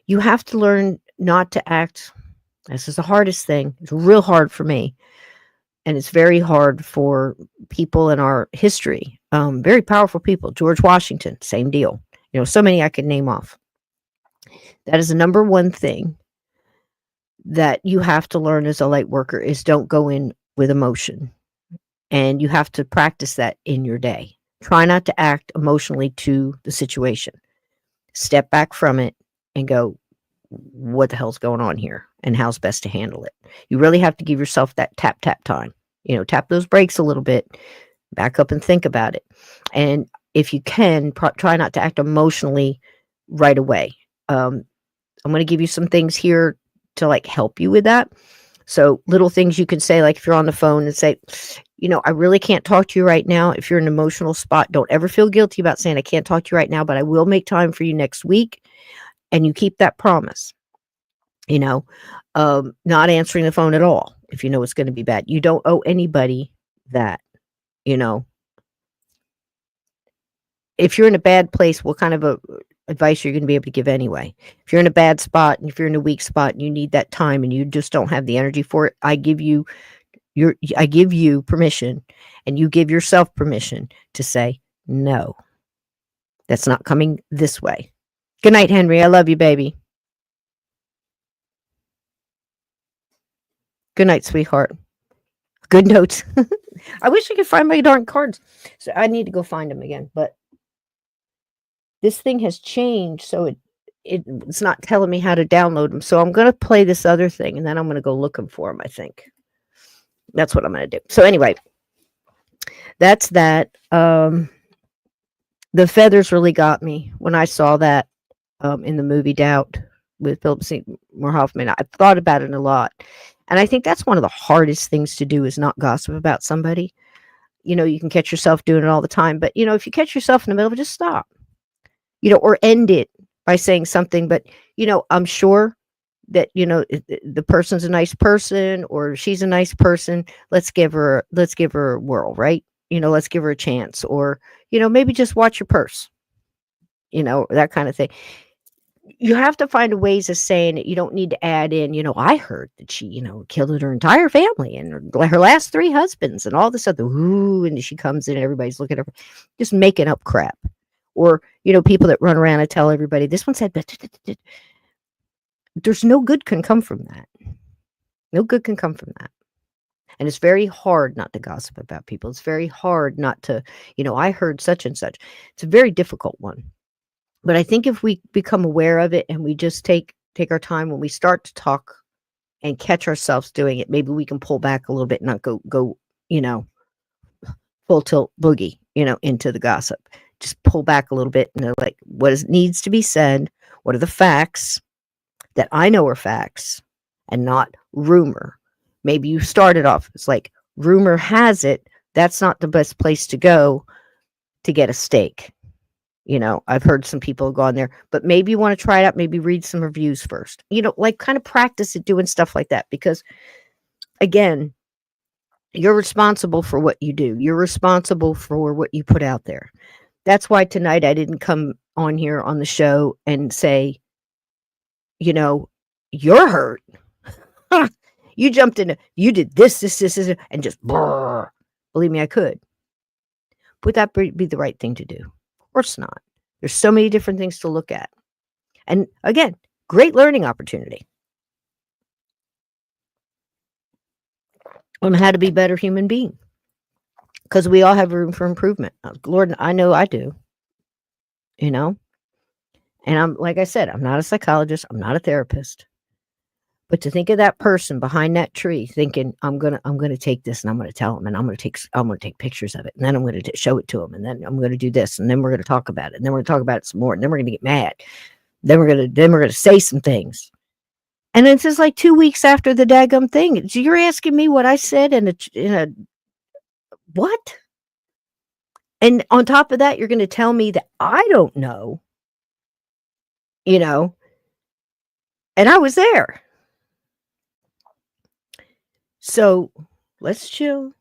you have to learn not to act. This is the hardest thing. It's real hard for me. And it's very hard for people in our history. Very powerful people. George Washington, same deal. So many I could name off. That is the number one thing that you have to learn as a light worker, is don't go in with emotion. And you have to practice that in your day. Try not to act emotionally to the situation. Step back from it and go, what the hell's going on here? And how's best to handle it? You really have to give yourself that tap time. Tap those brakes a little bit, back up and think about it. And if you can, try not to act emotionally right away. I'm going to give you some things here to help you with that. So little things you can say, like if you're on the phone and say, I really can't talk to you right now. If you're in an emotional spot, don't ever feel guilty about saying I can't talk to you right now, but I will make time for you next week. And you keep that promise, not answering the phone at all. If you know it's going to be bad, you don't owe anybody that, if you're in a bad place, what kind of advice you're going to be able to give anyway? If you're in a bad spot and if you're in a weak spot and you need that time and you just don't have the energy for it, I give you permission, and you give yourself permission to say, no, that's not coming this way. Good night, Henry. I love you, baby. Good night, sweetheart. Good notes. I wish I could find my darn cards. So I need to go find them again, but this thing has changed, so it's not telling me how to download them. So I'm going to play this other thing, and then I'm going to go looking for them, I think. That's what I'm going to do. So anyway, that's that. The feathers really got me when I saw that in the movie Doubt with Philip Seymour Hoffman. I've thought about it a lot. And I think that's one of the hardest things to do, is not gossip about somebody. You can catch yourself doing it all the time. But, if you catch yourself in the middle, just stop. Or end it by saying something. But, I'm sure that, the person's a nice person, or she's a nice person. Let's give her a whirl, right? Let's give her a chance. Or, maybe just watch your purse, that kind of thing. you have to find ways of saying it. You don't need to add in, I heard that she, killed her entire family and her last 3 husbands and all this other, ooh, and she comes in and everybody's looking at her, just making up crap. Or, people that run around and tell everybody, this one said, there's no good can come from that. No good can come from that. And it's very hard not to gossip about people. It's very hard not to, I heard such and such. It's a very difficult one. But I think if we become aware of it and we just take our time when we start to talk and catch ourselves doing it, maybe we can pull back a little bit and not go, full tilt boogie, into the gossip. Just pull back a little bit and like, needs to be said? What are the facts that I know are facts and not rumor? Maybe you started off, it's like, rumor has it, that's not the best place to go to get a steak. I've heard some people go on there, but maybe you want to try it out. Maybe read some reviews first, like kind of practice it, doing stuff like that. Because again, you're responsible for what you do. You're responsible for what you put out there. That's why tonight I didn't come on here on the show and say, you're hurt. You jumped in, you did this, and just, brrr. Believe me, I could. Would that be the right thing to do? Of course not. There's so many different things to look at. And again, great learning opportunity on how to be a better human being. Because we all have room for improvement. Lord, I know I do. And I'm, like I said, I'm not a psychologist. I'm not a therapist. But to think of that person behind that tree thinking, I'm gonna take this and I'm gonna tell him and I'm gonna take pictures of it and then I'm gonna show it to him and then I'm gonna do this and then we're gonna talk about it and then we're gonna talk about it some more and then we're gonna get mad. Then we're gonna say some things. And it's just like 2 weeks after the daggum thing. So you're asking me what I said in a what? And on top of that, you're gonna tell me that I don't know. And I was there. So let's chill.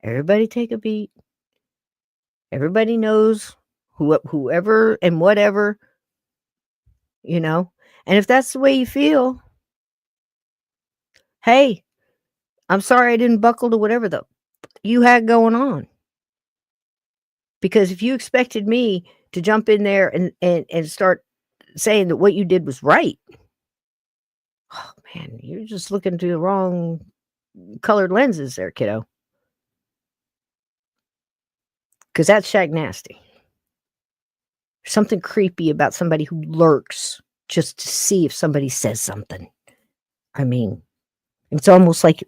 Everybody take a beat. Everybody knows whoever and whatever, And if that's the way you feel, hey, I'm sorry I didn't buckle to whatever you had going on. Because if you expected me to jump in there and start saying that what you did was right, oh man, you're just looking through the wrong colored lenses there, kiddo. Because that's shag nasty. There's something creepy about somebody who lurks just to see if somebody says something. I mean, it's almost like,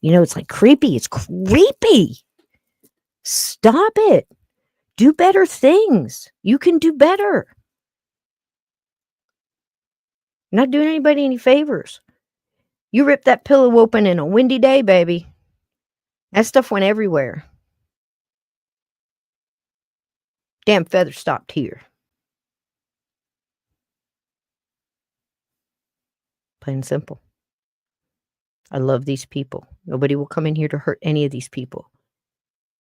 it's like creepy. It's creepy. Stop it. Do better things. You can do better. Not doing anybody any favors. You ripped that pillow open in a windy day, baby. That stuff went everywhere. Damn feather stopped here. Plain and simple. I love these people. Nobody will come in here to hurt any of these people.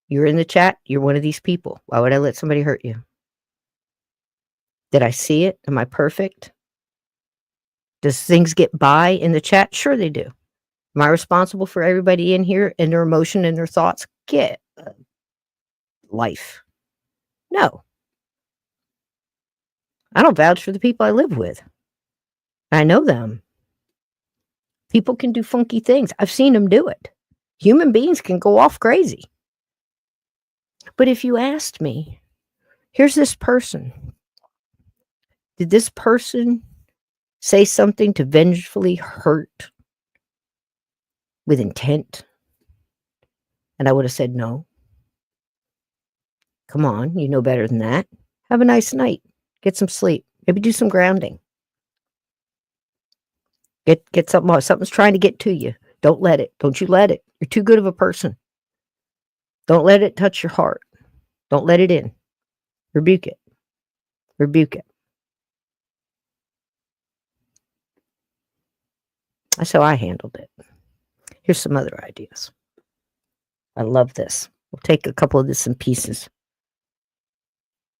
You're in the chat. You're one of these people. Why would I let somebody hurt you? Did I see it? Am I perfect? Does things get by in the chat? Sure they do. Am I responsible for everybody in here and their emotion and their thoughts? Get life. No. I don't vouch for the people I live with. I know them. People can do funky things. I've seen them do it. Human beings can go off crazy. But if you asked me, here's this person. Did this person say something to vengefully hurt with intent? And I would have said no. Come on, you know better than that. Have a nice night. Get some sleep. Maybe do some grounding. Get something. Something's trying to get to you. Don't let it. Don't you let it. You're too good of a person. Don't let it touch your heart. Don't let it in. Rebuke it. Rebuke it. That's how I handled it. Here's some other ideas. I love this. We'll take a couple of this in pieces.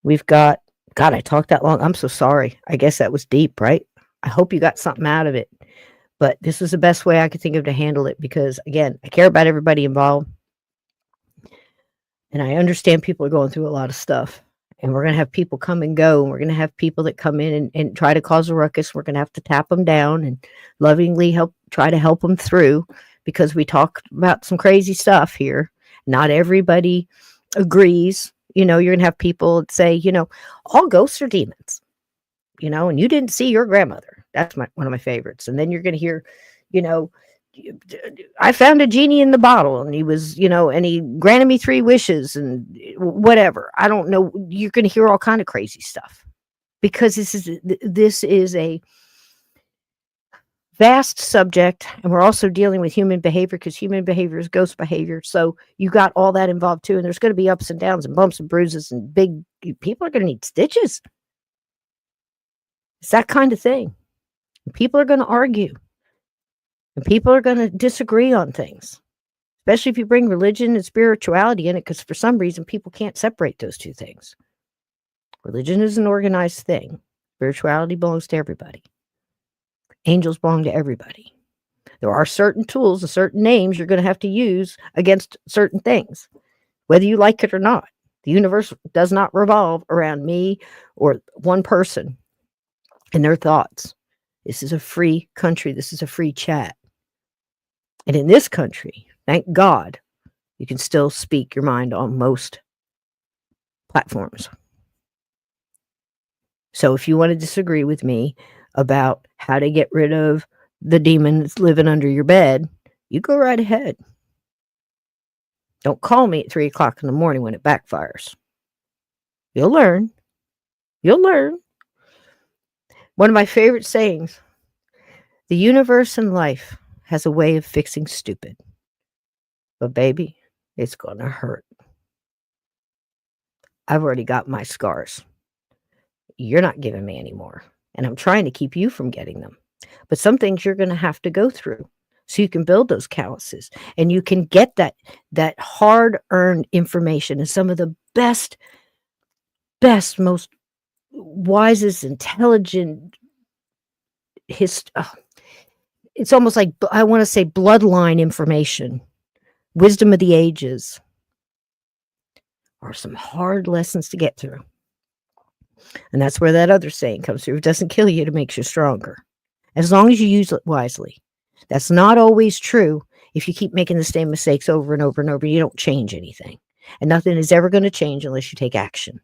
We've got God, I talked that long. I'm so sorry. I guess that was deep, right? I hope you got something out of it. But this was the best way I could think of to handle it because, again, I care about everybody involved. And I understand people are going through a lot of stuff. And we're going to have people come and go. And we're going to have people that come in and try to cause a ruckus. We're going to have to tap them down and lovingly try to help them through because we talk about some crazy stuff here. Not everybody agrees. You're going to have people that say, all ghosts are demons, and you didn't see your grandmother. That's one of my favorites. And then you're going to hear, I found a genie in the bottle and he was, and he granted me 3 wishes and whatever. I don't know. You're going to hear all kind of crazy stuff because this is a vast subject. And we're also dealing with human behavior because human behavior is ghost behavior. So you got all that involved too. And there's going to be ups and downs and bumps and bruises and people are going to need stitches. It's that kind of thing. People are going to argue. And people are going to disagree on things, especially if you bring religion and spirituality in it, because for some reason, people can't separate those two things. Religion is an organized thing. Spirituality belongs to everybody. Angels belong to everybody. There are certain tools and certain names you're going to have to use against certain things, whether you like it or not. The universe does not revolve around me or one person and their thoughts. This is a free country. This is a free chat. And in this country, thank God, you can still speak your mind on most platforms. So if you want to disagree with me about how to get rid of the demon that's living under your bed, you go right ahead. Don't call me at 3 o'clock in the morning when it backfires. You'll learn. You'll learn. One of my favorite sayings, the universe and life has a way of fixing stupid. But baby, it's going to hurt. I've already got my scars. You're not giving me any more. And I'm trying to keep you from getting them. But some things you're going to have to go through so you can build those calluses and you can get that hard-earned information and some of the best, most wisest, intelligent it's almost like, I want to say bloodline information, wisdom of the ages, are some hard lessons to get through. And that's where that other saying comes through. It doesn't kill you, it makes you stronger. As long as you use it wisely. That's not always true if you keep making the same mistakes over and over and over. You don't change anything. And nothing is ever going to change unless you take action.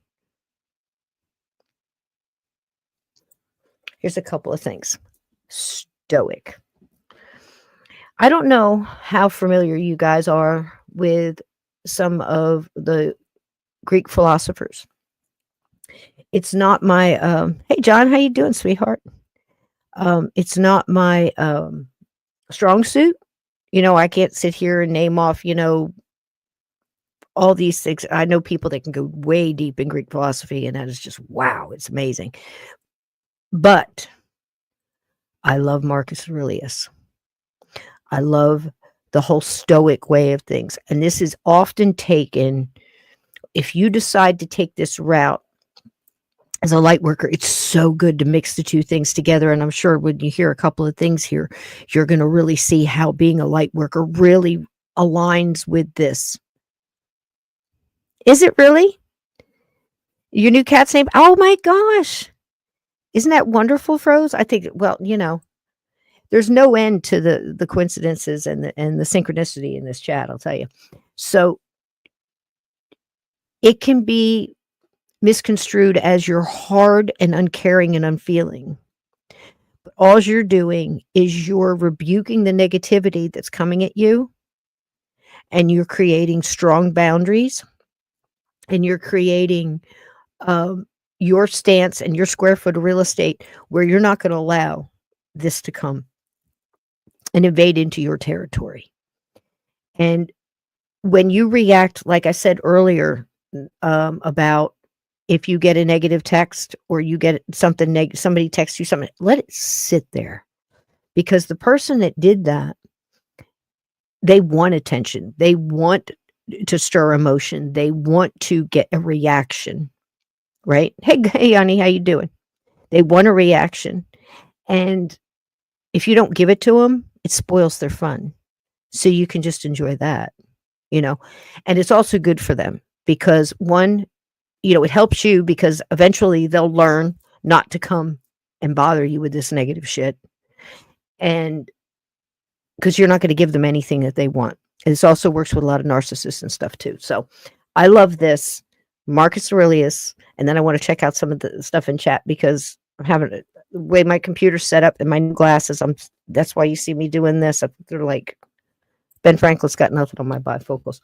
Here's a couple of things. Stoic. I don't know how familiar you guys are with some of the Greek philosophers. It's not my hey John, how you doing, sweetheart? It's not my strong suit. I can't sit here and name off, all these things. I know people that can go way deep in Greek philosophy, and that is just wow, it's amazing. But I love Marcus Aurelius. I love the whole Stoic way of things. And this is often taken, if you decide to take this route as a light worker, it's so good to mix the two things together. And I'm sure when you hear a couple of things here, you're going to really see how being a light worker really aligns with this. Is it really? Your new cat's name? Oh my gosh. Isn't that wonderful, Froze? I think, well, there's no end to the coincidences and the synchronicity in this chat, I'll tell you. So it can be misconstrued as you're hard and uncaring and unfeeling. But all you're doing is you're rebuking the negativity that's coming at you, and you're creating strong boundaries, and you're creating your stance and your square foot of real estate where you're not going to allow this to come and invade into your territory. And when you react, like I said earlier, about if you get a negative text or you get something somebody texts you something, let it sit there, because the person that did that, they want attention. They want to stir emotion. They want to get a reaction. right? Hey, honey, how you doing? They want a reaction. And if you don't give it to them, it spoils their fun. So you can just enjoy that, you know? And it's also good for them because one, it helps you because eventually they'll learn not to come and bother you with this negative shit. And because you're not going to give them anything that they want. This also works with a lot of narcissists and stuff too. So I love this. Marcus Aurelius. And then I want to check out some of the stuff in chat because I'm having the way my computer's set up and my new glasses. That's why you see me doing this. They're like, Ben Franklin's got nothing on my bifocals.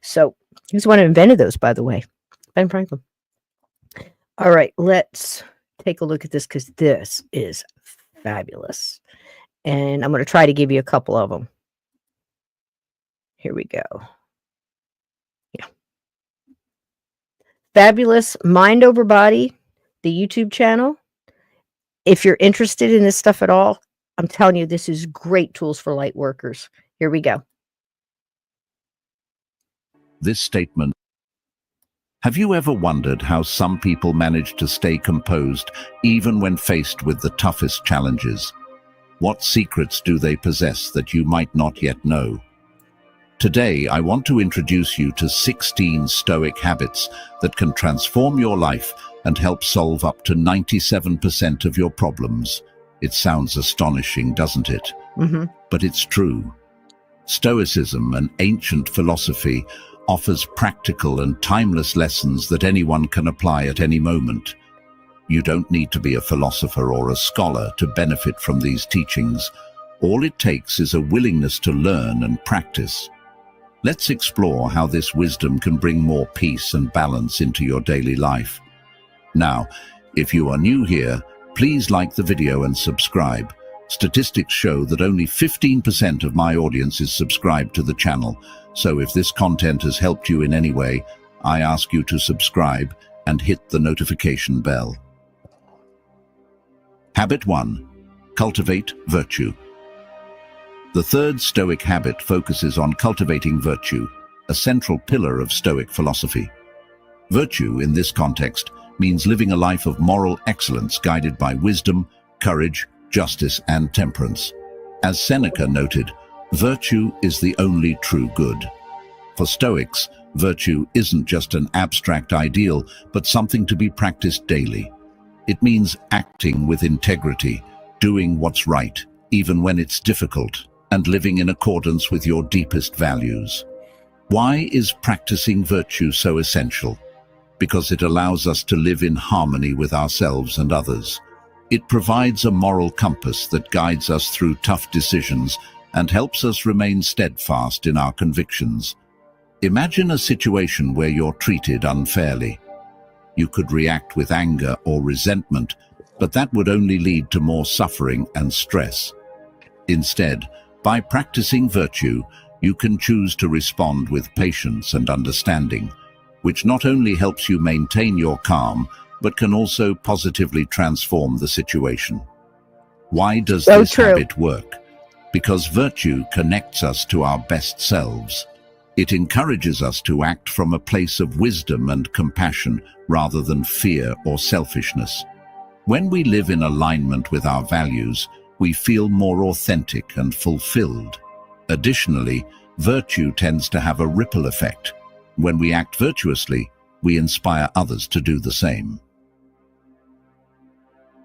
So he's the one who invented those, by the way. Ben Franklin. All right, let's take a look at this because this is fabulous. And I'm going to try to give you a couple of them. Here we go. Yeah. Fabulous Mind Over Body, the YouTube channel. If you're interested in this stuff at all, I'm telling you, this is great tools for light workers. Here we go. This statement. Have you ever wondered how some people manage to stay composed even when faced with the toughest challenges? What secrets do they possess that you might not yet know? Today, I want to introduce you to 16 Stoic habits that can transform your life and help solve up to 97% of your problems. It sounds astonishing, doesn't it? Mm-hmm. But it's true. Stoicism, an ancient philosophy, offers practical and timeless lessons that anyone can apply at any moment. You don't need to be a philosopher or a scholar to benefit from these teachings. All it takes is a willingness to learn and practice. Let's explore how this wisdom can bring more peace and balance into your daily life. Now, if you are new here, please like the video and subscribe. Statistics show that only 15% of my audience is subscribed to the channel, so if this content has helped you in any way, I ask you to subscribe and hit the notification bell. Habit 1. Cultivate virtue. The third Stoic habit focuses on cultivating virtue, a central pillar of Stoic philosophy. Virtue, in this context, means living a life of moral excellence guided by wisdom, courage, justice, and temperance. As Seneca noted, virtue is the only true good. For Stoics, virtue isn't just an abstract ideal, but something to be practiced daily. It means acting with integrity, doing what's right, even when it's difficult, and living in accordance with your deepest values. Why is practicing virtue so essential? Because it allows us to live in harmony with ourselves and others. It provides a moral compass that guides us through tough decisions and helps us remain steadfast in our convictions. Imagine a situation where you're treated unfairly. You could react with anger or resentment, but that would only lead to more suffering and stress. Instead, by practicing virtue, you can choose to respond with patience and understanding, which not only helps you maintain your calm, but can also positively transform the situation. Why does this habit work? Because virtue connects us to our best selves. It encourages us to act from a place of wisdom and compassion rather than fear or selfishness. When we live in alignment with our values, we feel more authentic and fulfilled. Additionally, virtue tends to have a ripple effect. When we act virtuously, we inspire others to do the same.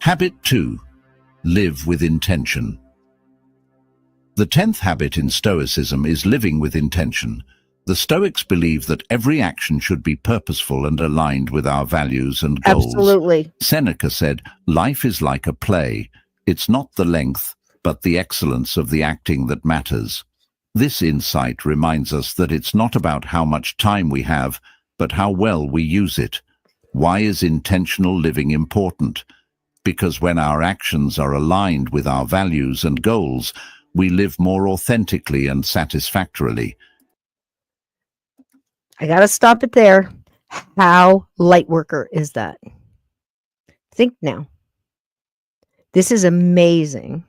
Habit 2. Live with intention. The 10th habit in Stoicism is living with intention. The Stoics believe that every action should be purposeful and aligned with our values and goals. Absolutely. Seneca said, "Life is like a play. It's not the length, but the excellence of the acting that matters." This insight reminds us that it's not about how much time we have, but how well we use it. Why is intentional living important? Because when our actions are aligned with our values and goals, we live more authentically and satisfactorily. I got to stop it there. How light worker is that? Think now. This is amazing.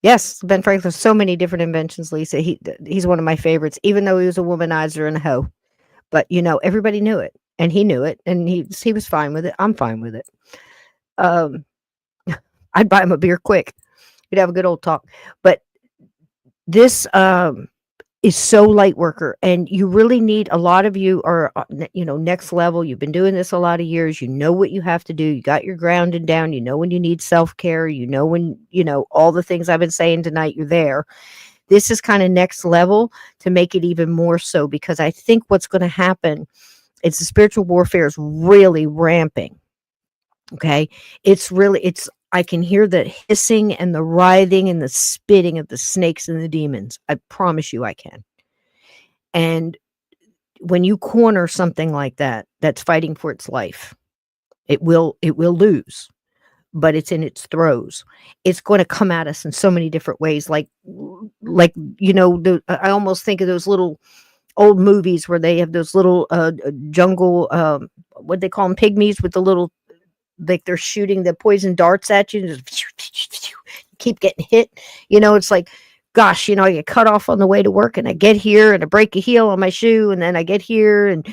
Yes, Ben Franklin, so many different inventions, Lisa. He's one of my favorites, even though he was a womanizer and a hoe. But, everybody knew it. and he knew it, and he was fine with it. I'm fine with it. Um, I'd buy him a beer quick. We'd have a good old talk. But this is so light worker, and you really need, a lot of you are next level. You've been doing this a lot of years. You know what you have to do. You got your grounding down. You know when you need self-care. You know when all the things I've been saying tonight, you're there. This is kind of next level to make it even more so, because I think what's going to happen is the spiritual warfare is really ramping. Okay. I can hear the hissing and the writhing and the spitting of the snakes and the demons. I promise you I can. And when you corner something like that, that's fighting for its life, it will lose, but it's in its throes. It's going to come at us in so many different ways. I almost think of those little old movies where they have those little jungle, what they call them, pygmies, with the little, like they're shooting the poison darts at you and just keep getting hit. It's like, gosh, I get cut off on the way to work, and I get here and I break a heel on my shoe, and then I get here and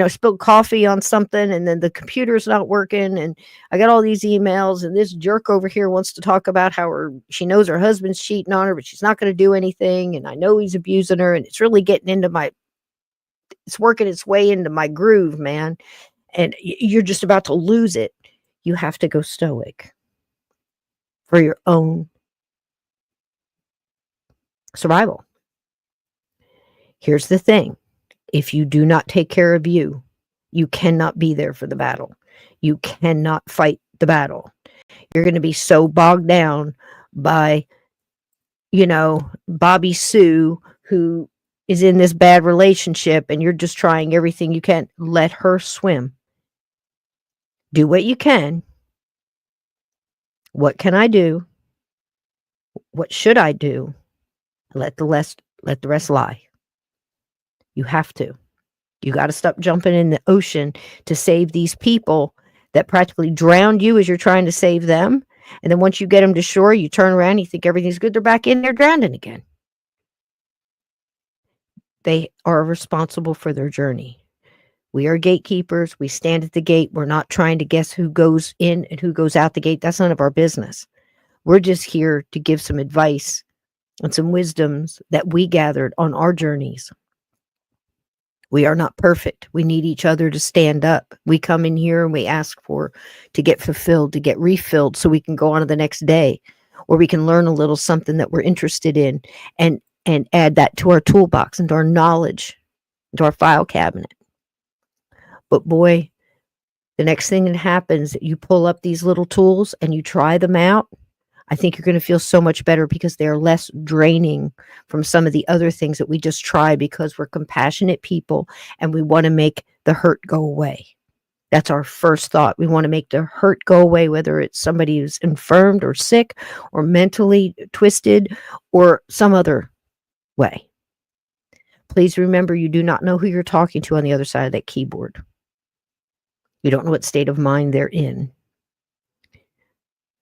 spill coffee on something, and then the computer's not working, and I got all these emails, and this jerk over here wants to talk about how she knows her husband's cheating on her, but she's not going to do anything, and I know he's abusing her, and it's really getting into it's working its way into my groove, man, and you're just about to lose it. You have to go stoic for your own survival. Here's the thing. If you do not take care of you, you cannot be there for the battle. You cannot fight the battle. You're going to be so bogged down by, Bobby Sue, who is in this bad relationship, and you're just trying everything you can. Let her swim. Do what you can. What can I do? What should I do? Let the rest lie. You have to. You got to stop jumping in the ocean to save these people that practically drowned you as you're trying to save them. And then once you get them to shore, you turn around, you think everything's good. They're back in there drowning again. They are responsible for their journey. We are gatekeepers. We stand at the gate. We're not trying to guess who goes in and who goes out the gate. That's none of our business. We're just here to give some advice and some wisdoms that we gathered on our journeys. We are not perfect. We need each other to stand up. We come in here and we ask to get fulfilled, to get refilled, so we can go on to the next day, or we can learn a little something that we're interested in and add that to our toolbox and to our knowledge, to our file cabinet. But boy, the next thing that happens, you pull up these little tools and you try them out. I think you're going to feel so much better, because they're less draining from some of the other things that we just try, because we're compassionate people and we want to make the hurt go away. That's our first thought. We want to make the hurt go away, whether it's somebody who's infirmed or sick or mentally twisted or some other way. Please remember, you do not know who you're talking to on the other side of that keyboard. You don't know what state of mind they're in.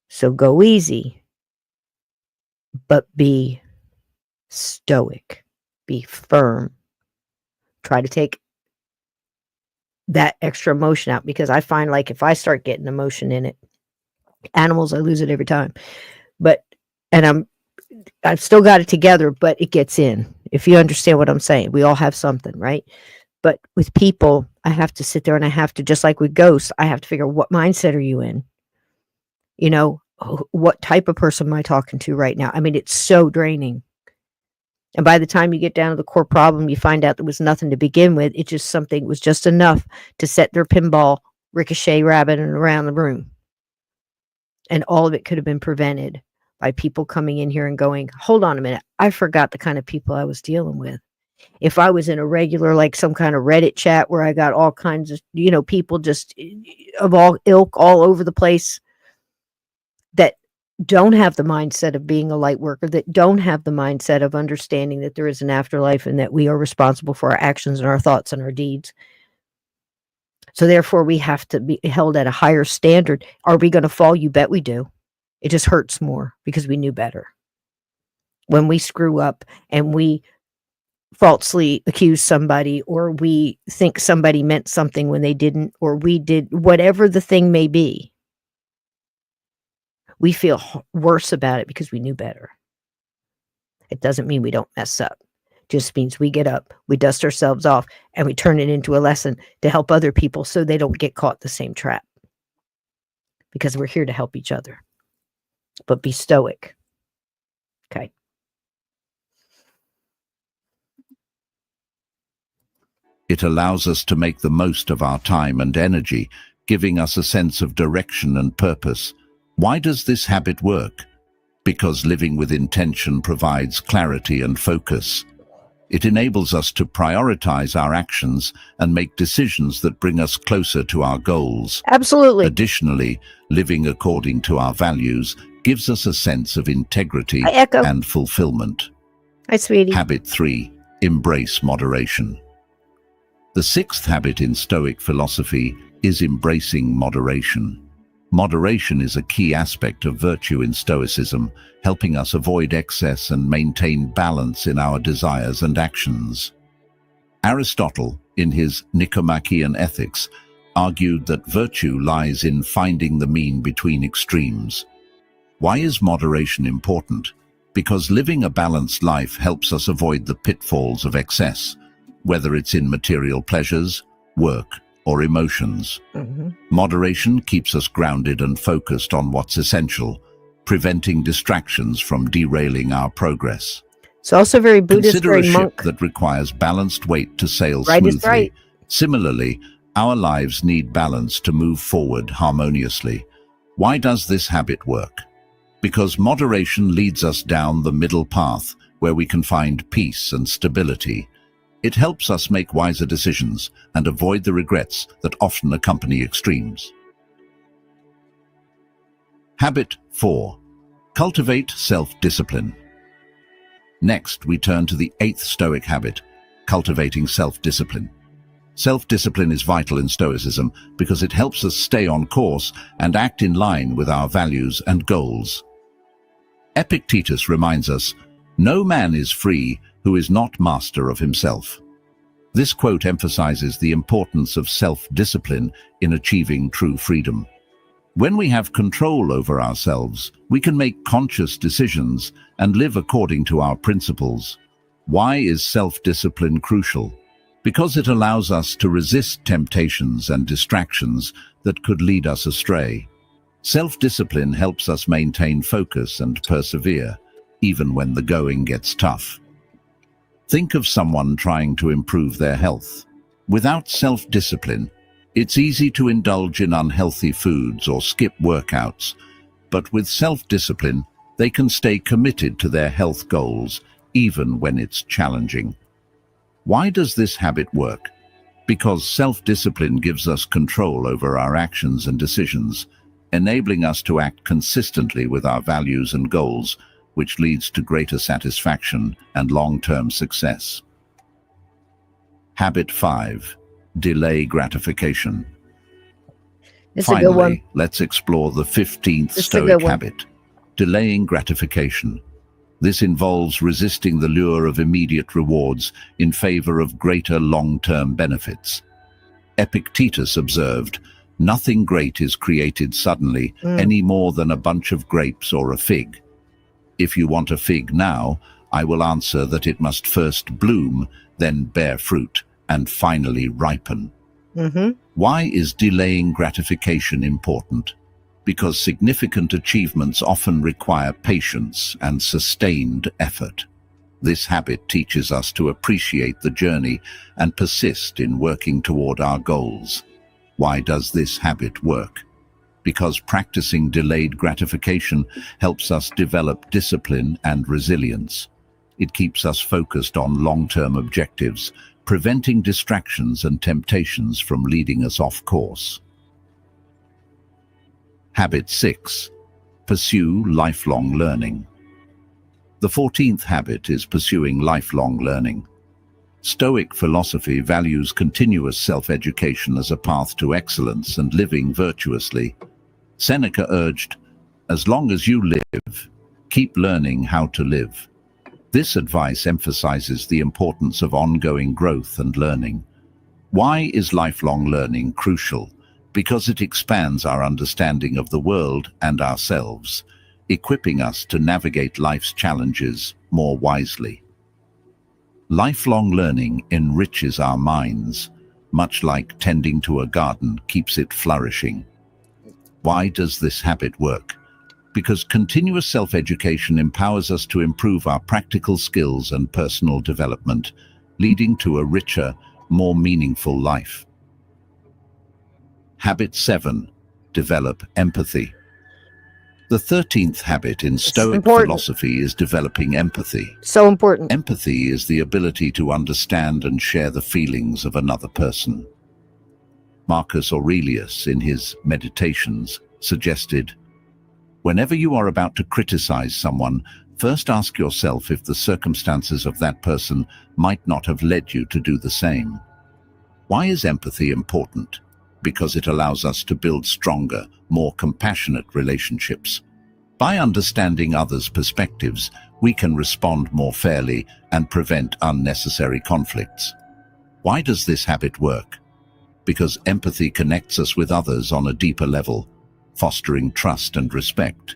So go easy, but be stoic, be firm. Try to take that extra emotion out, because I find, like, if I start getting emotion in it, animals, I lose it every time. I've still got it together, but it gets in. If you understand what I'm saying, we all have something, right? But with people, I have to sit there and I have to, just like with ghosts, I have to figure out, what mindset are you in? What type of person am I talking to right now? I mean, it's so draining. And by the time you get down to the core problem, you find out there was nothing to begin with. It was just enough to set their pinball ricochet rabbit around the room. And all of it could have been prevented by people coming in here and going, hold on a minute, I forgot the kind of people I was dealing with. If I was in a regular, like some kind of Reddit chat where I got all kinds of, people just of all ilk all over the place, that don't have the mindset of being a light worker, that don't have the mindset of understanding that there is an afterlife and that we are responsible for our actions and our thoughts and our deeds. So therefore, we have to be held at a higher standard. Are we going to fall? You bet we do. It just hurts more because we knew better. When we screw up and we falsely accuse somebody, or we think somebody meant something when they didn't, or we did whatever the thing may be. We feel worse about it because we knew better. It doesn't mean we don't mess up. It just means we get up, we dust ourselves off, and we turn it into a lesson to help other people so they don't get caught in the same trap. Because we're here to help each other. But be stoic. Okay. It allows us to make the most of our time and energy, giving us a sense of direction and purpose. Why does this habit work? Because living with intention provides clarity and focus. It enables us to prioritize our actions and make decisions that bring us closer to our goals. Absolutely. Additionally, living according to our values gives us a sense of integrity and fulfillment. Hi, sweetie. Habit 3. Embrace moderation. The sixth habit in Stoic philosophy is embracing moderation. Moderation is a key aspect of virtue in Stoicism, helping us avoid excess and maintain balance in our desires and actions. Aristotle, in his Nicomachean Ethics, argued that virtue lies in finding the mean between extremes. Why is moderation important? Because living a balanced life helps us avoid the pitfalls of excess, whether it's in material pleasures, work, or emotions. Moderation keeps us grounded and focused on what's essential, preventing distractions from derailing our progress. It's also very Buddhist, Consider very a monk. ship that requires balanced weight to sail Right is smoothly. right. Similarly, our lives need balance to move forward harmoniously. Why does this habit work? Because moderation leads us down the middle path where we can find peace and stability. It helps us make wiser decisions and avoid the regrets that often accompany extremes. Habit 4. Cultivate self-discipline. Next, we turn to the eighth Stoic habit, cultivating self-discipline. Self-discipline is vital in Stoicism because it helps us stay on course and act in line with our values and goals. Epictetus reminds us, "No man is free who is not master of himself." This quote emphasizes the importance of self-discipline in achieving true freedom. When we have control over ourselves, we can make conscious decisions and live according to our principles. Why is self-discipline crucial? Because it allows us to resist temptations and distractions that could lead us astray. Self-discipline helps us maintain focus and persevere, even when the going gets tough. Think of someone trying to improve their health. Without self-discipline, it's easy to indulge in unhealthy foods or skip workouts, but with self-discipline, they can stay committed to their health goals, even when it's challenging. Why does this habit work? Because self-discipline gives us control over our actions and decisions, enabling us to act consistently with our values and goals, which leads to greater satisfaction and long-term success. Habit 5. Delay gratification. It's a good one. Finally, let's explore the 15th It's a Stoic good one. habit, delaying gratification. This involves resisting the lure of immediate rewards in favor of greater long-term benefits. Epictetus observed, "Nothing great is created suddenly, any more than a bunch of grapes or a fig. If you want a fig now, I will answer that it must first bloom, then bear fruit, and finally ripen." Why is delaying gratification important? Because significant achievements often require patience and sustained effort. This habit teaches us to appreciate the journey and persist in working toward our goals. Why does this habit work? Because practicing delayed gratification helps us develop discipline and resilience. It keeps us focused on long-term objectives, preventing distractions and temptations from leading us off course. Habit 6. Pursue lifelong learning. The 14th habit is pursuing lifelong learning. Stoic philosophy values continuous self-education as a path to excellence and living virtuously. Seneca urged, "As long as you live, keep learning how to live." This advice emphasizes the importance of ongoing growth and learning. Why is lifelong learning crucial? Because it expands our understanding of the world and ourselves, equipping us to navigate life's challenges more wisely. Lifelong learning enriches our minds, much like tending to a garden keeps it flourishing. Why does this habit work? Because continuous self-education empowers us to improve our practical skills and personal development, leading to a richer, more meaningful life. Habit 7. Develop empathy. The 13th habit in Stoic philosophy is developing empathy. So important. Empathy is the ability to understand and share the feelings of another person. Marcus Aurelius, in his Meditations, suggested, "Whenever you are about to criticize someone, first ask yourself if the circumstances of that person might not have led you to do the same." Why is empathy important? Because it allows us to build stronger, more compassionate relationships. By understanding others' perspectives, we can respond more fairly and prevent unnecessary conflicts. Why does this habit work? Because empathy connects us with others on a deeper level, fostering trust and respect.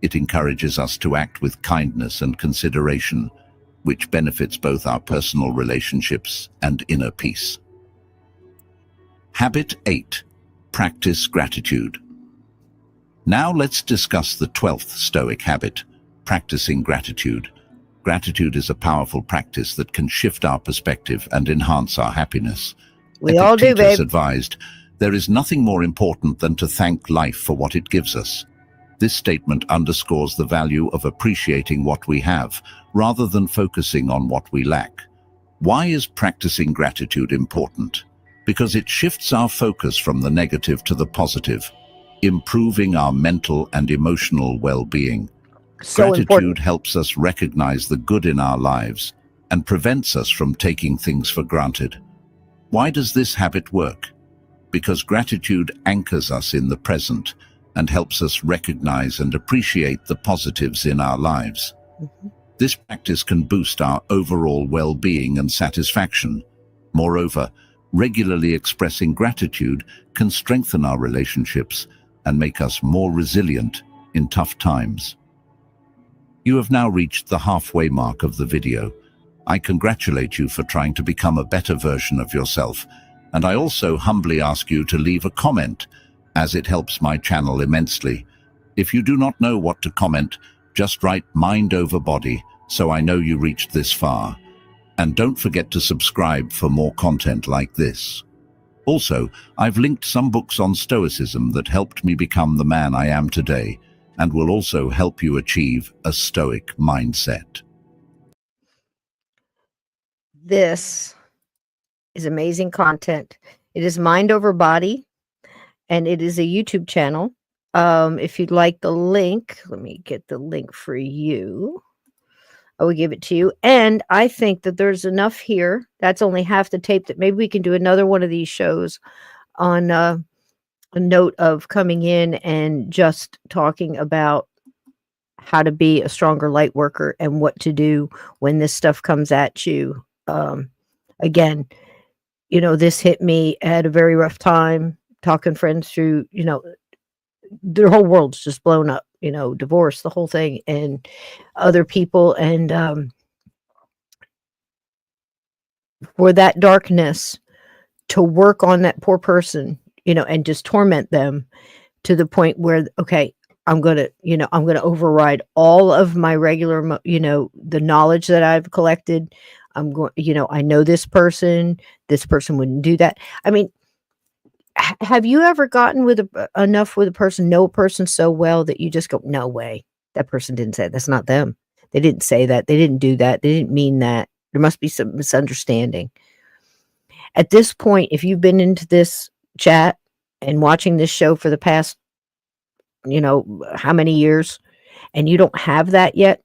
It encourages us to act with kindness and consideration, which benefits both our personal relationships and inner peace. Habit 8. Practice gratitude. Now let's discuss the 12th Stoic habit, practicing gratitude. Gratitude is a powerful practice that can shift our perspective and enhance our happiness. We all do, babe. Advised, there is nothing more important than to thank life for what it gives us. This statement underscores the value of appreciating what we have, rather than focusing on what we lack. Why is practicing gratitude important? Because it shifts our focus from the negative to the positive, improving our mental and emotional well-being. Gratitude helps us recognize the good in our lives and prevents us from taking things for granted. Why does this habit work? Because gratitude anchors us in the present and helps us recognize and appreciate the positives in our lives. This practice can boost our overall well-being and satisfaction. Moreover, regularly expressing gratitude can strengthen our relationships and make us more resilient in tough times. You have now reached the halfway mark of the video. I congratulate you for trying to become a better version of yourself, and I also humbly ask you to leave a comment, as it helps my channel immensely. If you do not know what to comment, just write "mind over body" so I know you reached this far. And don't forget to subscribe for more content like this. Also, I've linked some books on Stoicism that helped me become the man I am today, and will also help you achieve a Stoic mindset. This is amazing content. It is Mind Over Body, and it is a YouTube channel. If you'd like the link, let me get the link for you. I will give it to you. And I think that there's enough here. That's only half the tape, that maybe we can do another one of these shows on a note of coming in and just talking about how to be a stronger light worker and what to do when this stuff comes at you. Again, this hit me at a very rough time, talking friends through, their whole world's just blown up, divorce, the whole thing, and other people. And for that darkness to work on that poor person, and just torment them to the point where, okay, I'm going to override all of my regular, the knowledge that I've collected. I'm going, I know this person wouldn't do that. I mean, have you ever gotten enough with a person, know a person so well that you just go, no way, that person didn't say that. That's not them. They didn't say that. They didn't do that. They didn't mean that. There must be some misunderstanding. At this point, if you've been into this chat and watching this show for the past, how many years, and you don't have that yet,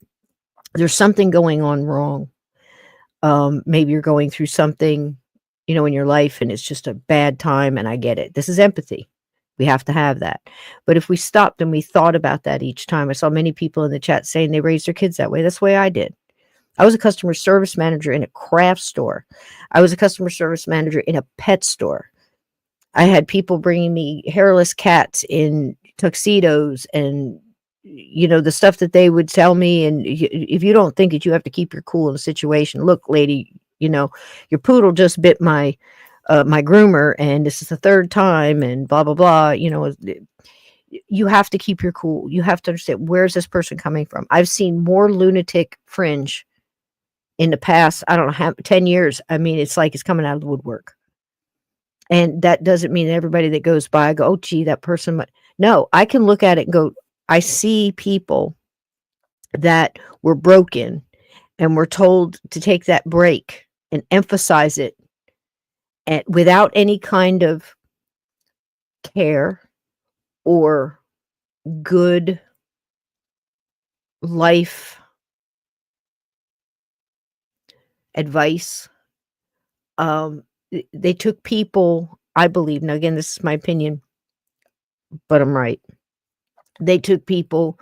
there's something going on wrong. Maybe you're going through something, in your life, and it's just a bad time, and I get it. This is empathy. We have to have that. But if we stopped and we thought about that each time, I saw many people in the chat saying they raised their kids that way. That's the way I did. I was a customer service manager in a craft store. I was a customer service manager in a pet store. I had people bringing me hairless cats in tuxedos and, the stuff that they would tell me. And if you don't think that you have to keep your cool in a situation, look, lady, your poodle just bit my groomer, and this is the third time, and blah, blah, blah. You have to keep your cool. You have to understand, where's this person coming from? I've seen more lunatic fringe in the past, I don't know, how 10 years. I mean, it's like it's coming out of the woodwork. And that doesn't mean that everybody that goes by, I go, oh, gee, that person. No, I can look at it and go, I see people that were broken and were told to take that break and emphasize it, and without any kind of care or good life advice. They took people, I believe, now again, this is my opinion, but I'm right. They took people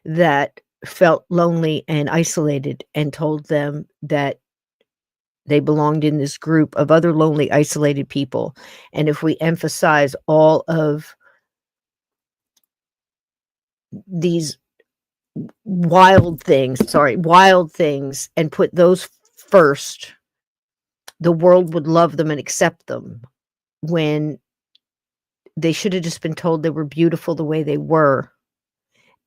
that felt lonely and isolated and told them that they belonged in this group of other lonely, isolated people. And if we emphasize all of these wild things, and put those first, the world would love them and accept them, when they should have just been told they were beautiful the way they were,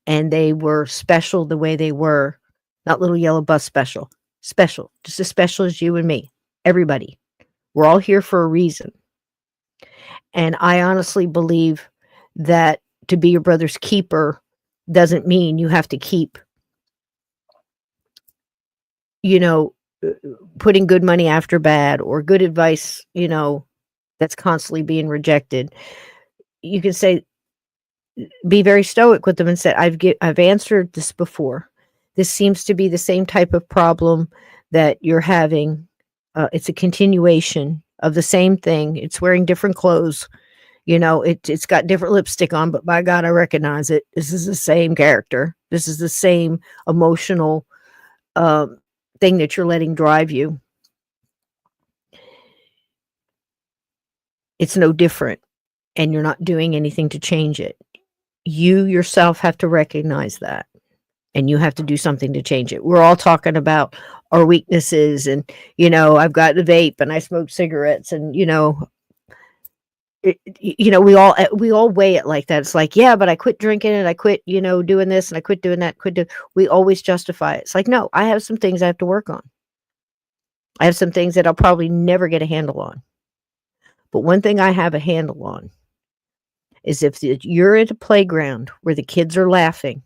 and they were special the way they were. Not little yellow bus special, just as special as you and me, everybody. We're all here for a reason. And I honestly believe that to be your brother's keeper doesn't mean you have to keep, putting good money after bad, or good advice, that's constantly being rejected. You can say, be very stoic with them and say, I've answered this before. This seems to be the same type of problem that you're having. It's a continuation of the same thing. It's wearing different clothes. It's got different lipstick on, but by God, I recognize it. This is the same character. This is the same emotional thing that you're letting drive you. It's no different, and you're not doing anything to change it. You yourself have to recognize that, and you have to do something to change it. We're all talking about our weaknesses, and, I've got the vape and I smoke cigarettes, and, we all weigh it like that. It's like, yeah, but I quit drinking and I quit, doing this and I quit doing that. We always justify it. It's like, no, I have some things I have to work on. I have some things that I'll probably never get a handle on. But one thing I have a handle on is if you're at a playground where the kids are laughing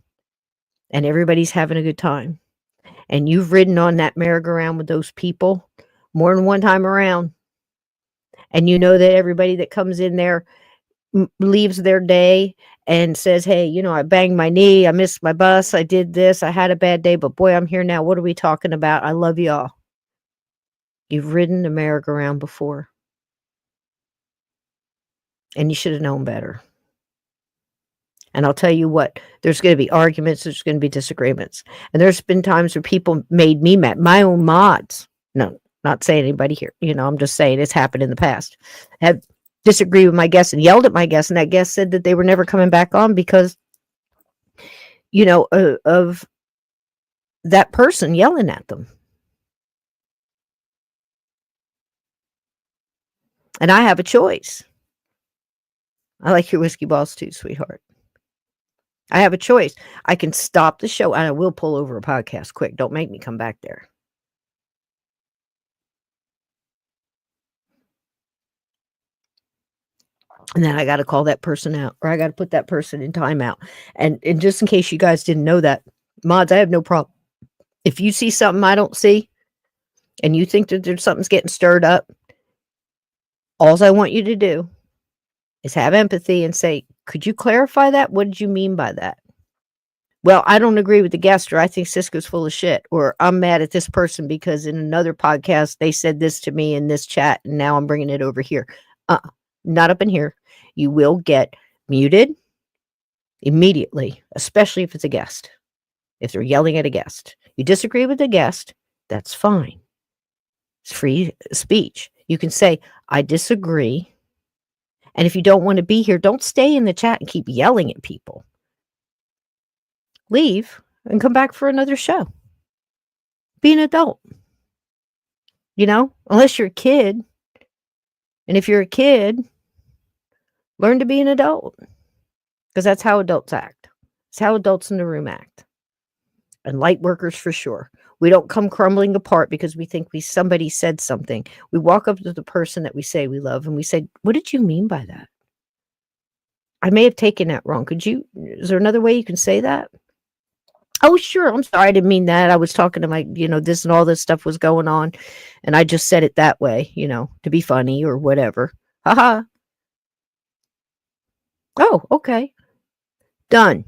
and everybody's having a good time, and you've ridden on that merry-go-round with those people more than one time around, and you know that everybody that comes in there leaves their day and says, hey, I banged my knee, I missed my bus, I did this, I had a bad day, but boy, I'm here now. What are we talking about? I love y'all. You've ridden the merry-go-round before, and you should have known better. And I'll tell you what, there's going to be arguments, there's going to be disagreements. And there's been times where people made me mad, my own mods. No, not saying anybody here. I'm just saying it's happened in the past. Have disagreed with my guests and yelled at my guests, and that guest said that they were never coming back on because, of that person yelling at them. And I have a choice. I like your whiskey balls too, sweetheart. I have a choice. I can stop the show, and I will pull over a podcast quick. Don't make me come back there. And then I got to call that person out, or I got to put that person in timeout. And just in case you guys didn't know that, mods, I have no problem. If you see something I don't see, and you think that there's something's getting stirred up, all I want you to do is have empathy and say, could you clarify that? What did you mean by that? Well, I don't agree with the guest, or I think Cisco's full of shit, or I'm mad at this person because in another podcast, they said this to me in this chat, and now I'm bringing it over here. Not up in here. You will get muted immediately, especially if it's a guest. If they're yelling at a guest. You disagree with the guest, That's fine. It's free speech. You can say, I disagree. And if you don't want to be here, don't stay in the chat and keep yelling at people. Leave and come back for another show. Be an adult. Unless you're a kid. And if you're a kid, learn to be an adult. Because that's how adults act. It's how adults in the room act. And light workers for sure. We don't come crumbling apart because we think somebody said something. We walk up to the person that we say we love and we say, what did you mean by that? I may have taken that wrong. Is there another way you can say that? Oh, sure. I'm sorry. I didn't mean that. I was talking to my, this and all this stuff was going on. And I just said it that way, to be funny or whatever. Haha. Oh, okay. Done.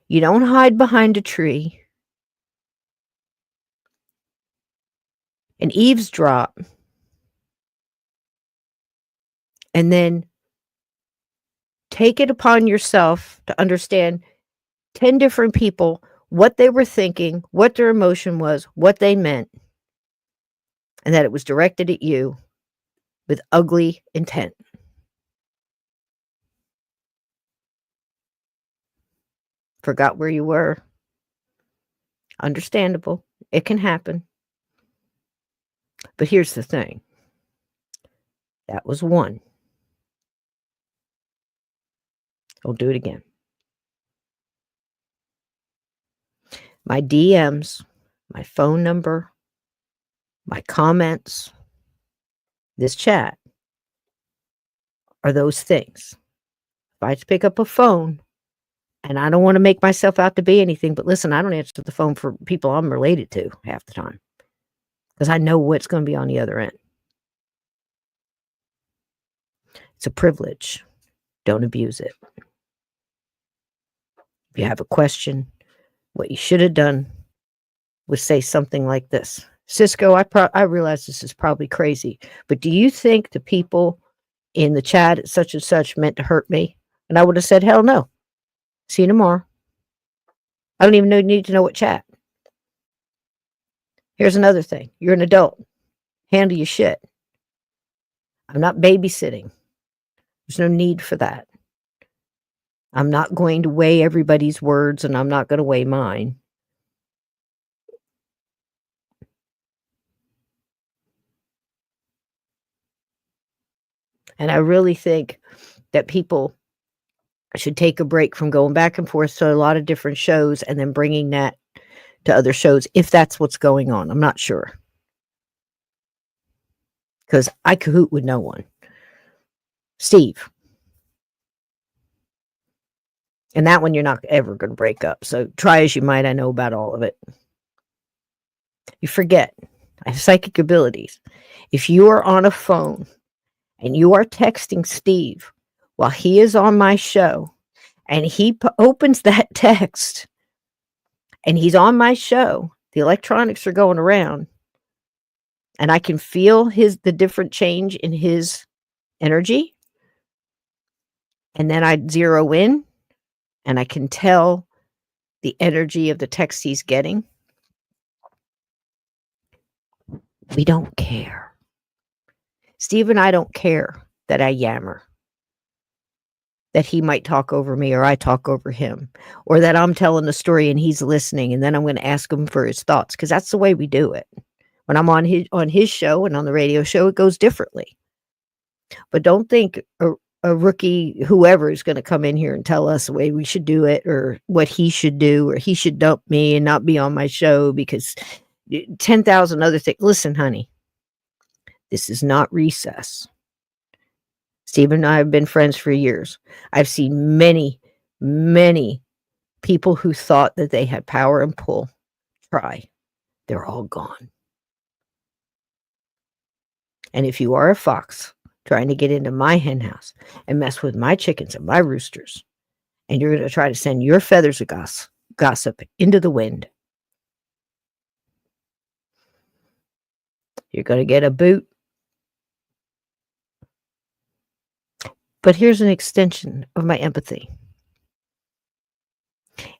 You don't hide behind a tree and eavesdrop and then take it upon yourself to understand 10 different people, what they were thinking, what their emotion was, what they meant, and that it was directed at you with ugly intent. Forgot where you were. Understandable. It can happen. But here's the thing. That was one. I'll do it again. My DMs, my phone number, my comments, this chat are those things. If I pick up a phone, and I don't want to make myself out to be anything, but listen, I don't answer the phone for people I'm related to half the time because I know what's going to be on the other end. It's a privilege. Don't abuse it. If you have a question, what you should have done was say something like this. Cisco, I realize this is probably crazy, but do you think the people in the chat at such and such meant to hurt me? And I would have said, hell no. See you tomorrow. I don't even need to know what chat. Here's another thing. You're an adult. Handle your shit. I'm not babysitting. There's no need for that. I'm not going to weigh everybody's words, and I'm not going to weigh mine. And I really think that people should take a break from going back and forth to a lot of different shows and then bringing that to other shows, if that's what's going on. I'm not sure. Because I cahoot with no one. Steve. And that one you're not ever going to break up. So try as you might, I know about all of it. You forget. I have psychic abilities. If you are on a phone and you are texting Steve while he is on my show and he opens that text and he's on my show, the electronics are going around and I can feel the different change in his energy. And then I zero in and I can tell the energy of the text he's getting. We don't care. Steve and I don't care that I yammer, that he might talk over me or I talk over him, or that I'm telling the story and he's listening and then I'm going to ask him for his thoughts, because that's the way we do it. When I'm on his show and on the radio show, it goes differently. But don't think a rookie, whoever, is going to come in here and tell us the way we should do it or what he should do, or he should dump me and not be on my show because 10,000 other things. Listen, honey, this is not recess. Steve and I have been friends for years. I've seen many, many people who thought that they had power and pull try. They're all gone. And if you are a fox trying to get into my hen house and mess with my chickens and my roosters, and you're going to try to send your feathers of gossip into the wind, you're going to get a boot. But here's an extension of my empathy.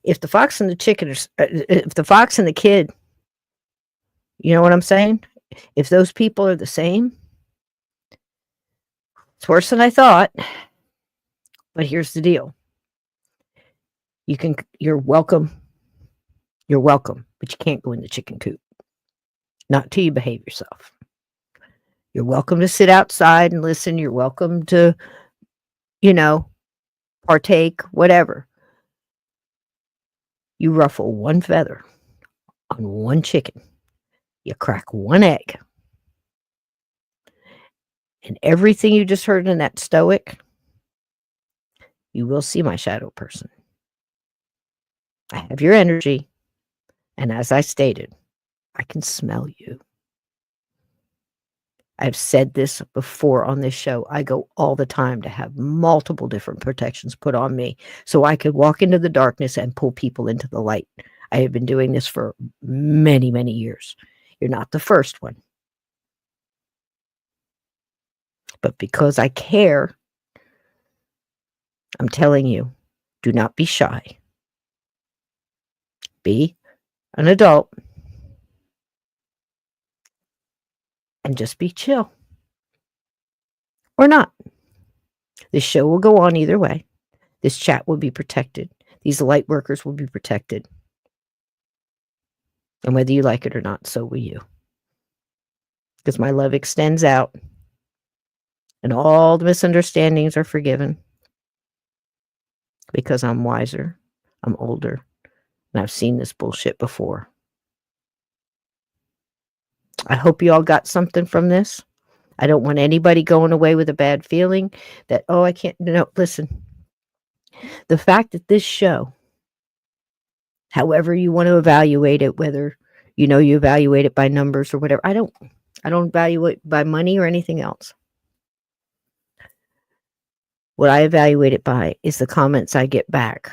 If the fox and the chicken, if the fox and the kid You know what I'm saying? If those people are the same, it's worse than I thought. But here's the deal. You're welcome. You're welcome, but you can't go in the chicken coop. Not till you behave yourself. You're welcome to sit outside and listen. You're welcome to, partake, whatever. You ruffle one feather on one chicken. You crack one egg. And everything you just heard in that stoic, you will see my shadow person. I have your energy. And as I stated, I can smell you. I've said this before on this show. I go all the time to have multiple different protections put on me so I could walk into the darkness and pull people into the light. I have been doing this for many, many years. You're not the first one. But because I care, I'm telling you, do not be shy. Be an adult and just be chill. Or not. This show will go on either way. This chat will be protected. These light workers will be protected. And whether you like it or not, so will you. Because my love extends out. And all the misunderstandings are forgiven. Because I'm wiser. I'm older. And I've seen this bullshit before. I hope you all got something from this. I don't want anybody going away with a bad feeling that, I can't. No, listen. The fact that this show, however you want to evaluate it, whether, you evaluate it by numbers or whatever, I don't evaluate by money or anything else. What I evaluate it by is the comments I get back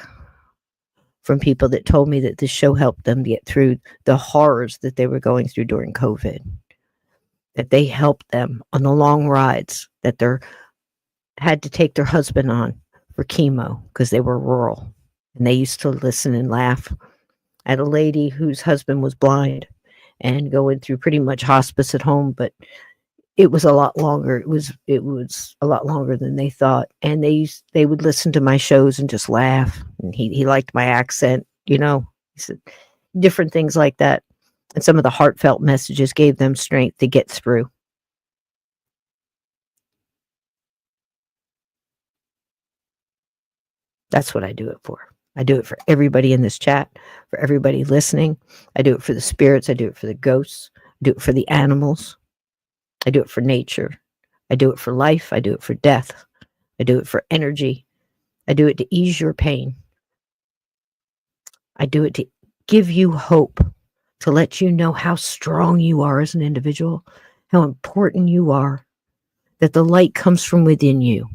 from people that told me that this show helped them get through the horrors that they were going through during COVID. That they helped them on the long rides that they had to take their husband on for chemo because they were rural. And they used to listen and laugh at a lady whose husband was blind and going through pretty much hospice at home, but it was a lot longer. It was a lot longer than they thought. And they would listen to my shows and just laugh. And he liked my accent, he said different things like that. And some of the heartfelt messages gave them strength to get through. That's what I do it for. I do it for everybody in this chat, for everybody listening. I do it for the spirits. I do it for the ghosts. I do it for the animals. I do it for nature. I do it for life. I do it for death. I do it for energy. I do it to ease your pain. I do it to give you hope, to let you know how strong you are as an individual, how important you are, that the light comes from within you.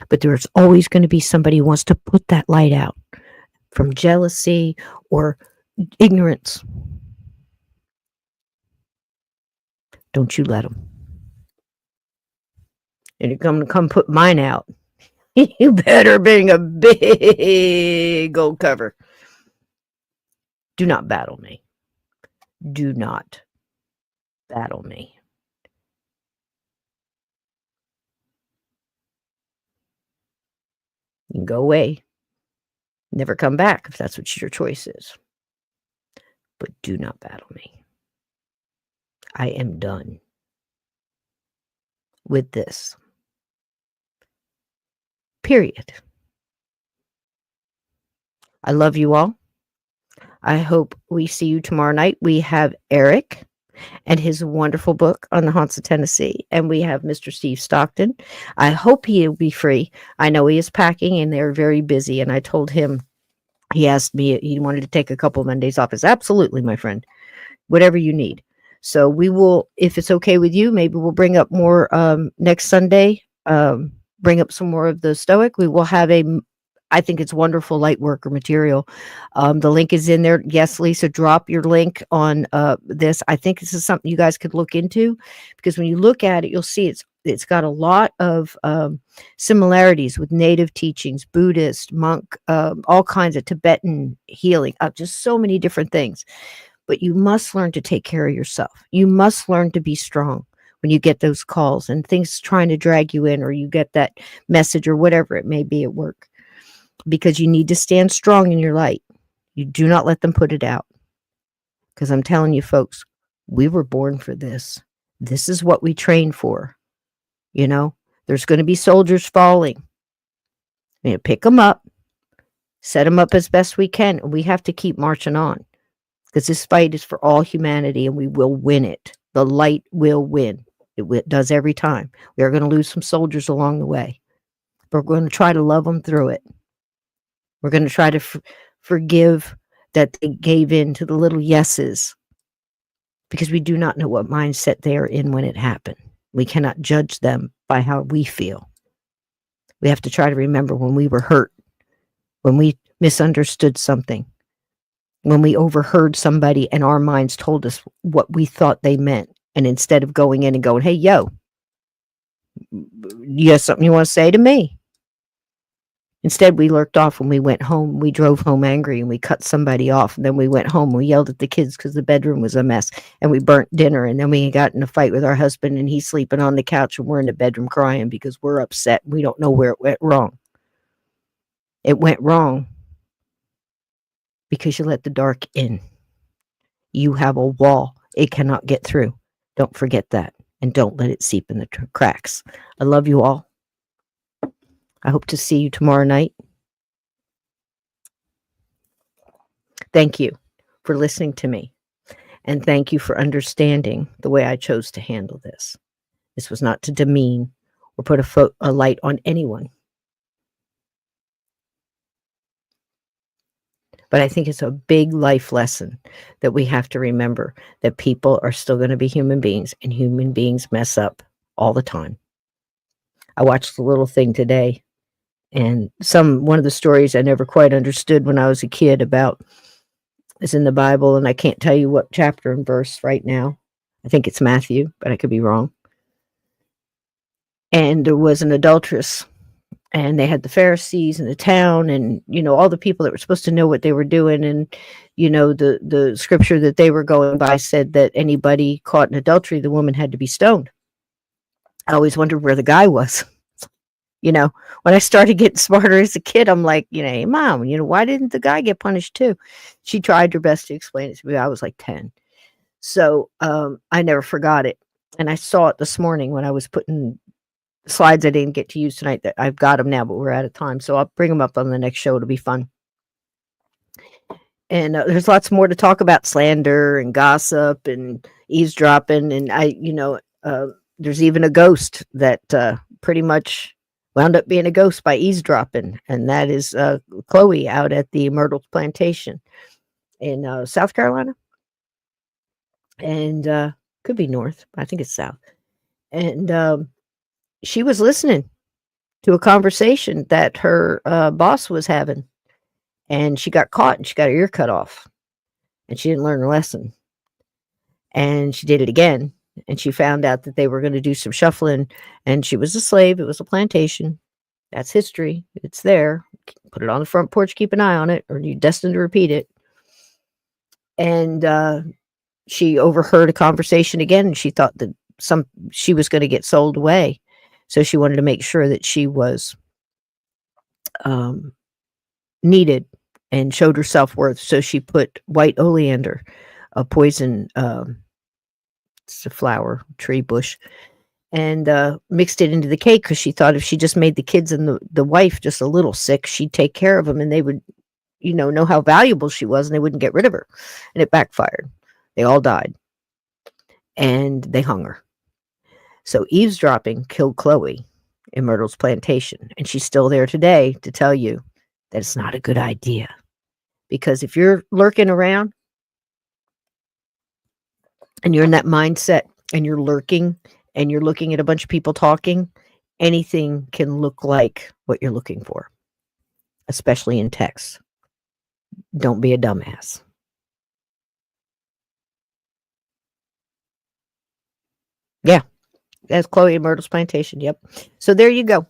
But there's always going to be somebody who wants to put that light out from jealousy or ignorance. Don't you let them. And you're going to come put mine out. You better bring a big gold cover. Do not battle me. Do not battle me. You can go away. Never come back if that's what your choice is. But do not battle me. I am done with this. Period. I love you all. I hope we see you tomorrow night. We have Eric and his wonderful book on the haunts of Tennessee. And we have Mr. Steve Stockton. I hope he'll be free. I know he is packing and they're very busy. And I told him, he asked me, he wanted to take a couple of Mondays off. It's absolutely, my friend, whatever you need. So we will, if it's okay with you, maybe we'll bring up more next Sunday, bring up some more of the Stoic. We will have I think it's wonderful light worker material. The link is in there. Yes, Lisa, drop your link on this. I think this is something you guys could look into, because when you look at it, you'll see it's got a lot of similarities with native teachings, Buddhist, monk, all kinds of Tibetan healing, just so many different things. but you must learn to take care of yourself. You must learn to be strong when you get those calls and things trying to drag you in, or you get that message or whatever it may be at work, because you need to stand strong in your light. You do not let them put it out. Because I'm telling you, folks, we were born for this. This is what we train for. You know, there's going to be soldiers falling. Pick them up, set them up as best we can. And we have to keep marching on, because this fight is for all humanity, and we will win it. The light will win. It does every time. We are going to lose some soldiers along the way, but we're going to try to love them through it. We're going to try to forgive that they gave in to the little yeses, because we do not know what mindset they are in when it happened. We cannot judge them by how we feel. We have to try to remember when we were hurt, when we misunderstood something, when we overheard somebody and our minds told us what we thought they meant. And instead of going in and going, hey, yo, you have something you want to say to me? Instead, we lurked off when we went home. We drove home angry and we cut somebody off. And then we went home. We yelled at the kids because the bedroom was a mess. And we burnt dinner. And then we got in a fight with our husband, and he's sleeping on the couch and we're in the bedroom crying because we're upset. We don't know where it went wrong. It went wrong because you let the dark in. You have a wall it cannot get through. Don't forget that. And don't let it seep in the cracks. I love you all. I hope to see you tomorrow night. Thank you for listening to me. And thank you for understanding the way I chose to handle this. This was not to demean or put a light on anyone. But I think it's a big life lesson that we have to remember, that people are still going to be human beings, and human beings mess up all the time. I watched the little thing today, and one of the stories I never quite understood when I was a kid about is in the Bible, and I can't tell you what chapter and verse right now. I think it's Matthew, but I could be wrong. And there was an adulteress, and they had the Pharisees in the town, and, all the people that were supposed to know what they were doing. And, the scripture that they were going by said that anybody caught in adultery, the woman had to be stoned. I always wondered where the guy was. When I started getting smarter as a kid, I'm like, hey, Mom, why didn't the guy get punished too? She tried her best to explain it to me. I was like 10. So I never forgot it. And I saw it this morning when I was putting slides I didn't get to use tonight. That I've got them now, but we're out of time. So I'll bring them up on the next show. It'll be fun. And there's lots more to talk about: slander and gossip and eavesdropping. And there's even a ghost that pretty much wound up being a ghost by eavesdropping. And that is Chloe out at the Myrtle Plantation in South Carolina. And could be north. I think it's south. And she was listening to a conversation that her boss was having, and she got caught and she got her ear cut off, and she didn't learn her lesson, and she did it again, and she found out that they were going to do some shuffling, and she was a slave. It was a plantation. That's history. It's there. Put it on the front porch, keep an eye on it, or you're destined to repeat it. And she overheard a conversation again, and she thought that she was going to get sold away. So she wanted to make sure that she was needed and showed her self-worth. So she put white oleander, a poison, it's a flower, tree, bush, and mixed it into the cake, because she thought if she just made the kids and the wife just a little sick, she'd take care of them, and they would, know how valuable she was, and they wouldn't get rid of her. And it backfired. They all died. And they hung her. So eavesdropping killed Chloe in Myrtle's plantation. And she's still there today to tell you that it's not a good idea. Because if you're lurking around and you're in that mindset and you're lurking and you're looking at a bunch of people talking, anything can look like what you're looking for, especially in text. Don't be a dumbass. Yeah. That's Chloe and Myrtle's plantation. Yep. So there you go.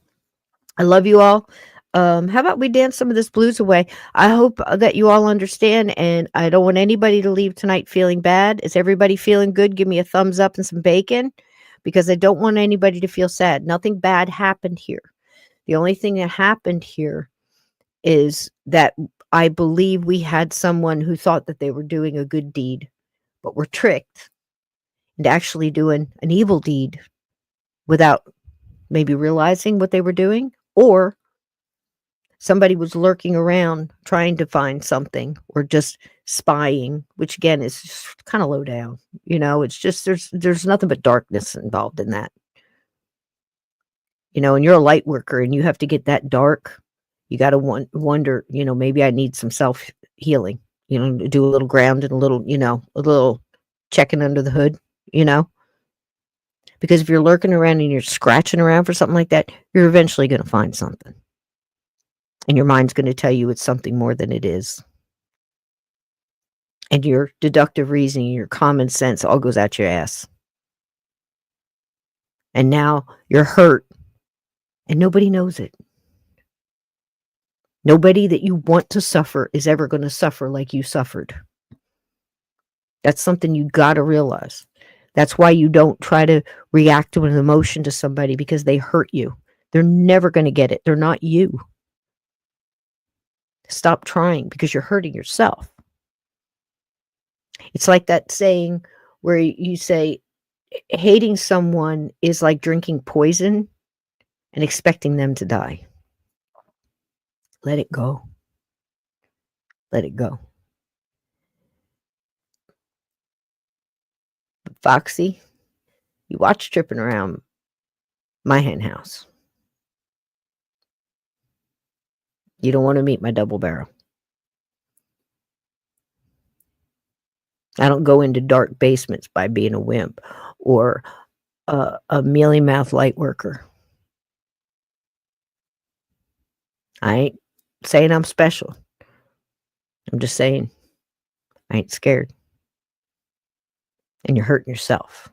I love you all. How about we dance some of this blues away? I hope that you all understand, and I don't want anybody to leave tonight feeling bad. Is everybody feeling good? Give me a thumbs up and some bacon, because I don't want anybody to feel sad. Nothing bad happened here. The only thing that happened here is that I believe we had someone who thought that they were doing a good deed, but were tricked into actually doing an evil deed without maybe realizing what they were doing, or somebody was lurking around trying to find something, or just spying, which again is just kind of low down. It's just there's nothing but darkness involved in that. And you're a light worker and you have to get that dark. You got to wonder, maybe I need some self healing, do a little grounding, a little checking under the hood, because if you're lurking around and you're scratching around for something like that, you're eventually going to find something. And your mind's going to tell you it's something more than it is. And your deductive reasoning, your common sense all goes out your ass. And now you're hurt and nobody knows it. Nobody that you want to suffer is ever going to suffer like you suffered. That's something you got to realize. That's why you don't try to react to an emotion to somebody, because they hurt you. They're never going to get it. They're not you. Stop trying, because you're hurting yourself. It's like that saying where you say hating someone is like drinking poison and expecting them to die. Let it go. Let it go. Foxy, you watch tripping around my hen house. You don't want to meet my double barrel. I don't go into dark basements by being a wimp or a mealy mouth light worker. I ain't saying I'm special. I'm just saying I ain't scared. And you're hurting yourself.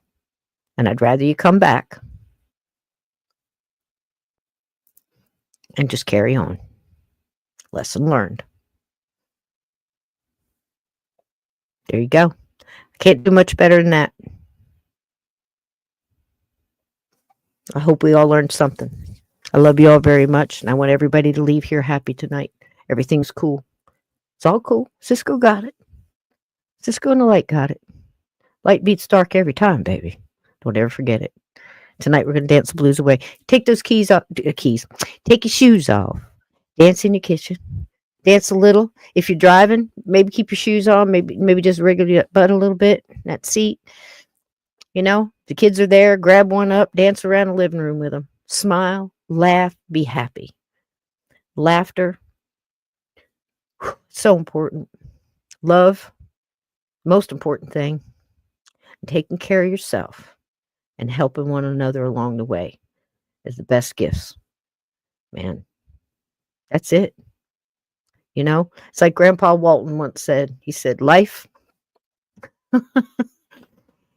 And I'd rather you come back and just carry on. Lesson learned. There you go. I can't do much better than that. I hope we all learned something. I love you all very much, and I want everybody to leave here happy tonight. Everything's cool. It's all cool. Cisco got it. Cisco and the light got it. Light beats dark every time, baby. Don't ever forget it. Tonight we're going to dance the blues away. Take those keys off. Take your shoes off. Dance in your kitchen. Dance a little. If you're driving, maybe keep your shoes on. Maybe just wriggle your butt a little bit in that seat. The kids are there. Grab one up. Dance around the living room with them. Smile. Laugh. Be happy. Laughter. So important. Love. Most important thing. Taking care of yourself and helping one another along the way is the best gifts. Man, that's it. It's like Grandpa Walton once said. He said, life,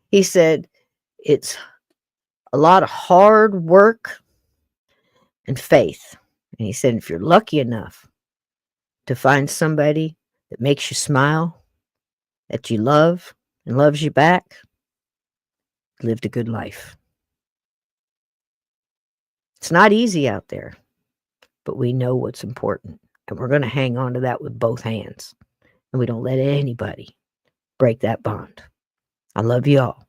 he said, it's a lot of hard work and faith. And he said, if you're lucky enough to find somebody that makes you smile, that you love and loves you back, lived a good life. It's not easy out there, but we know what's important. And we're going to hang on to that with both hands. And we don't let anybody break that bond. I love you all.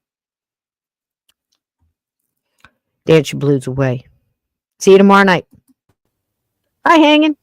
Dance your blues away. See you tomorrow night. Bye, hanging.